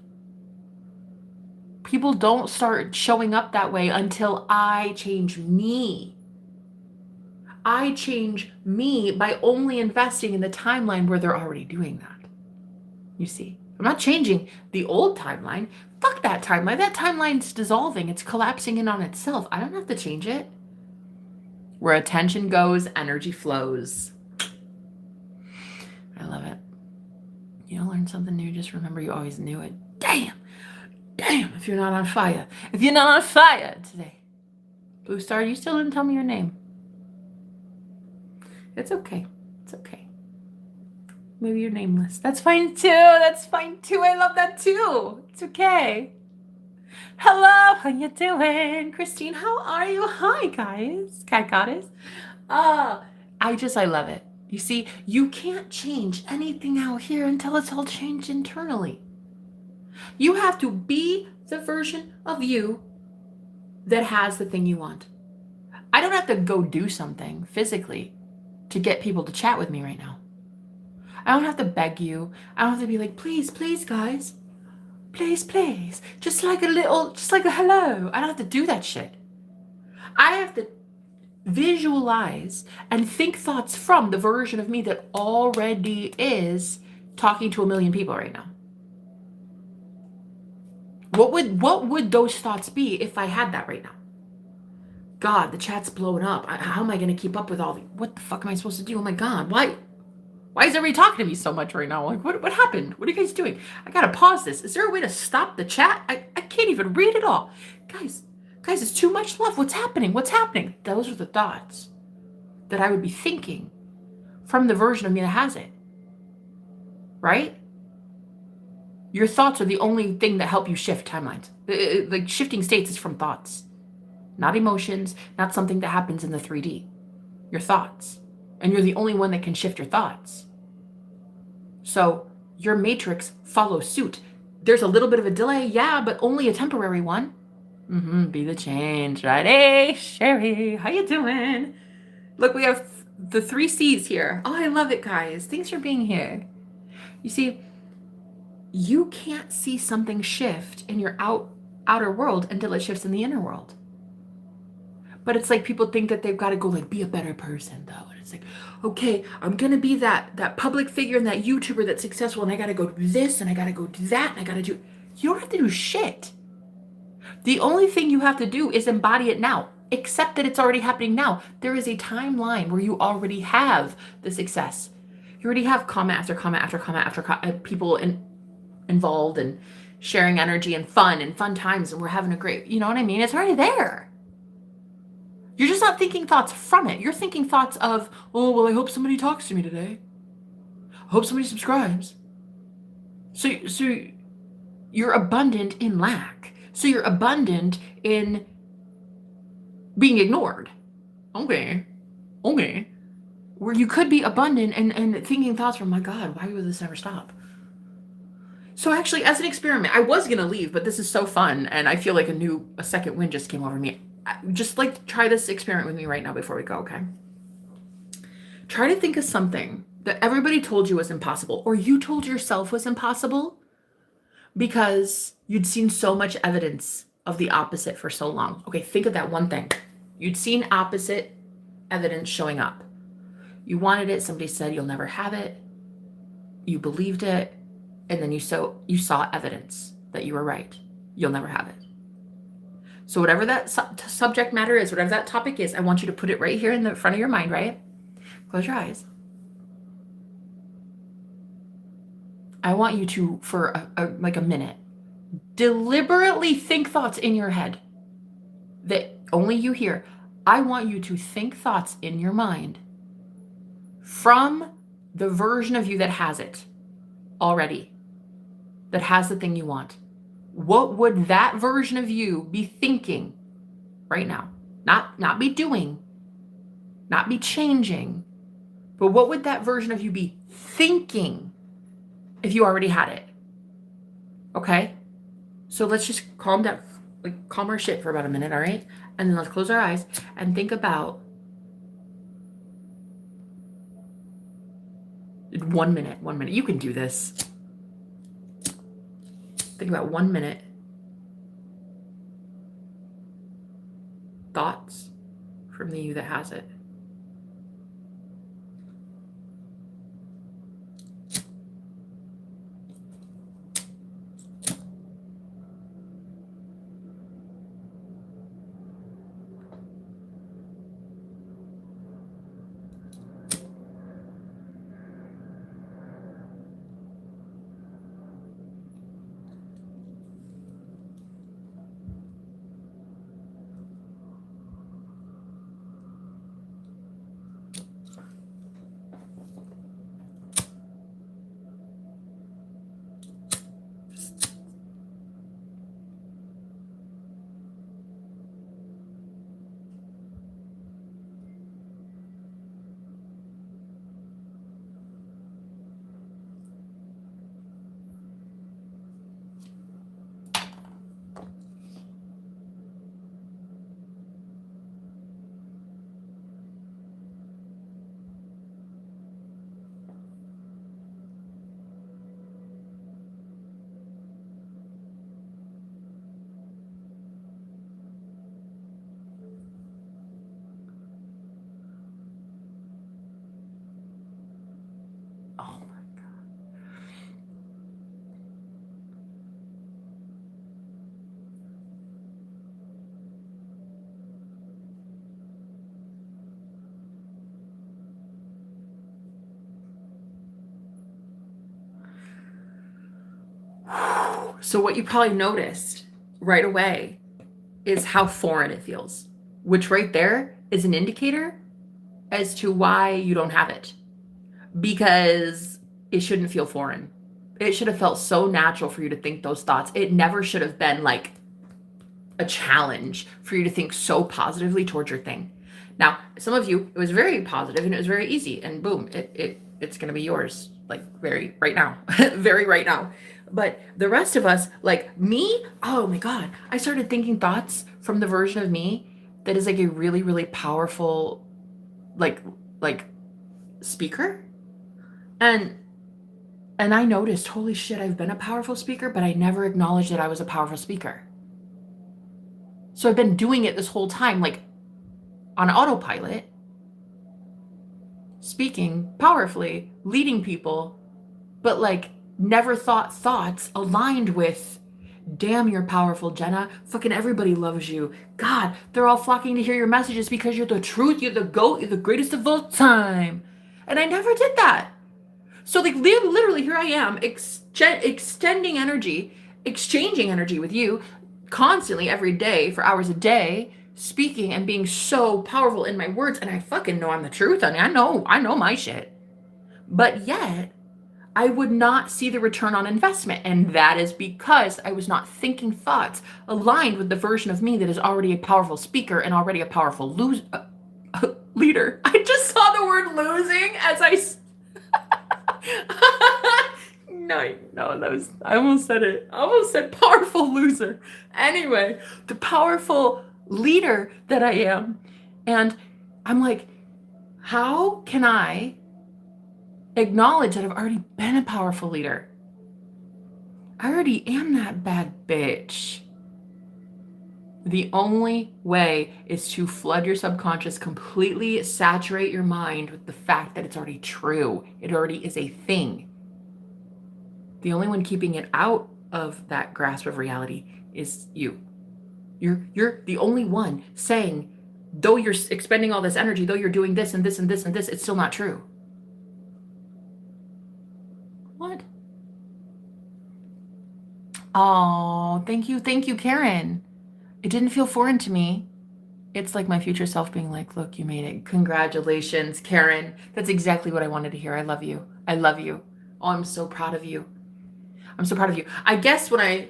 S1: People don't start showing up that way until I change me. I change me by only investing in the timeline where they're already doing that. You see, I'm not changing the old timeline. Fuck that timeline. That timeline's dissolving. It's collapsing in on itself. I don't have to change it. Where attention goes, energy flows. I love it. You learn something new, just remember you always knew it. Damn, if you're not on fire. If you're not on fire today. Blue Star, you still didn't tell me your name. It's okay. It's okay. Maybe you're nameless. That's fine too. That's fine too. I love that too. It's okay. Hello, how you doing? Christine, how are you? Hi, guys. Cat Goddess. I love it. You see, you can't change anything out here until it's all changed internally. You have to be the version of you that has the thing you want. I don't have to go do something physically to get people to chat with me right now. I don't have to beg you. I don't have to be like, please, please, guys. Please, please. Just like a hello. I don't have to do that shit. I have to visualize and think thoughts from the version of me that already is talking to 1 million people right now. What would those thoughts be if I had that right now? God, the chat's blowing up. How am I going to keep up with all the... What the fuck am I supposed to do? Oh my God, why is everybody talking to me so much right now? Like, what happened? What are you guys doing? I got to pause this. Is there a way to stop the chat? I can't even read it all. Guys, it's too much love. What's happening? Those are the thoughts that I would be thinking from the version of me that has it. Right? Your thoughts are the only thing that help you shift timelines. Like shifting states is from thoughts, not emotions, not something that happens in the 3D. Your thoughts. And you're the only one that can shift your thoughts. So your matrix follows suit. There's a little bit of a delay, yeah, but only a temporary one. Be the change, right? Hey, Sherry, how you doing? Look, we have the 3 C's here. Oh, I love it, guys. Thanks for being here. You see, you can't see something shift in your outer world until it shifts in the inner world. But it's like people think that they've got to go like be a better person though. And it's like, okay, I'm going to be that public figure and that YouTuber that's successful and I got to go do this and I got to go do that and I got to do... You don't have to do shit. The only thing you have to do is embody it now. Accept that it's already happening now. There is a timeline where you already have the success. You already have comment after comment after comment after comment, people involved and sharing energy and fun times and we're having a great... You know what I mean? It's already there. You're just not thinking thoughts from it. You're thinking thoughts of, oh, well, I hope somebody talks to me today. I hope somebody subscribes. So you're abundant in lack. So you're abundant in being ignored. Okay. Where you could be abundant and thinking thoughts from, my God, why would this ever stop? So actually, as an experiment, I was going to leave, but this is so fun. And I feel like a second wind just came over me. Just like try this experiment with me right now before we go, okay? Try to think of something that everybody told you was impossible or you told yourself was impossible because you'd seen so much evidence of the opposite for so long. Okay, think of that one thing. You'd seen opposite evidence showing up. You wanted it, somebody said you'll never have it. You believed it, and then you saw evidence that you were right. You'll never have it. So whatever that subject matter is, whatever that topic is, I want you to put it right here in the front of your mind, right? Close your eyes. I want you to, for like a minute, deliberately think thoughts in your head that only you hear. I want you to think thoughts in your mind from the version of you that has it already, that has the thing you want. What would that version of you be thinking right now? Not be doing, not be changing, but what would that version of you be thinking if you already had it? Okay? So let's just calm down. like calm our shit for about a minute, all right? And then let's close our eyes and think about 1 minute. 1 minute. You can do this. Think about 1 minute. Thoughts from the you that has it. Oh my God. So what you probably noticed right away is how foreign it feels, which right there is an indicator as to why you don't have it. Because it shouldn't feel foreign. It should have felt so natural for you to think those thoughts. It never should have been like a challenge for you to think so positively towards your thing. Now, some of you, it was very positive and it was very easy, and boom, it's gonna be yours, like very right now, very right now. But the rest of us, like me, oh my God, I started thinking thoughts from the version of me that is like a really, really powerful, like speaker. And I noticed, holy shit, I've been a powerful speaker, but I never acknowledged that I was a powerful speaker. So I've been doing it this whole time, like on autopilot, speaking powerfully, leading people, but like never thought thoughts aligned with, damn, you're powerful, Jenna. Fucking everybody loves you. God, they're all flocking to hear your messages because you're the truth, you're the GOAT, you're the greatest of all time. And I never did that. So like literally here I am extending energy, exchanging energy with you constantly every day for hours a day, speaking and being so powerful in my words. And I fucking know I'm the truth. I mean, I know my shit. But yet I would not see the return on investment. And that is because I was not thinking thoughts aligned with the version of me that is already a powerful speaker and already a powerful leader. I just saw the word losing as I no, that was, I almost said it. I almost said powerful loser. Anyway, the powerful leader that I am. And I'm like, how can I acknowledge that I've already been a powerful leader? I already am that bad bitch. The only way is to flood your subconscious, completely saturate your mind with the fact that it's already true. It already is a thing. The only one keeping it out of that grasp of reality is you. You're the only one saying, though you're expending all this energy, though you're doing this and this and this and this, it's still not true. What? Oh, thank you, Karen. It didn't feel foreign to me. It's like my future self being like, look, you made it. Congratulations, Karen. That's exactly what I wanted to hear. I love you. I love you. Oh, I'm so proud of you. I'm so proud of you. I guess when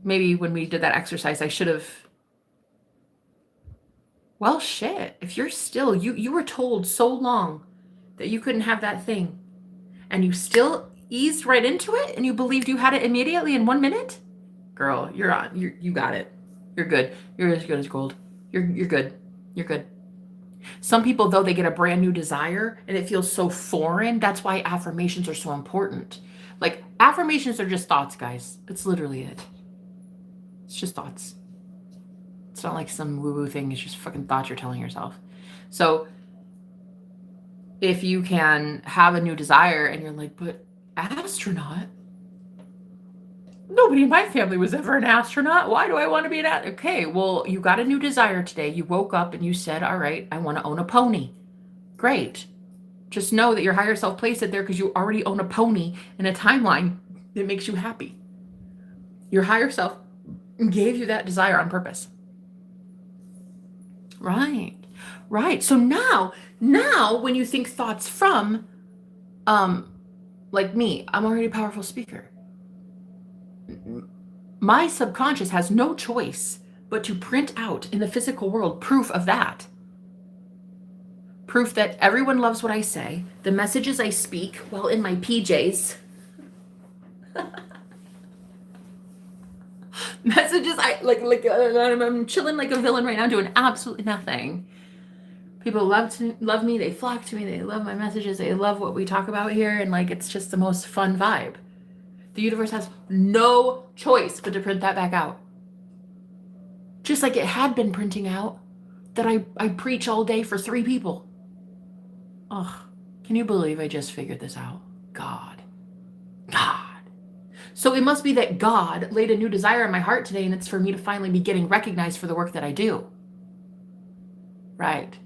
S1: maybe when we did that exercise, I should have, well, shit. If you're still, you were told so long that you couldn't have that thing and you still eased right into it and you believed you had it immediately in 1 minute? Girl, you're on. You got it. You're good. You're as good as gold. You're good. You're good. Some people, though, they get a brand new desire and it feels so foreign. That's why affirmations are so important. Like, affirmations are just thoughts, guys. It's literally it. It's just thoughts. It's not like some woo-woo thing. It's just fucking thoughts you're telling yourself. So if you can have a new desire and you're like, but astronaut? Nobody in my family was ever an astronaut. Why do I want to be an astronaut? Okay, well, you got a new desire today. You woke up and you said, all right, I want to own a pony. Great. Just know that your higher self placed it there because you already own a pony in a timeline that makes you happy. Your higher self gave you that desire on purpose. Right. Right. So now when you think thoughts from, like me, I'm already a powerful speaker. My subconscious has no choice but to print out in the physical world proof of that. Proof that everyone loves what I say, the messages I speak while in my PJs. Messages I'm chilling like a villain right now doing absolutely nothing. People love me, they flock to me, they love my messages, they love what we talk about here, and like it's just the most fun vibe. The universe has no choice but to print that back out. Just like it had been printing out that I preach all day for 3 people. Ugh, can you believe I just figured this out? God. So it must be that God laid a new desire in my heart today, and it's for me to finally be getting recognized for the work that I do. Right.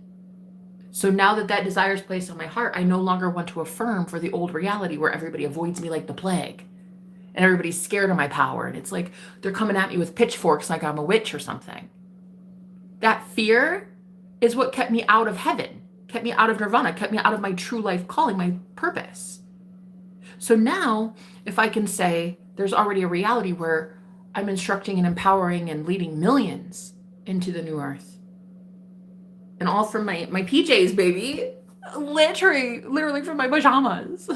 S1: So now that that desire is placed on my heart, I no longer want to affirm for the old reality where everybody avoids me like the plague. And everybody's scared of my power. And it's like they're coming at me with pitchforks like I'm a witch or something. That fear is what kept me out of heaven, kept me out of nirvana, kept me out of my true life calling, my purpose. So now, if I can say there's already a reality where I'm instructing and empowering and leading millions into the new earth. And all from my PJs, baby. Literally from my pajamas.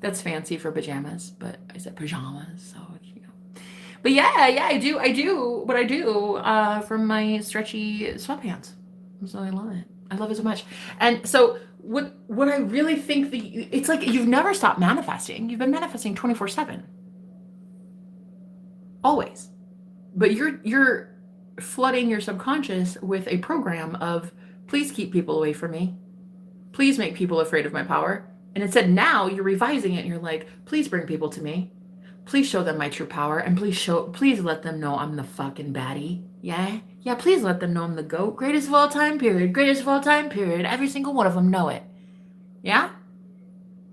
S1: That's fancy for pajamas, but I said pajamas, so you know. But yeah, I do what I do from my stretchy sweatpants. So I love it. I love it so much. And so what I really think it's like you've never stopped manifesting. You've been manifesting 24/7. Always. But you're flooding your subconscious with a program of please keep people away from me. Please make people afraid of my power. And instead now you're revising it and you're like, please bring people to me. Please show them my true power and please let them know I'm the fucking baddie. Yeah? Yeah, please let them know I'm the GOAT. Greatest of all time, period. Greatest of all time, period. Every single one of them know it. Yeah?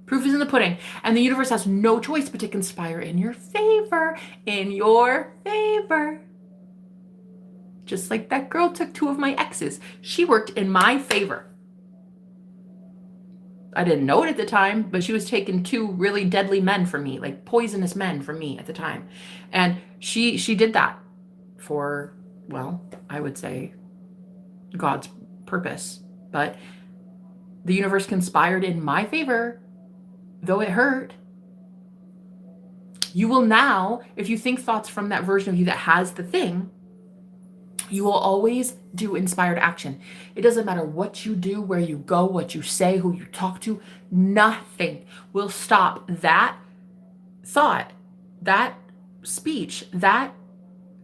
S1: Proof is in the pudding. And the universe has no choice but to conspire in your favor. In your favor. Just like that girl took 2 of my exes. She worked in my favor. I didn't know it at the time, but she was taking 2 really deadly men from me, like poisonous men from me at the time. And she did that for, well, I would say God's purpose. But the universe conspired in my favor, though it hurt. You will now, if you think thoughts from that version of you that has the thing, you will always do inspired action. It doesn't matter what you do, where you go, what you say, who you talk to. Nothing will stop that thought, that speech, that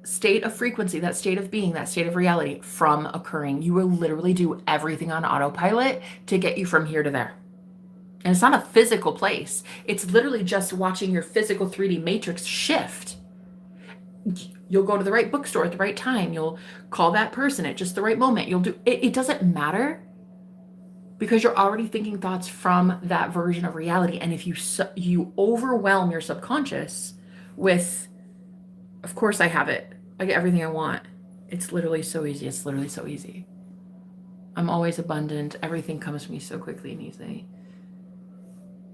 S1: state of frequency, that state of being, that state of reality from occurring. You will literally do everything on autopilot to get you from here to there. And it's not a physical place. It's literally just watching your physical 3D matrix shift. You'll go to the right bookstore at the right time. You'll call that person at just the right moment. You'll do it. It doesn't matter because you're already thinking thoughts from that version of reality. And if you overwhelm your subconscious with, of course I have it. I get everything I want. It's literally so easy. It's literally so easy. I'm always abundant. Everything comes to me so quickly and easily.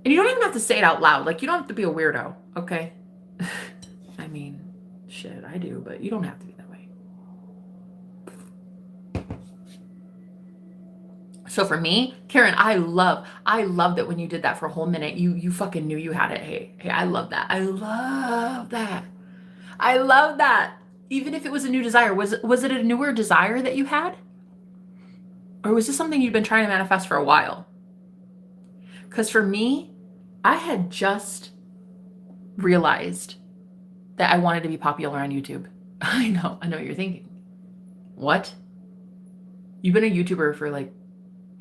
S1: And you don't even have to say it out loud. Like, you don't have to be a weirdo, okay? I mean, shit, I do, but you don't have to be that way. So for me, Karen, I love that when you did that for a whole minute, you fucking knew you had it. Hey, I love that. I love that. I love that. Even if it was a new desire, was it a newer desire that you had? Or was this something you'd been trying to manifest for a while? Because for me, I had just realized that I wanted to be popular on YouTube. I know what you're thinking. What? You've been a YouTuber for like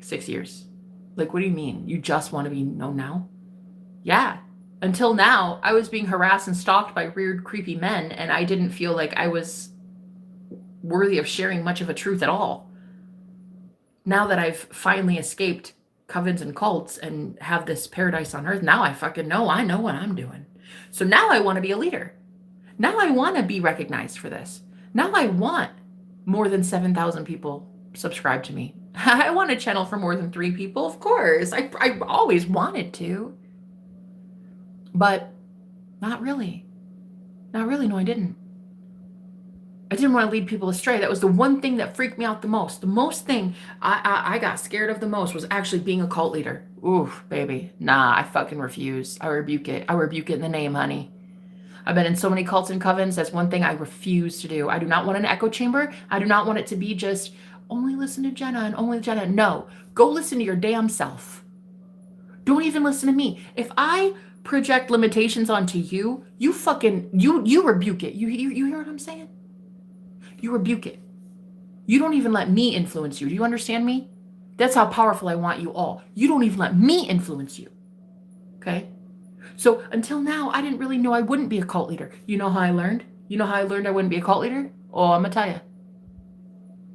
S1: 6 years. Like, what do you mean? You just want to be known now? Yeah. Until now, I was being harassed and stalked by weird, creepy men, and I didn't feel like I was worthy of sharing much of a truth at all. Now that I've finally escaped covens and cults and have this paradise on earth, now I fucking know. I know what I'm doing. So now I want to be a leader. Now I want to be recognized for this. Now I want more than 7,000 people subscribe to me. I want a channel for more than 3 people, of course. I always wanted to. But not really. Not really, no, I didn't. I didn't want to lead people astray. That was the one thing that freaked me out the most. The most thing I got scared of the most was actually being a cult leader. Oof, baby. Nah, I fucking refuse. I rebuke it. I rebuke it in the name, honey. I've been in so many cults and covens. That's one thing I refuse to do. I do not want an echo chamber. I do not want it to be just only listen to Jenna and only Jenna. No, go listen to your damn self. Don't even listen to me. If I project limitations onto you, you rebuke it. You hear what I'm saying? You rebuke it. You don't even let me influence you. Do you understand me? That's how powerful I want you all. You don't even let me influence you. Okay? So until now, I didn't really know I wouldn't be a cult leader. You know how I learned? You know how I learned I wouldn't be a cult leader? Oh, I'm gonna tell you.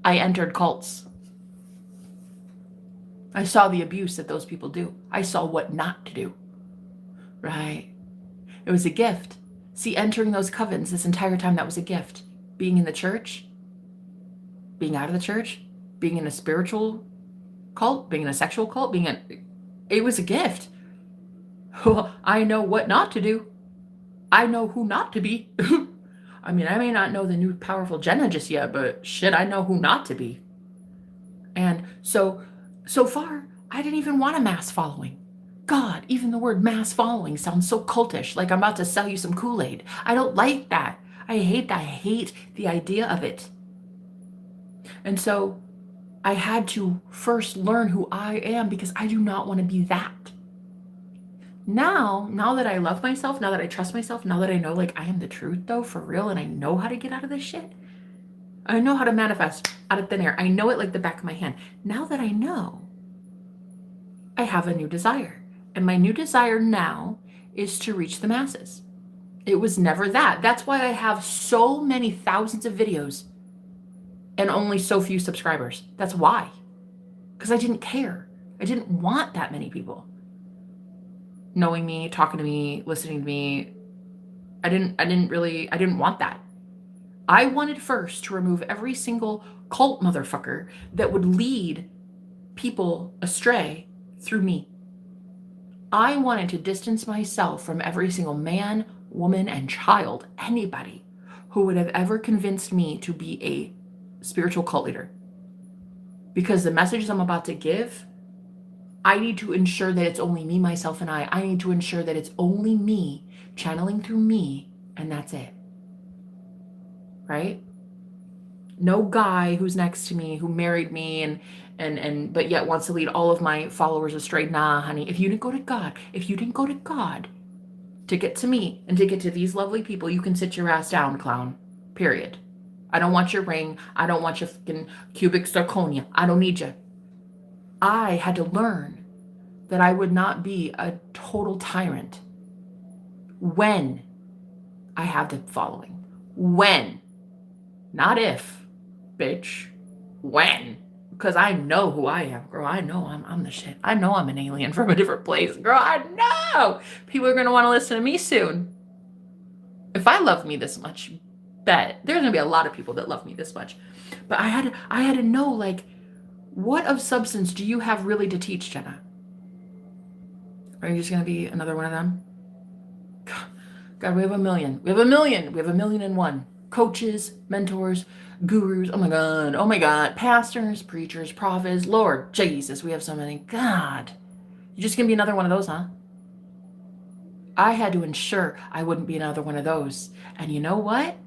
S1: I entered cults. I saw the abuse that those people do. I saw what not to do. Right? It was a gift. See, entering those covens this entire time, that was a gift. Being in the church, being out of the church, being in a spiritual cult, being in a sexual cult, it was a gift. I know what not to do. I know who not to be. I mean, I may not know the new powerful Jenna just yet, but shit, I know who not to be. And so far, I didn't even want a mass following. God, even the word mass following sounds so cultish, like I'm about to sell you some Kool-Aid. I don't like that. I hate that. I hate the idea of it. And so I had to first learn who I am because I do not want to be that. Now that I love myself, now that I trust myself, now that I know like I am the truth though, for real, and I know how to get out of this shit. I know how to manifest out of thin air. I know it like the back of my hand. Now that I know, I have a new desire. And my new desire now is to reach the masses. It was never that. That's why I have so many thousands of videos and only so few subscribers. That's why. Because I didn't care. I didn't want that many people knowing me, talking to me, listening to me. I didn't want that. I wanted first to remove every single cult motherfucker that would lead people astray through me. I wanted to distance myself from every single man, woman, and child, anybody who would have ever convinced me to be a spiritual cult leader. Because the messages I'm about to give, I need to ensure that it's only me, myself, and I. I need to ensure that it's only me channeling through me, and that's it. Right? No guy who's next to me, who married me and but yet wants to lead all of my followers astray. Nah, honey, if you didn't go to God to get to me and to get to these lovely people, you can sit your ass down, clown. Period. I don't want your ring. I don't want your fucking cubic zirconia. I don't need you. I had to learn that I would not be a total tyrant when I have the following. When. Not if, bitch. When. Because I know who I am, girl. I know I'm the shit. I know I'm an alien from a different place, girl. I know. People are going to want to listen to me soon. If I love me this much, bet there's going to be a lot of people that love me this much. But I had to know, like, what of substance do you have really to teach, Jenna? Are you just going to be another one of them? God, we have a million. We have a million and one. Coaches, mentors, gurus. Oh my God. Pastors, preachers, prophets. Lord Jesus, we have so many. God. You're just going to be another one of those, huh? I had to ensure I wouldn't be another one of those. And you know what?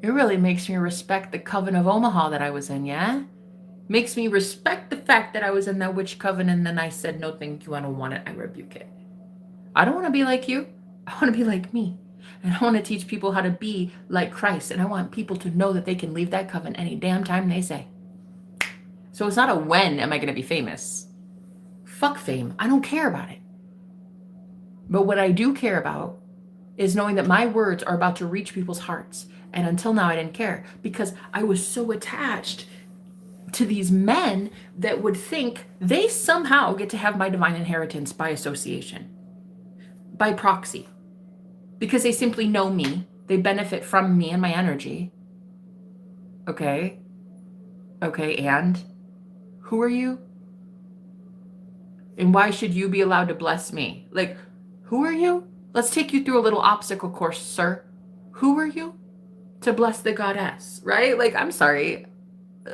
S1: It really makes me respect the coven of Omaha that I was in, yeah? Makes me respect the fact that I was in that witch coven and then I said, no, thank you, I don't want it, I rebuke it. I don't want to be like you. I want to be like me. And I want to teach people how to be like Christ. And I want people to know that they can leave that coven any damn time they say. So it's not a when am I going to be famous. Fuck fame. I don't care about it. But what I do care about is knowing that my words are about to reach people's hearts. And until now, I didn't care because I was so attached to these men that would think they somehow get to have my divine inheritance by association, by proxy, because they simply know me. They benefit from me and my energy. Okay. Okay. And who are you? And why should you be allowed to bless me? Like, who are you? Let's take you through a little obstacle course, sir. Who are you to bless the goddess, right? Like, I'm sorry.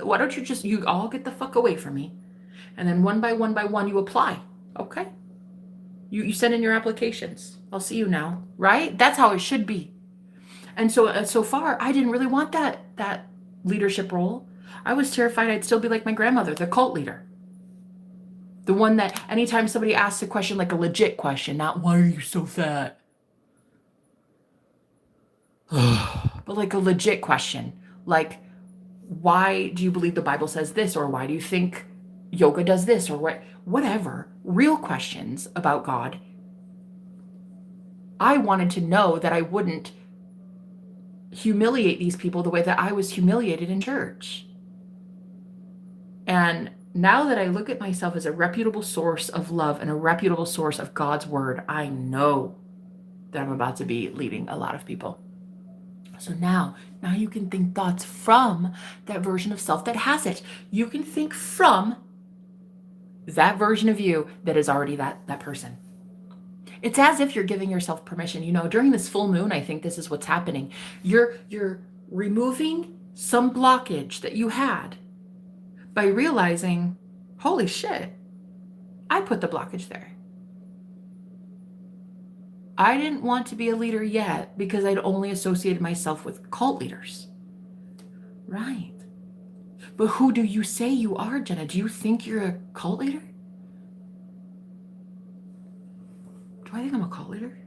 S1: Why don't you all get the fuck away from me? And then one by one, you apply. Okay. You send in your applications. I'll see you now, right? That's how it should be. And so far, I didn't really want that leadership role. I was terrified I'd still be like my grandmother, the cult leader. The one that anytime somebody asks a question, like a legit question, not why are you so fat? But like a legit question, like why do you believe the Bible says this? Or why do you think yoga does this? Or whatever, real questions about God. I wanted to know that I wouldn't humiliate these people the way that I was humiliated in church. And now that I look at myself as a reputable source of love and a reputable source of God's word, I know that I'm about to be leading a lot of people. So now you can think thoughts from that version of self that has it. You can think from that version of you that is already that person. It's as if you're giving yourself permission. You know, during this full moon, I think this is what's happening. You're removing some blockage that you had by realizing, holy shit, I put the blockage there. I didn't want to be a leader yet because I'd only associated myself with cult leaders. Right. But who do you say you are, Jenna? Do you think you're a cult leader? Do I think I'm a cult leader?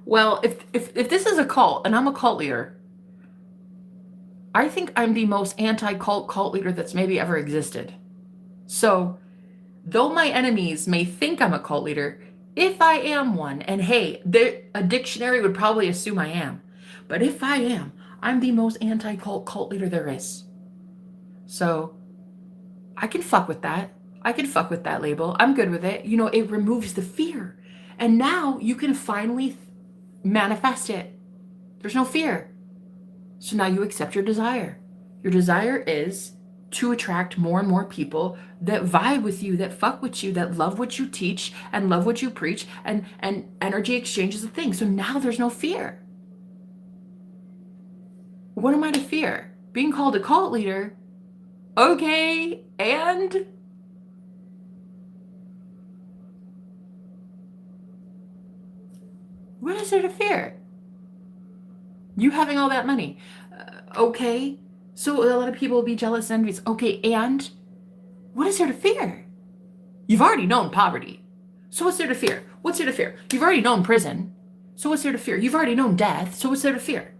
S1: Well, if this is a cult and I'm a cult leader, I think I'm the most anti-cult leader that's maybe ever existed. So, though my enemies may think I'm a cult leader, if I am one, and hey, a dictionary would probably assume I am, but if I am, I'm the most anti-cult leader there is. So, I can fuck with that. I can fuck with that label. I'm good with it. You know, it removes the fear. And now you can finally manifest it. There's no fear. So now you accept your desire. Your desire is to attract more and more people that vibe with you, that fuck with you, that love what you teach and love what you preach, and energy exchanges a thing. So now there's no fear. What am I to fear? Being called a cult leader? Okay, and what is there to fear? You having all that money. Okay. So a lot of people will be jealous and envious. Okay, and what is there to fear? You've already known poverty. So what's there to fear? What's there to fear? You've already known prison. So what's there to fear? You've already known death. So what's there to fear?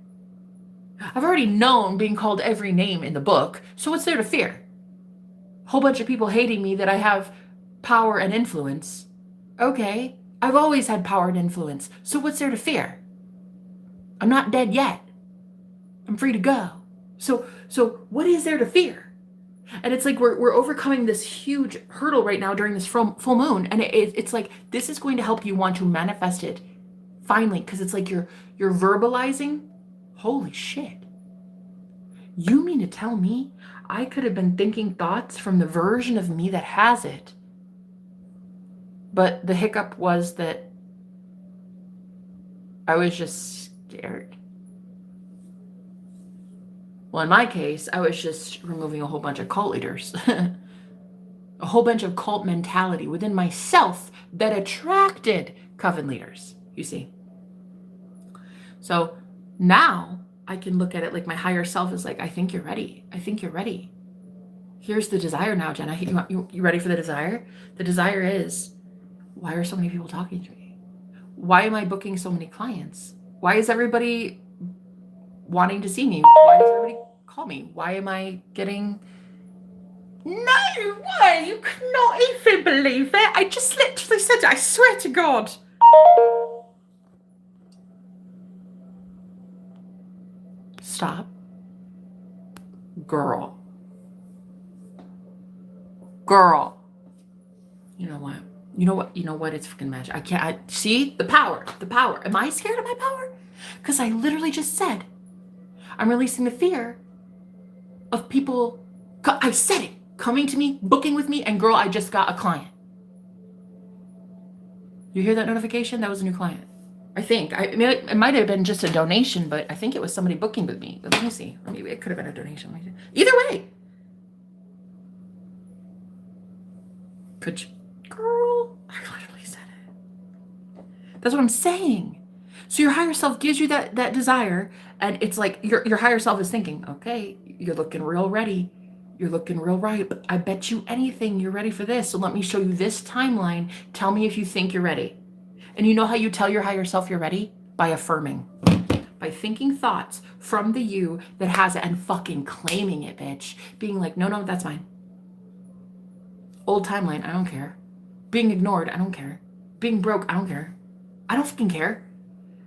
S1: I've already known being called every name in the book. So what's there to fear? A whole bunch of people hating me that I have power and influence. Okay, I've always had power and influence. So what's there to fear? I'm not dead yet. I'm free to go. So what is there to fear? And it's like we're overcoming this huge hurdle right now during this full moon. And it's like this is going to help you want to manifest it finally, because it's like you're verbalizing. Holy shit. You mean to tell me I could have been thinking thoughts from the version of me that has it? But the hiccup was that I was just scared. Well, in my case, I was just removing a whole bunch of cult leaders. a whole bunch of cult mentality within myself that attracted coven leaders, you see. So now I can look at it like my higher self is like, I think you're ready. I think you're ready. Here's the desire now, Jenna. You ready for the desire? The desire is, why are so many people talking to me? Why am I booking so many clients? Why is everybody wanting to see me? Why does everybody call me? Why am I getting... No way! You cannot even believe it. I just literally said it. I swear to God. Stop. Girl. You know what? You know what? It's freaking magic. I can't... see? The power. Am I scared of my power? Because I literally just said, I'm releasing the fear of people... I said it. Coming to me, booking with me, and girl, I just got a client. You hear that notification? That was a new client. I think. It might have been just a donation, but I think it was somebody booking with me. Let me see. Or maybe it could have been a donation. Either way. Could you? Girl, I literally said it. That's what I'm saying. So your higher self gives you that desire, and it's like your higher self is thinking, okay, you're looking real ready. You're looking real right. But I bet you anything you're ready for this. So let me show you this timeline. Tell me if you think you're ready. And you know how you tell your higher self you're ready? By affirming. By thinking thoughts from the you that has it and fucking claiming it, bitch. Being like, no, that's mine. Old timeline, I don't care. Being ignored, I don't care. Being broke, I don't care. I don't fucking care.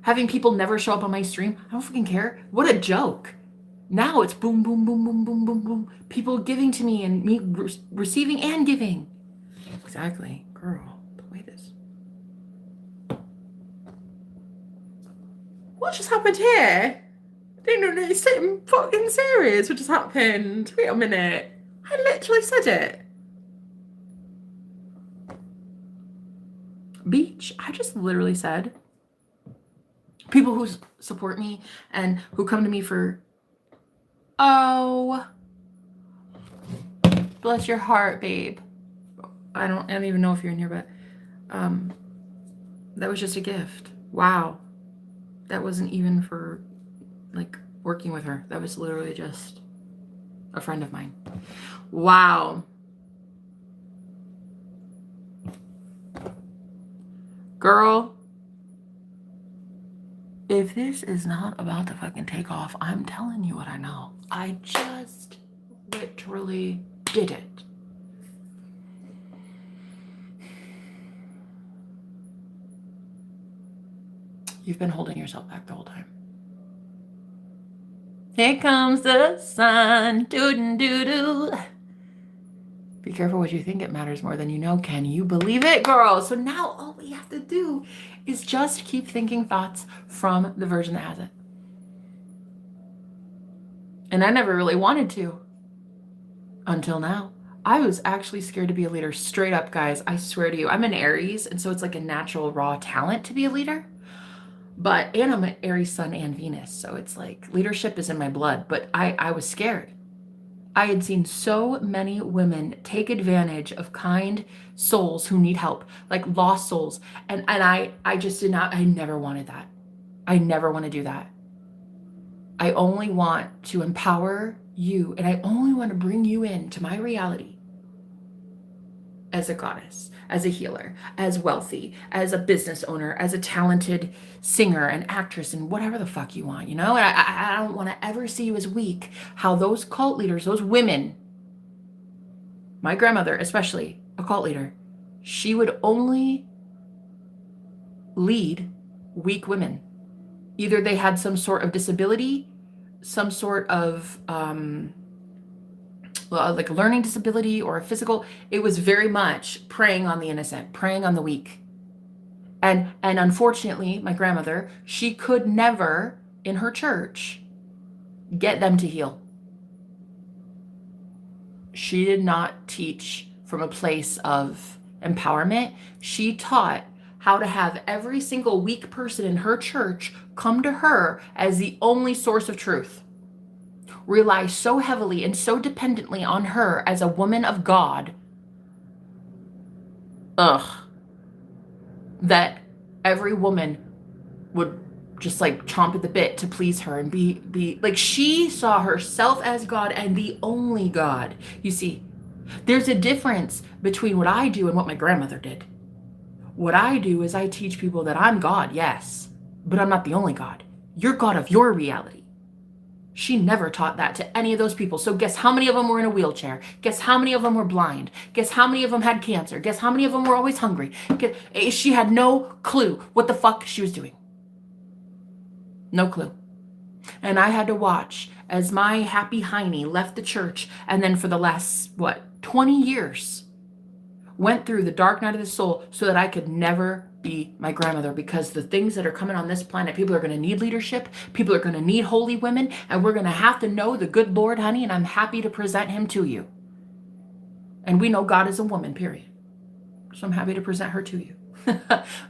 S1: Having people never show up on my stream, I don't fucking care. What a joke. Now it's boom, boom, boom, boom, boom, boom, boom. People giving to me and me receiving and giving. Exactly. Girl, the way this. What just happened here? I didn't know it's fucking serious what just happened. Wait a minute. I literally said it. Beach, I just literally said people who support me and who come to me for... Oh, bless your heart, babe. I don't even know if you're in here, but that was just a gift. Wow. That wasn't even for like working with her. That was literally just a friend of mine. Wow. Girl, if this is not about to fucking take off, I'm telling you what I know. I just literally did it. You've been holding yourself back the whole time. Here comes the sun. Doo-doo-doo-doo. Be careful what you think. It matters more than you know. Can you believe it, girl? So now all we have to do is just keep thinking thoughts from the version that has it. And I never really wanted to until now. I was actually scared to be a leader. Straight up, guys. I swear to you. I'm an Aries, and so it's like a natural raw talent to be a leader. And I'm an Aries sun and Venus, so it's like leadership is in my blood. But I was scared. I had seen so many women take advantage of kind souls who need help, like lost souls. And I just did not, I never wanted that. I never want to do that. I only want to empower you, and I only want to bring you into my reality as a goddess, as a healer, as wealthy, as a business owner, as a talented singer and actress and whatever the fuck you want, you know? And I don't want to ever see you as weak. How those cult leaders, those women, my grandmother especially, a cult leader, she would only lead weak women. Either they had some sort of disability, some sort of like a learning disability or a physical. It was very much preying on the innocent, preying on the weak. And unfortunately, my grandmother, she could never in her church get them to heal. She did not teach from a place of empowerment. She taught how to have every single weak person in her church come to her as the only source of truth. Rely so heavily and so dependently on her as a woman of God ugh, that every woman would just like chomp at the bit to please her and be like, she saw herself as God and the only God. You see, there's a difference between what I do and what my grandmother did. What I do is I teach people that I'm God, yes, but I'm not the only God. You're God of your reality. She never taught that to any of those people. So guess how many of them were in a wheelchair? Guess how many of them were blind? Guess how many of them had cancer? Guess how many of them were always hungry? She had no clue what the fuck she was doing. No clue. And I had to watch as my happy hiney left the church and then for the last, 20 years went through the dark night of the soul so that I could never be my grandmother, because the things that are coming on this planet, people are going to need leadership, people are going to need holy women, and we're going to have to know the good Lord, honey, and I'm happy to present him to you. And we know God is a woman, period. So I'm happy to present her to you.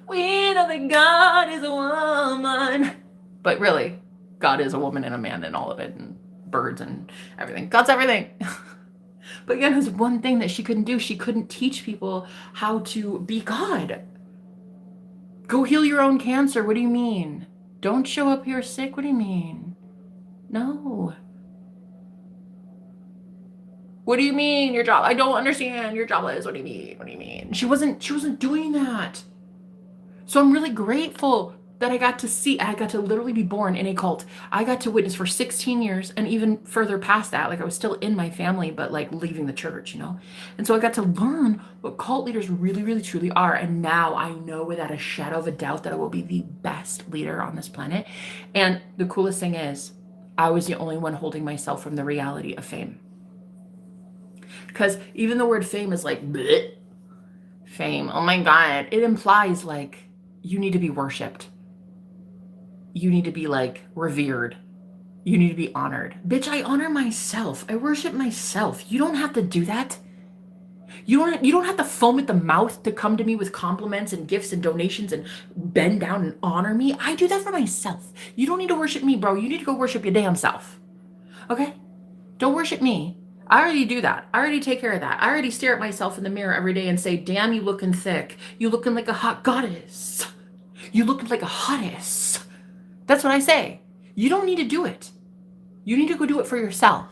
S1: We know that God is a woman. But really, God is a woman and a man and all of it, and birds and everything. God's everything. But again, there's one thing that she couldn't do. She couldn't teach people how to be God. Go heal your own cancer. What do you mean? Don't show up here sick. What do you mean? No. What do you mean your job? I don't understand. You're jobless. What do you mean? What do you mean? She wasn't doing that. So I'm really grateful that I got to literally be born in a cult. I got to witness for 16 years and even further past that. Like I was still in my family, but like leaving the church, And so I got to learn what cult leaders really, really, truly are. And now I know without a shadow of a doubt that I will be the best leader on this planet. And the coolest thing is I was the only one holding myself from the reality of fame. Because even the word fame is like, bleh, fame. Oh my God. It implies like you need to be worshipped. You need to be like revered. You need to be honored. Bitch, I honor myself. I worship myself. You don't have to do that. You don't have to foam at the mouth to come to me with compliments and gifts and donations and bend down and honor me. I do that for myself. You don't need to worship me, bro. You need to go worship your damn self. Okay? Don't worship me. I already do that. I already take care of that. I already stare at myself in the mirror every day and say, damn, you looking thick. You looking like a hot goddess. You looking like a hottess. That's what I say. You don't need to do it. You need to go do it for yourself.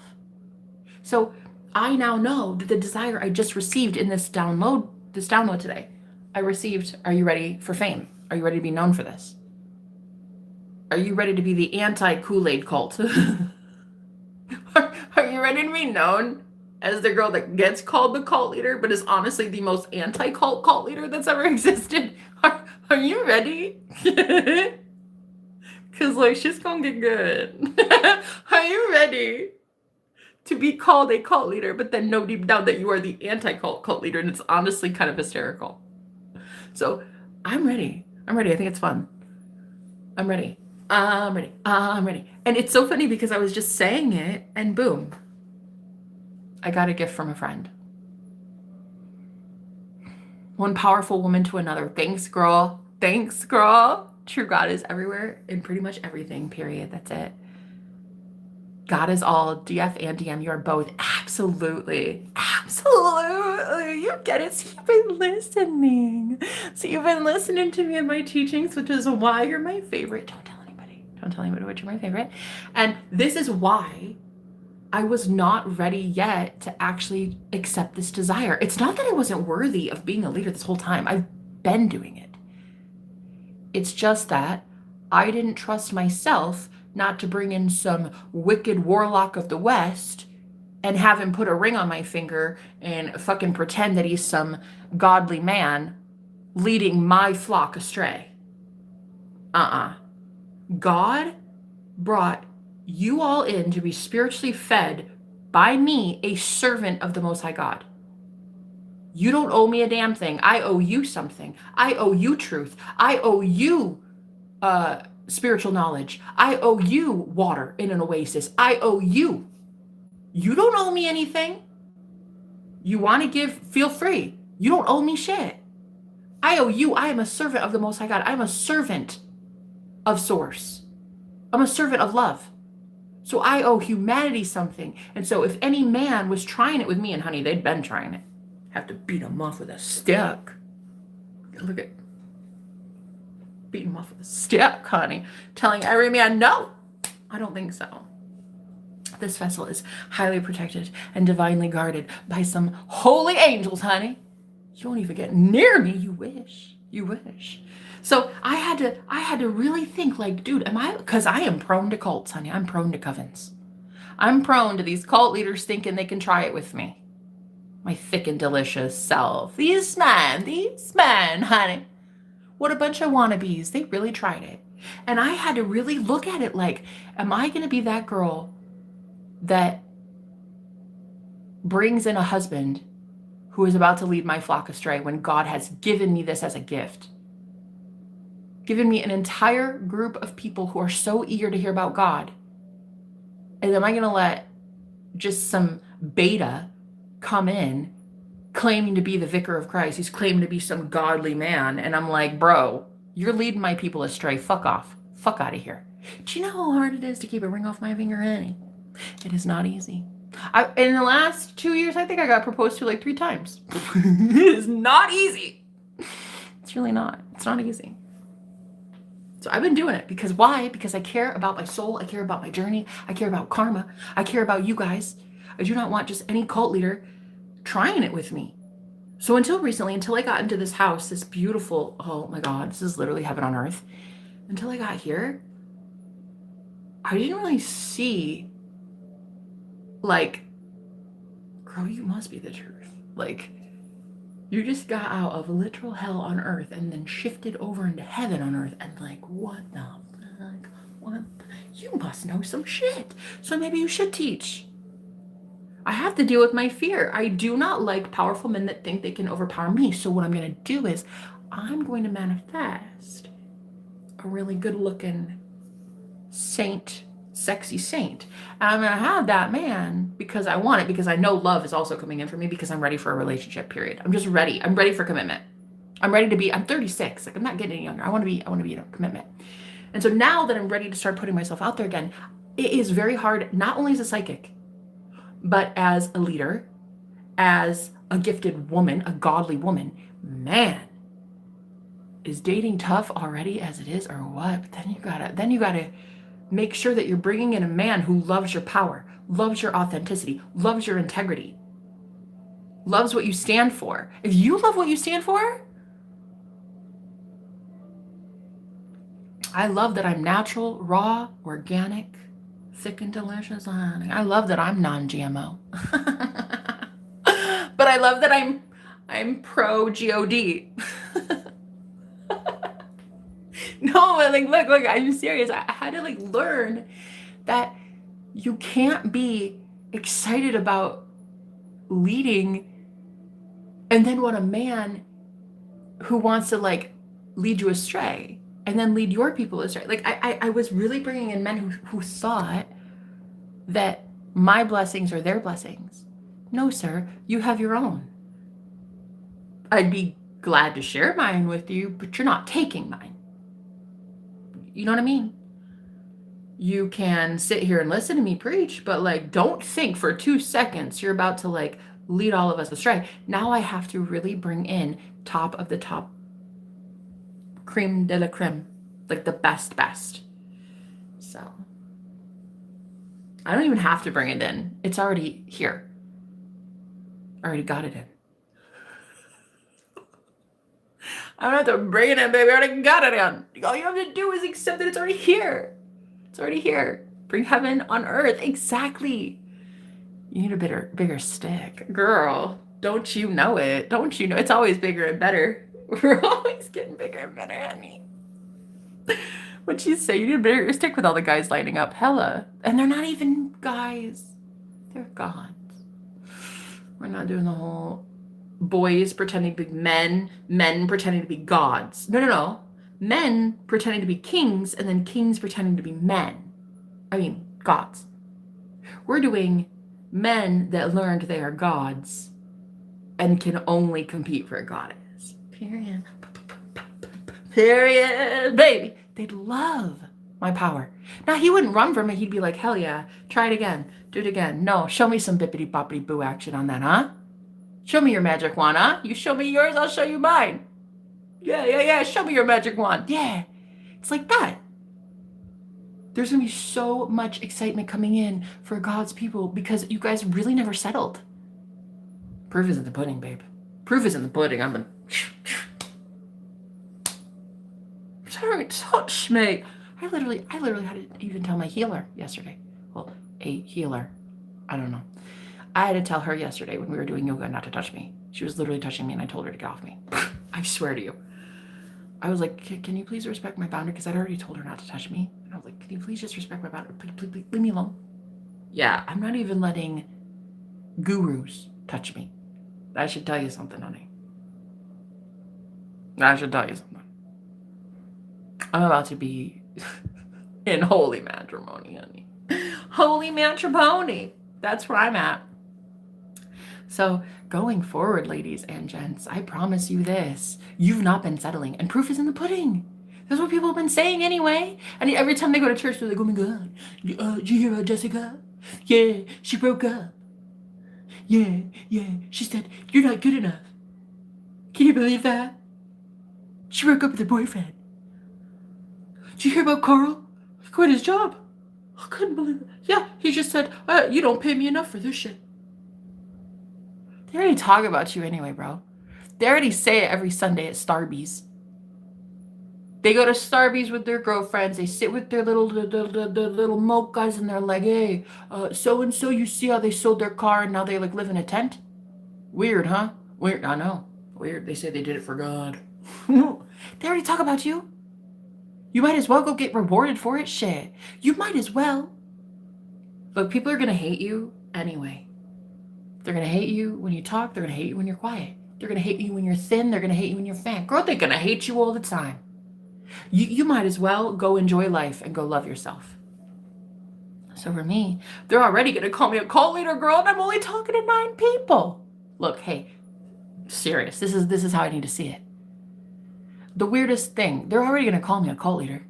S1: So I now know that the desire I just received in this download today, I received, are you ready for fame? Are you ready to be known for this? Are you ready to be the anti-Kool-Aid cult? Are you ready to be known as the girl that gets called the cult leader, but is honestly the most anti-cult leader that's ever existed? Are you ready? Because, like, she's gonna get good. Are you ready to be called a cult leader, but then know deep down that you are the anti-cult leader? And it's honestly kind of hysterical. So, I'm ready. I think it's fun. I'm ready. I'm ready. And it's so funny because I was just saying it, and boom, I got a gift from a friend. One powerful woman to another. Thanks, girl. True God is everywhere in pretty much everything, period. That's it. God is all. DF and DM, you are both. Absolutely. You get it. So you've been listening. To me and my teachings, which is why you're my favorite. Don't tell anybody which you're my favorite. And this is why I was not ready yet to actually accept this desire. It's not that I wasn't worthy of being a leader this whole time. I've been doing it. It's just that I didn't trust myself not to bring in some wicked warlock of the West and have him put a ring on my finger and fucking pretend that he's some godly man leading my flock astray. God brought you all in to be spiritually fed by me, a servant of the Most High God. You don't owe me a damn thing. I owe you something. I owe you truth. I owe you spiritual knowledge. I owe you water in an oasis. I owe you. You don't owe me anything. You want to give, feel free. You don't owe me shit. I owe you. I am a servant of the Most High God. I'm a servant of Source. I'm a servant of love. So I owe humanity something. And so if any man was trying it with me, and honey, they'd been trying it, have to beat them off with a stick. Look at beating him off with a stick, honey. Telling every man, no, I don't think so. This vessel is highly protected and divinely guarded by some holy angels, honey. You won't even get near me. You wish. You wish. So I had to really think, like, dude, because I am prone to cults, honey. I'm prone to covens. I'm prone to these cult leaders thinking they can try it with me. My thick and delicious self. These men, honey. What a bunch of wannabes. They really tried it. And I had to really look at it like, am I going to be that girl that brings in a husband who is about to lead my flock astray when God has given me this as a gift? Given me an entire group of people who are so eager to hear about God. And am I going to let just some beta come in claiming to be the vicar of Christ? He's claiming to be some godly man. And I'm like, bro, you're leading my people astray. Fuck off. Fuck out of here. Do you know how hard it is to keep a ring off my finger, honey? It is not easy. In the last 2 years, I think I got proposed to like 3 times. It is not easy. It's really not. It's not easy. So I've been doing it because why? Because I care about my soul. I care about my journey. I care about karma. I care about you guys. I do not want just any cult leader trying it with me. So until recently, until I got into this house, this beautiful, oh my God, this is literally heaven on earth. Until I got here, I didn't really see, like, girl, you must be the truth. Like, you just got out of literal hell on earth and then shifted over into heaven on earth, and like, what the fuck? What? You must know some shit. So maybe you should teach. I have to deal with my fear. I do not like powerful men that think they can overpower me. So what I'm going to do is I'm going to manifest a really good looking saint, sexy saint. And I'm going to have that man because I want it, because I know love is also coming in for me, because I'm ready for a relationship, period. I'm just ready. I'm ready for commitment. I'm 36. Like, I'm not getting any younger. I want to be, commitment. And so now that I'm ready to start putting myself out there again, it is very hard, not only as a psychic, but as a leader, as a gifted woman, a godly woman. Man, is dating tough already as it is, or what? But then you gotta make sure that you're bringing in a man who loves your power, loves your authenticity, loves your integrity, loves what you stand for. If you love what you stand for, I love that I'm natural, raw, organic, thick and delicious, honey. I love that I'm non-GMO. But I love that I'm pro GOD. No, like, look, I'm serious. I had to like learn that you can't be excited about leading and then want a man who wants to like lead you astray and then lead your people astray. Like I was really bringing in men who thought that my blessings are their blessings. No, sir, you have your own. I'd be glad to share mine with you, but you're not taking mine. You know what I mean? You can sit here and listen to me preach, but like, don't think for 2 seconds you're about to like lead all of us astray. Now I have to really bring in top of the top, creme de la creme, like the best. So I don't even have to bring it in. It's already here. I already got it in. I don't have to bring it in, baby. I already got it in. All you have to do is accept that it's already here. It's already here. Bring heaven on earth. Exactly. You need a bigger stick. Girl, don't you know it? Don't you know? It's always bigger and better. We're always getting bigger and better, honey. What'd she say? You need a bigger stick with all the guys lining up. Hella. And they're not even guys. They're gods. We're not doing the whole boys pretending to be men pretending to be gods. No. Men pretending to be kings, and then kings pretending to be men. I mean, gods. We're doing men that learned they are gods and can only compete for a goddess. Period. Baby. They'd love my power. Now, he wouldn't run from it. He'd be like, hell yeah, try it again. Do it again. No, show me some bippity boppity boo action on that, huh? Show me your magic wand, huh? You show me yours, I'll show you mine. Yeah. Show me your magic wand. Yeah. It's like that. There's going to be so much excitement coming in for God's people because you guys really never settled. Proof is in the pudding, babe. Proof is in the pudding. Sorry, touch me. I literally had to even tell my healer yesterday. Well, a healer. I don't know. I had to tell her yesterday when we were doing yoga not to touch me. She was literally touching me and I told her to get off me. I swear to you. I was like, can you please respect my boundary? Because I'd already told her not to touch me. And I was like, can you please just respect my boundary? Please, leave me alone. Yeah, I'm not even letting gurus touch me. That should tell you something, honey. That should tell you something. I'm about to be in holy matrimony, honey. Holy matrimony. That's where I'm at. So going forward, ladies and gents, I promise you this. You've not been settling, and proof is in the pudding. That's what people have been saying anyway. And every time they go to church, they're like, oh my God, did you hear about Jessica? Yeah, she broke up. Yeah, she said, you're not good enough. Can you believe that? She broke up with her boyfriend. Did you hear about Carl? He quit his job. I couldn't believe it. Yeah, he just said, you don't pay me enough for this shit. They already talk about you anyway, bro. They already say it every Sunday at Starbucks. They go to Starbucks with their girlfriends. They sit with their little mochas and they're like, hey, so-and-so, you see how they sold their car and now they like live in a tent? Weird, huh? Weird, I know. Weird. They say they did it for God. They already talk about you. You might as well go get rewarded for it. Shit. You might as well. Look, people are going to hate you anyway. They're going to hate you when you talk. They're going to hate you when you're quiet. They're going to hate you when you're thin. They're going to hate you when you're fat. Girl, they're going to hate you all the time. You might as well go enjoy life and go love yourself. So for me, they're already going to call me a cult leader, girl, and I'm only talking to 9 people. Look, hey, serious. This is how I need to see it. The weirdest thing, they're already going to call me a cult leader.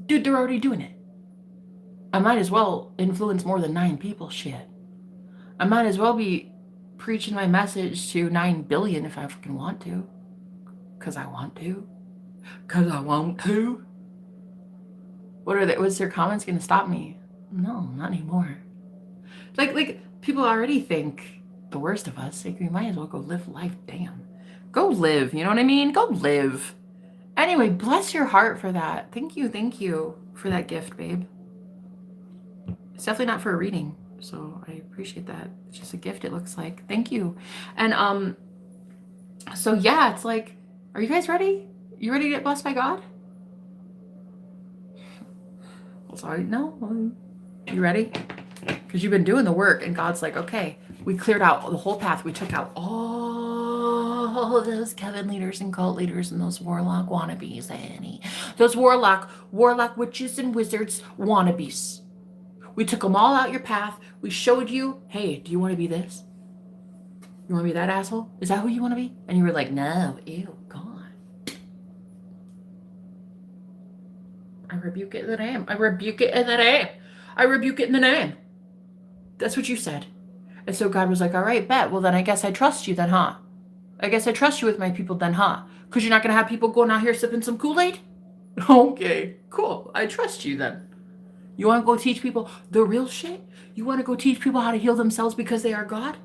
S1: They're already doing it. I might as well influence more than 9 people, shit. I might as well be preaching my message to 9 billion if I fucking want to. Because I want to. Because I want to. What's their comments going to stop me? No, not anymore. Like people already think the worst of us. Like, we might as well go live life. Damn. Go live. You know what I mean? Go live. Anyway, bless your heart for that. Thank you for that gift, babe. It's definitely not for a reading, so I appreciate that. It's just a gift, it looks like. Thank you. And so yeah, it's like, are you guys ready? You ready to get blessed by God? Well, sorry, no. You ready? Because you've been doing the work, and God's like, okay, we cleared out the whole path. We took out all those Kevin leaders and cult leaders and those warlock wannabes, Annie. Those warlock witches and wizards wannabes. We took them all out your path. We showed you, hey, do you want to be this? You want to be that asshole? Is that who you want to be? And you were like, no, ew, God. I rebuke it in the name. I rebuke it in the name. I rebuke it in the name. That's what you said. And so God was like, all right, bet. Well, then I guess I trust you then, huh? I guess I trust you with my people then, huh? Because you're not going to have people going out here sipping some Kool-Aid? Okay, cool. I trust you then. You want to go teach people the real shit? You want to go teach people how to heal themselves because they are God?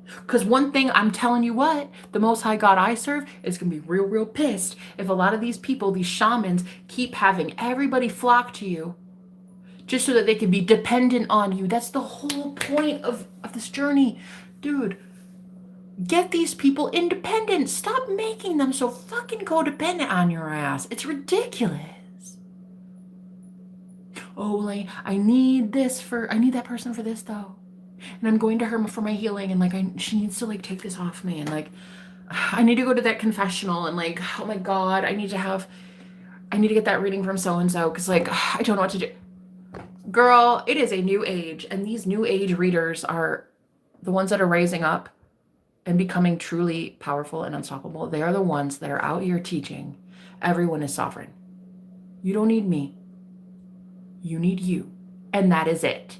S1: Because one thing, I'm telling you what, the Most High God I serve is going to be real pissed if a lot of these people, these shamans, keep having everybody flock to you just so that they can be dependent on you. That's the whole point of this journey. Dude, get these people independent. Stop making them so fucking codependent on your ass. It's ridiculous. Oh, like, I need that person for this though. And I'm going to her for my healing, and like, she needs to like take this off me, and like, I need to go to that confessional, and like, oh my God, I need to get that reading from so-and-so, because like, I don't know what to do. Girl, it is a new age, and these new age readers are the ones that are rising up and becoming truly powerful and unstoppable. They are the ones that are out here teaching everyone is sovereign. You don't need me. You need you. And that is it.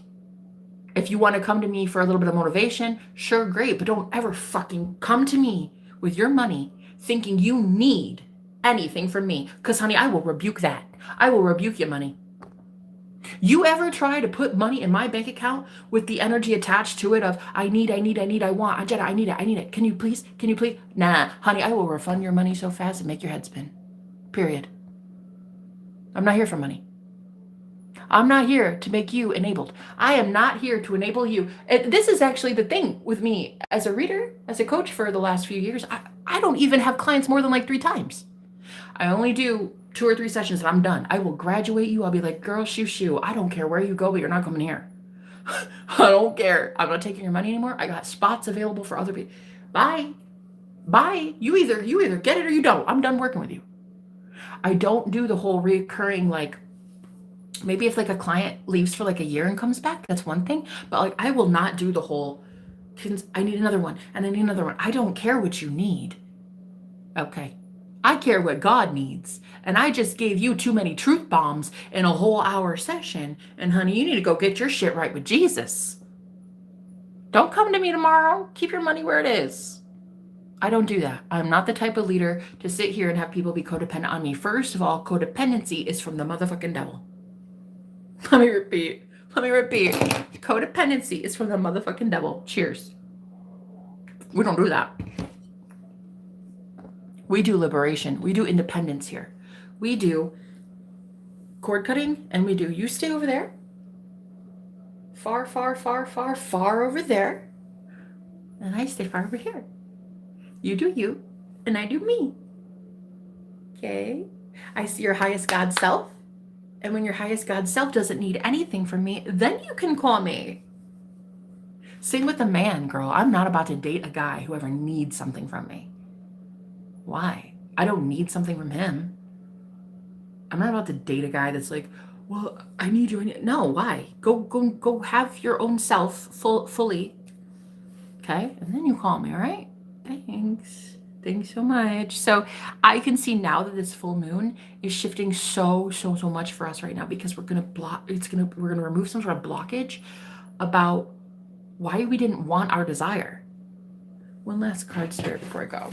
S1: If you want to come to me for a little bit of motivation, sure, great, but don't ever fucking come to me with your money thinking you need anything from me. Because, honey, I will rebuke that. I will rebuke your money. You ever try to put money in my bank account with the energy attached to it of I need, I want, I need it. Can you please? Nah, honey, I will refund your money so fast and make your head spin. Period. I'm not here for money. I'm not here to make you enabled. I am not here to enable you. This is actually the thing with me as a reader, as a coach for the last few years. I don't even have clients more than like 3 times. I only do 2 or 3 sessions and I'm done. I will graduate you. I'll be like, girl, shoo. I don't care where you go, but you're not coming here. I don't care. I'm not taking your money anymore. I got spots available for other people. Bye. You either get it or you don't. I'm done working with you. I don't do the whole recurring, like, maybe if like a client leaves for like a year and comes back, that's one thing. But like, I will not do the whole, I need another one and I need another one. I don't care what you need. Okay. I care what God needs. And I just gave you too many truth bombs in a whole hour session. And honey, you need to go get your shit right with Jesus. Don't come to me tomorrow. Keep your money where it is. I don't do that. I'm not the type of leader to sit here and have people be codependent on me. First of all, codependency is from the motherfucking devil. Let me repeat. Codependency is from the motherfucking devil. Cheers. We don't do that. We do liberation. We do independence here. We do cord cutting and we do you stay over there. Far over there. And I stay far over here. You do you and I do me. Okay? I see your highest God self. And when your highest God self doesn't need anything from me, then you can call me. Same with a man, girl. I'm not about to date a guy who ever needs something from me. Why? I don't need something from him. I'm not about to date a guy that's like, well, I need you. No, why? Go have your own self fully. Okay? And then you call me, all right? Thanks so much. So I can see now that this full moon is shifting so much for us right now because we're gonna remove some sort of blockage about why we didn't want our desire. One last card, Spirit, before I go.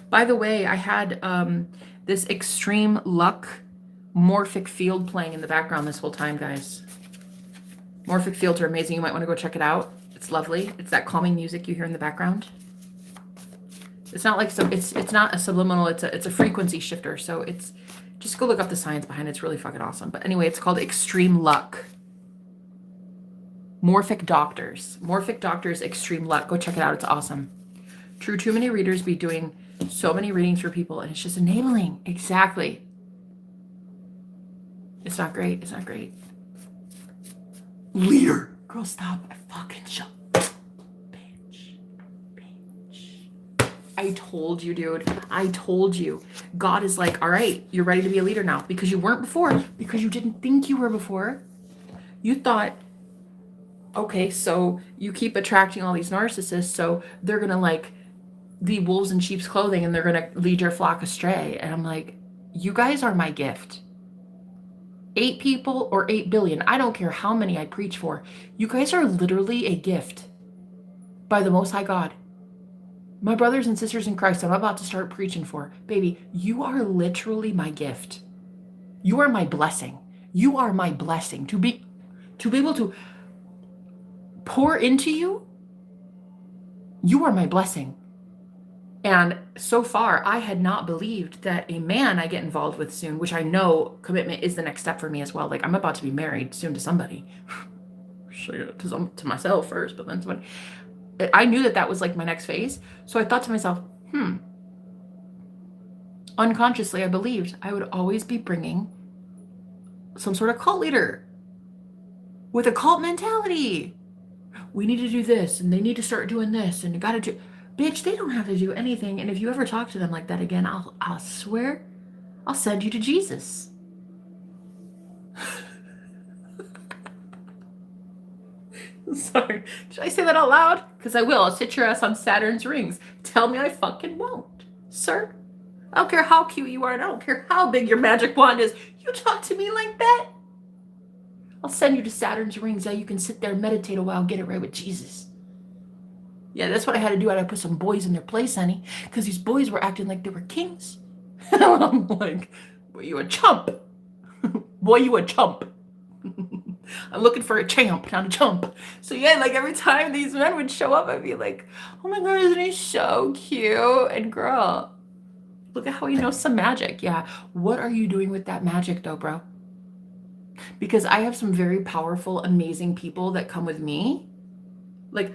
S1: By the way, I had this extreme luck morphic field playing in the background this whole time, guys. Morphic fields are amazing. You might want to go check it out. It's lovely. It's that calming music you hear in the background. It's not like it's not a subliminal, it's a frequency shifter. So it's just go look up the science behind it. It's really fucking awesome. But anyway, it's called Extreme Luck. Morphic Doctors, Extreme Luck. Go check it out. It's awesome. Too many readers be doing so many readings for people and it's just enabling. Exactly. It's not great. Leader. Girl, stop. I fucking shut. I told you, dude. I told you. God is like, all right, you're ready to be a leader now because you weren't before, because you didn't think you were before. You thought, okay, so you keep attracting all these narcissists, so they're going to like be wolves in sheep's clothing and they're going to lead your flock astray. And I'm like, you guys are my gift. 8 people or 8 billion. I don't care how many I preach for. You guys are literally a gift by the Most High God. My brothers and sisters in Christ, I'm about to start preaching for. Baby, you are literally my gift. You are my blessing. You are my blessing. To be able to pour into you, you are my blessing. And so far, I had not believed that a man I get involved with soon, which I know commitment is the next step for me as well. Like, I'm about to be married soon to somebody. To myself first, but then somebody. I knew that was like my next phase. So I thought to myself, unconsciously, I believed I would always be bringing some sort of cult leader with a cult mentality. We need to do this and they need to start doing this and you got to do. Bitch, they don't have to do anything. And if you ever talk to them like that again, I'll swear I'll send you to Jesus. Sorry. Should I say that out loud? Because I will. I'll sit your ass on Saturn's rings. Tell me I fucking won't. Sir, I don't care how cute you are and I don't care how big your magic wand is. You talk to me like that? I'll send you to Saturn's rings. Yeah, you can sit there and meditate a while, get it right with Jesus. Yeah, that's what I had to do. I had to put some boys in their place, honey, because these boys were acting like they were kings. I'm like, boy, you a chump. Boy, you a chump. I'm looking for a champ, not a chump. So yeah, like every time these men would show up, I'd be like, oh my God, isn't he so cute? And girl, look at how he knows some magic. Yeah, what are you doing with that magic though, bro? Because I have some very powerful, amazing people that come with me. Like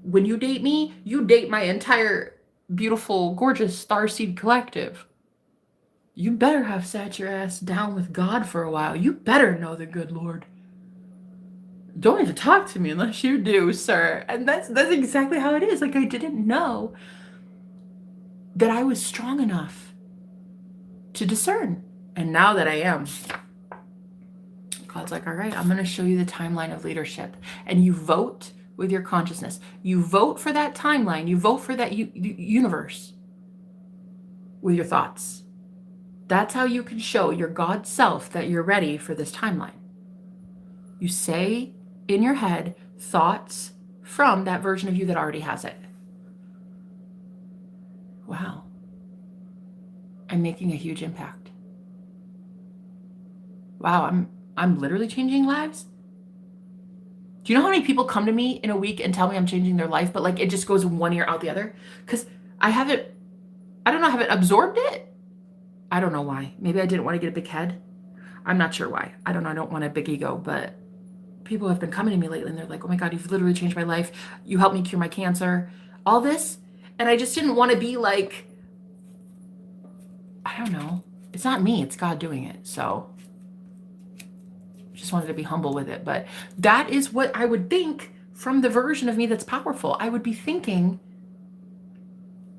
S1: when you date me, you date my entire beautiful, gorgeous starseed collective. You better have sat your ass down with God for a while. You better know the good Lord. Don't even talk to me unless you do, sir. And that's exactly how it is. Like I didn't know that I was strong enough to discern. And now that I am, God's like, all right, I'm going to show you the timeline of leadership. And you vote with your consciousness. You vote for that timeline. You vote for that universe with your thoughts. That's how you can show your God self that you're ready for this timeline. You say in your head thoughts from that version of you that already has it. Wow. I'm making a huge impact. Wow, I'm literally changing lives. Do you know how many people come to me in a week and tell me I'm changing their life, but like it just goes one ear out the other? Because I haven't absorbed it. I don't know why. Maybe I didn't want to get a big head. I'm not sure why. I don't know. I don't want a big ego, but people have been coming to me lately and they're like, oh my God, you've literally changed my life. You helped me cure my cancer, all this. And I just didn't want to be like, I don't know. It's not me, it's God doing it. So just wanted to be humble with it. But that is what I would think from the version of me that's powerful. I would be thinking,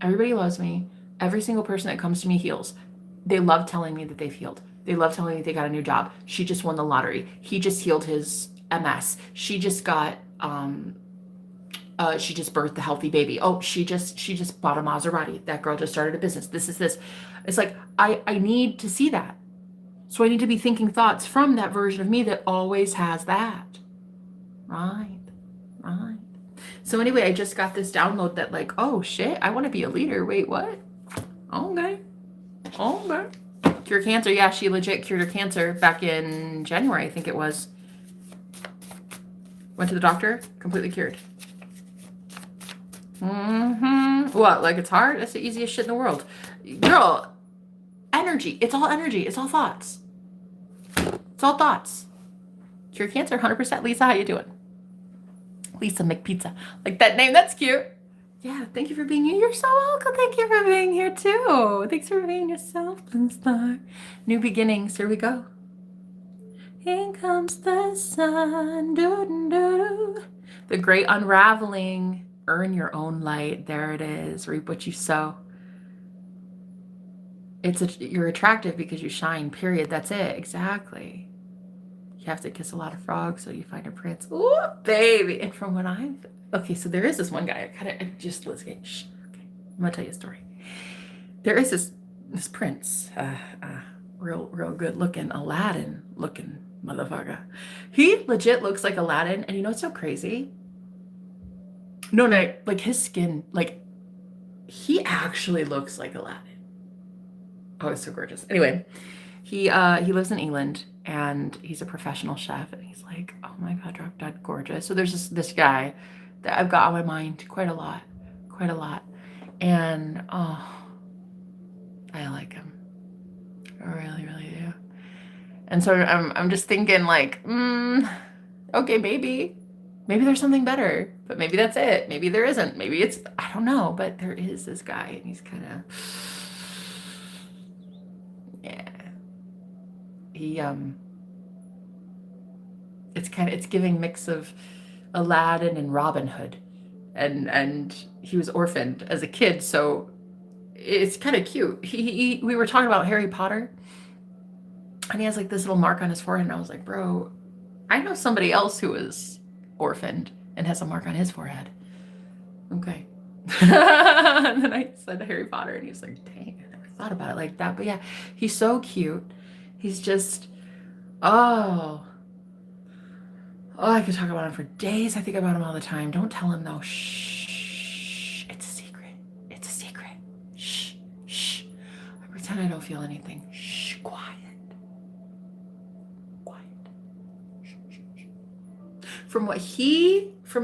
S1: everybody loves me. Every single person that comes to me heals. They love telling me that they've healed. They love telling me they got a new job. She just won the lottery. He just healed his MS. She just got, she just birthed a healthy baby. Oh, she just bought a Maserati. That girl just started a business. This is this. It's like, I need to see that. So I need to be thinking thoughts from that version of me that always has that. Right. So anyway, I just got this download that like, oh shit, I want to be a leader. Wait, what? Okay. Cure cancer. Yeah, she legit cured her cancer back in January, I think it was. Went to the doctor, completely cured. What? Like it's hard? That's the easiest shit in the world. Girl, energy. It's all energy. It's all thoughts. It's all thoughts. Cure cancer, 100%. Lisa, how you doing? Lisa McPizza. Like that name. That's cute. Yeah, thank you for being here. You're so welcome. Thank you for being here too. Thanks for being yourself, Blue Star. New beginnings. Here we go. In comes the sun. Doo-doo-doo-doo. The great unraveling. Earn your own light. There it is. Reap what you sow. You're attractive because you shine, period. That's it. Exactly. You have to kiss a lot of frogs so you find a prince. Ooh, baby. And from what okay, so there is this one guy. I'm gonna tell you a story. There is this prince, real good looking, Aladdin looking motherfucker. He legit looks like Aladdin, and you know what's so crazy? No, like his skin, like he actually looks like Aladdin. Oh, it's so gorgeous. Anyway, he lives in England and he's a professional chef, and he's like, oh my God, drop dead gorgeous. So there's this guy that I've got on my mind quite a lot. And oh, I like him. I really, really do. And so I'm just thinking like, okay, maybe there's something better, but maybe that's it. Maybe there isn't. Maybe it's, I don't know, but there is this guy and he's kind of, yeah. It's giving mix of Aladdin and Robin Hood, and he was orphaned as a kid, so it's kind of cute. We were talking about Harry Potter, and he has like this little mark on his forehead, and I was like, bro, I know somebody else who was orphaned and has a mark on his forehead. Okay. And then I said Harry Potter, and he was like, dang, I never thought about it like that. But yeah, he's so cute. He's just, oh, Oh, I could talk about him for days. I think about him all the time. Don't tell him though. Shh. It's a secret. It's a secret. Shh. Shh. I pretend I don't feel anything. Shh. Quiet. Quiet. Shh, shh, shh.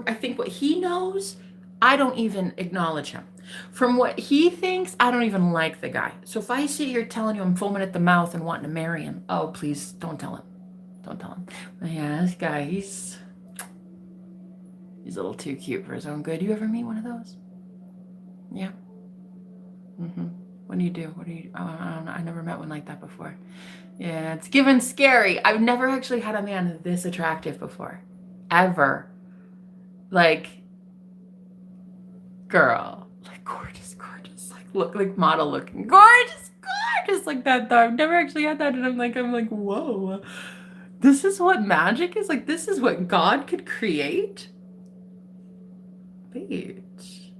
S1: I think what he knows, I don't even acknowledge him. From what he thinks, I don't even like the guy. So if I sit here telling you I'm foaming at the mouth and wanting to marry him, oh, please don't tell him. Don't tell him. But yeah, this guy, he's a little too cute for his own good. You ever meet one of those? Yeah. What do you do? What do you? Oh, I don't know. I never met one like that before. Yeah, it's given scary. I've never actually had a man this attractive before, ever. Like, girl, like gorgeous, gorgeous, like look like model looking, gorgeous, gorgeous like that. Though I've never actually had that, and I'm like, whoa. This is what magic is? Like, this is what God could create? Bitch.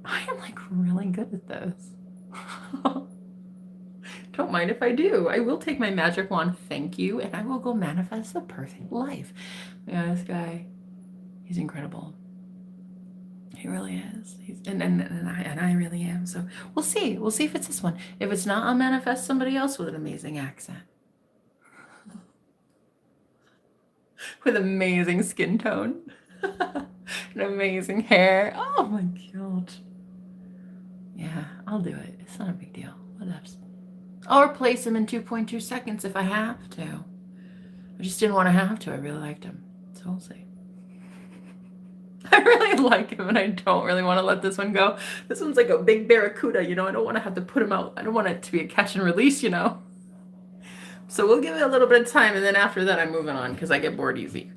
S1: I am like really good at this. Don't mind if I do. I will take my magic wand, thank you, and I will go manifest the perfect life. Yeah, this guy, he's incredible. He really is. And I really am. So we'll see. We'll see if it's this one. If it's not, I'll manifest somebody else with an amazing accent. With amazing skin tone. And amazing hair. Oh my god. Yeah, I'll do it. It's not a big deal. What else? I'll replace him in 2.2 seconds if I have to. I just didn't want to have to. I really liked him. So we'll see. I really like him and I don't really want to let this one go. This one's like a big barracuda, you know. I don't want to have to put him out. I don't want it to be a catch and release, you know. So we'll give it a little bit of time, and then after that I'm moving on because I get bored easy.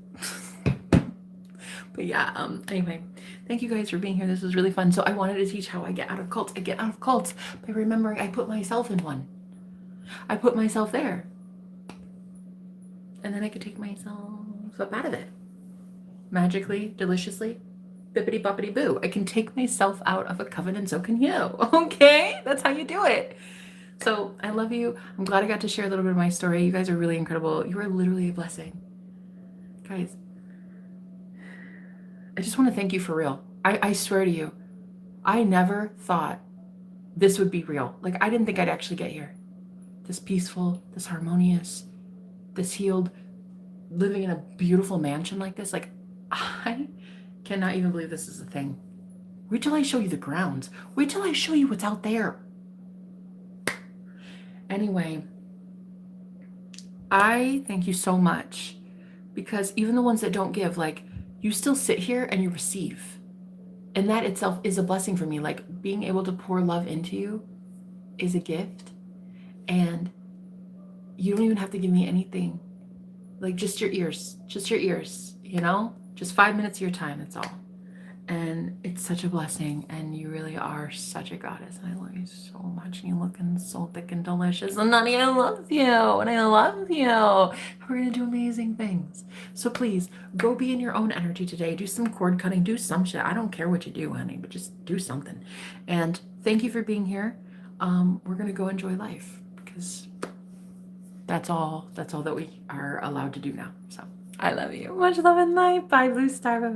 S1: But yeah, anyway, thank you guys for being here. This was really fun. So I wanted to teach how I get out of cults. I get out of cults by remembering I put myself in one. I put myself there. And then I could take myself up out of it. Magically, deliciously, bippity boppity boo. I can take myself out of a coven and so can you. Okay? That's how you do it. So I love you. I'm glad I got to share a little bit of my story. You guys are really incredible. You are literally a blessing. Guys, I just want to thank you for real. I swear to you, I never thought this would be real. Like, I didn't think I'd actually get here. This peaceful, this harmonious, this healed, living in a beautiful mansion like this. Like, I cannot even believe this is a thing. Wait till I show you the grounds. Wait till I show you what's out there. Anyway, I thank you so much, because even the ones that don't give, like, you still sit here and you receive. And that itself is a blessing for me. Like, being able to pour love into you is a gift. And you don't even have to give me anything. Like, just your ears, you know? Just 5 minutes of your time, that's all. And it's such a blessing, and you really are such a goddess, and I love you so much, and you're looking so thick and delicious, and Nani, I love you, and I love you. We're gonna do amazing things. So please, go be in your own energy today. Do some cord cutting, do some shit. I don't care what you do, honey, but just do something. And thank you for being here. We're gonna go enjoy life, because that's all that we are allowed to do now. So I love you. Much love and light. Bye, Blue Star. Bye-bye.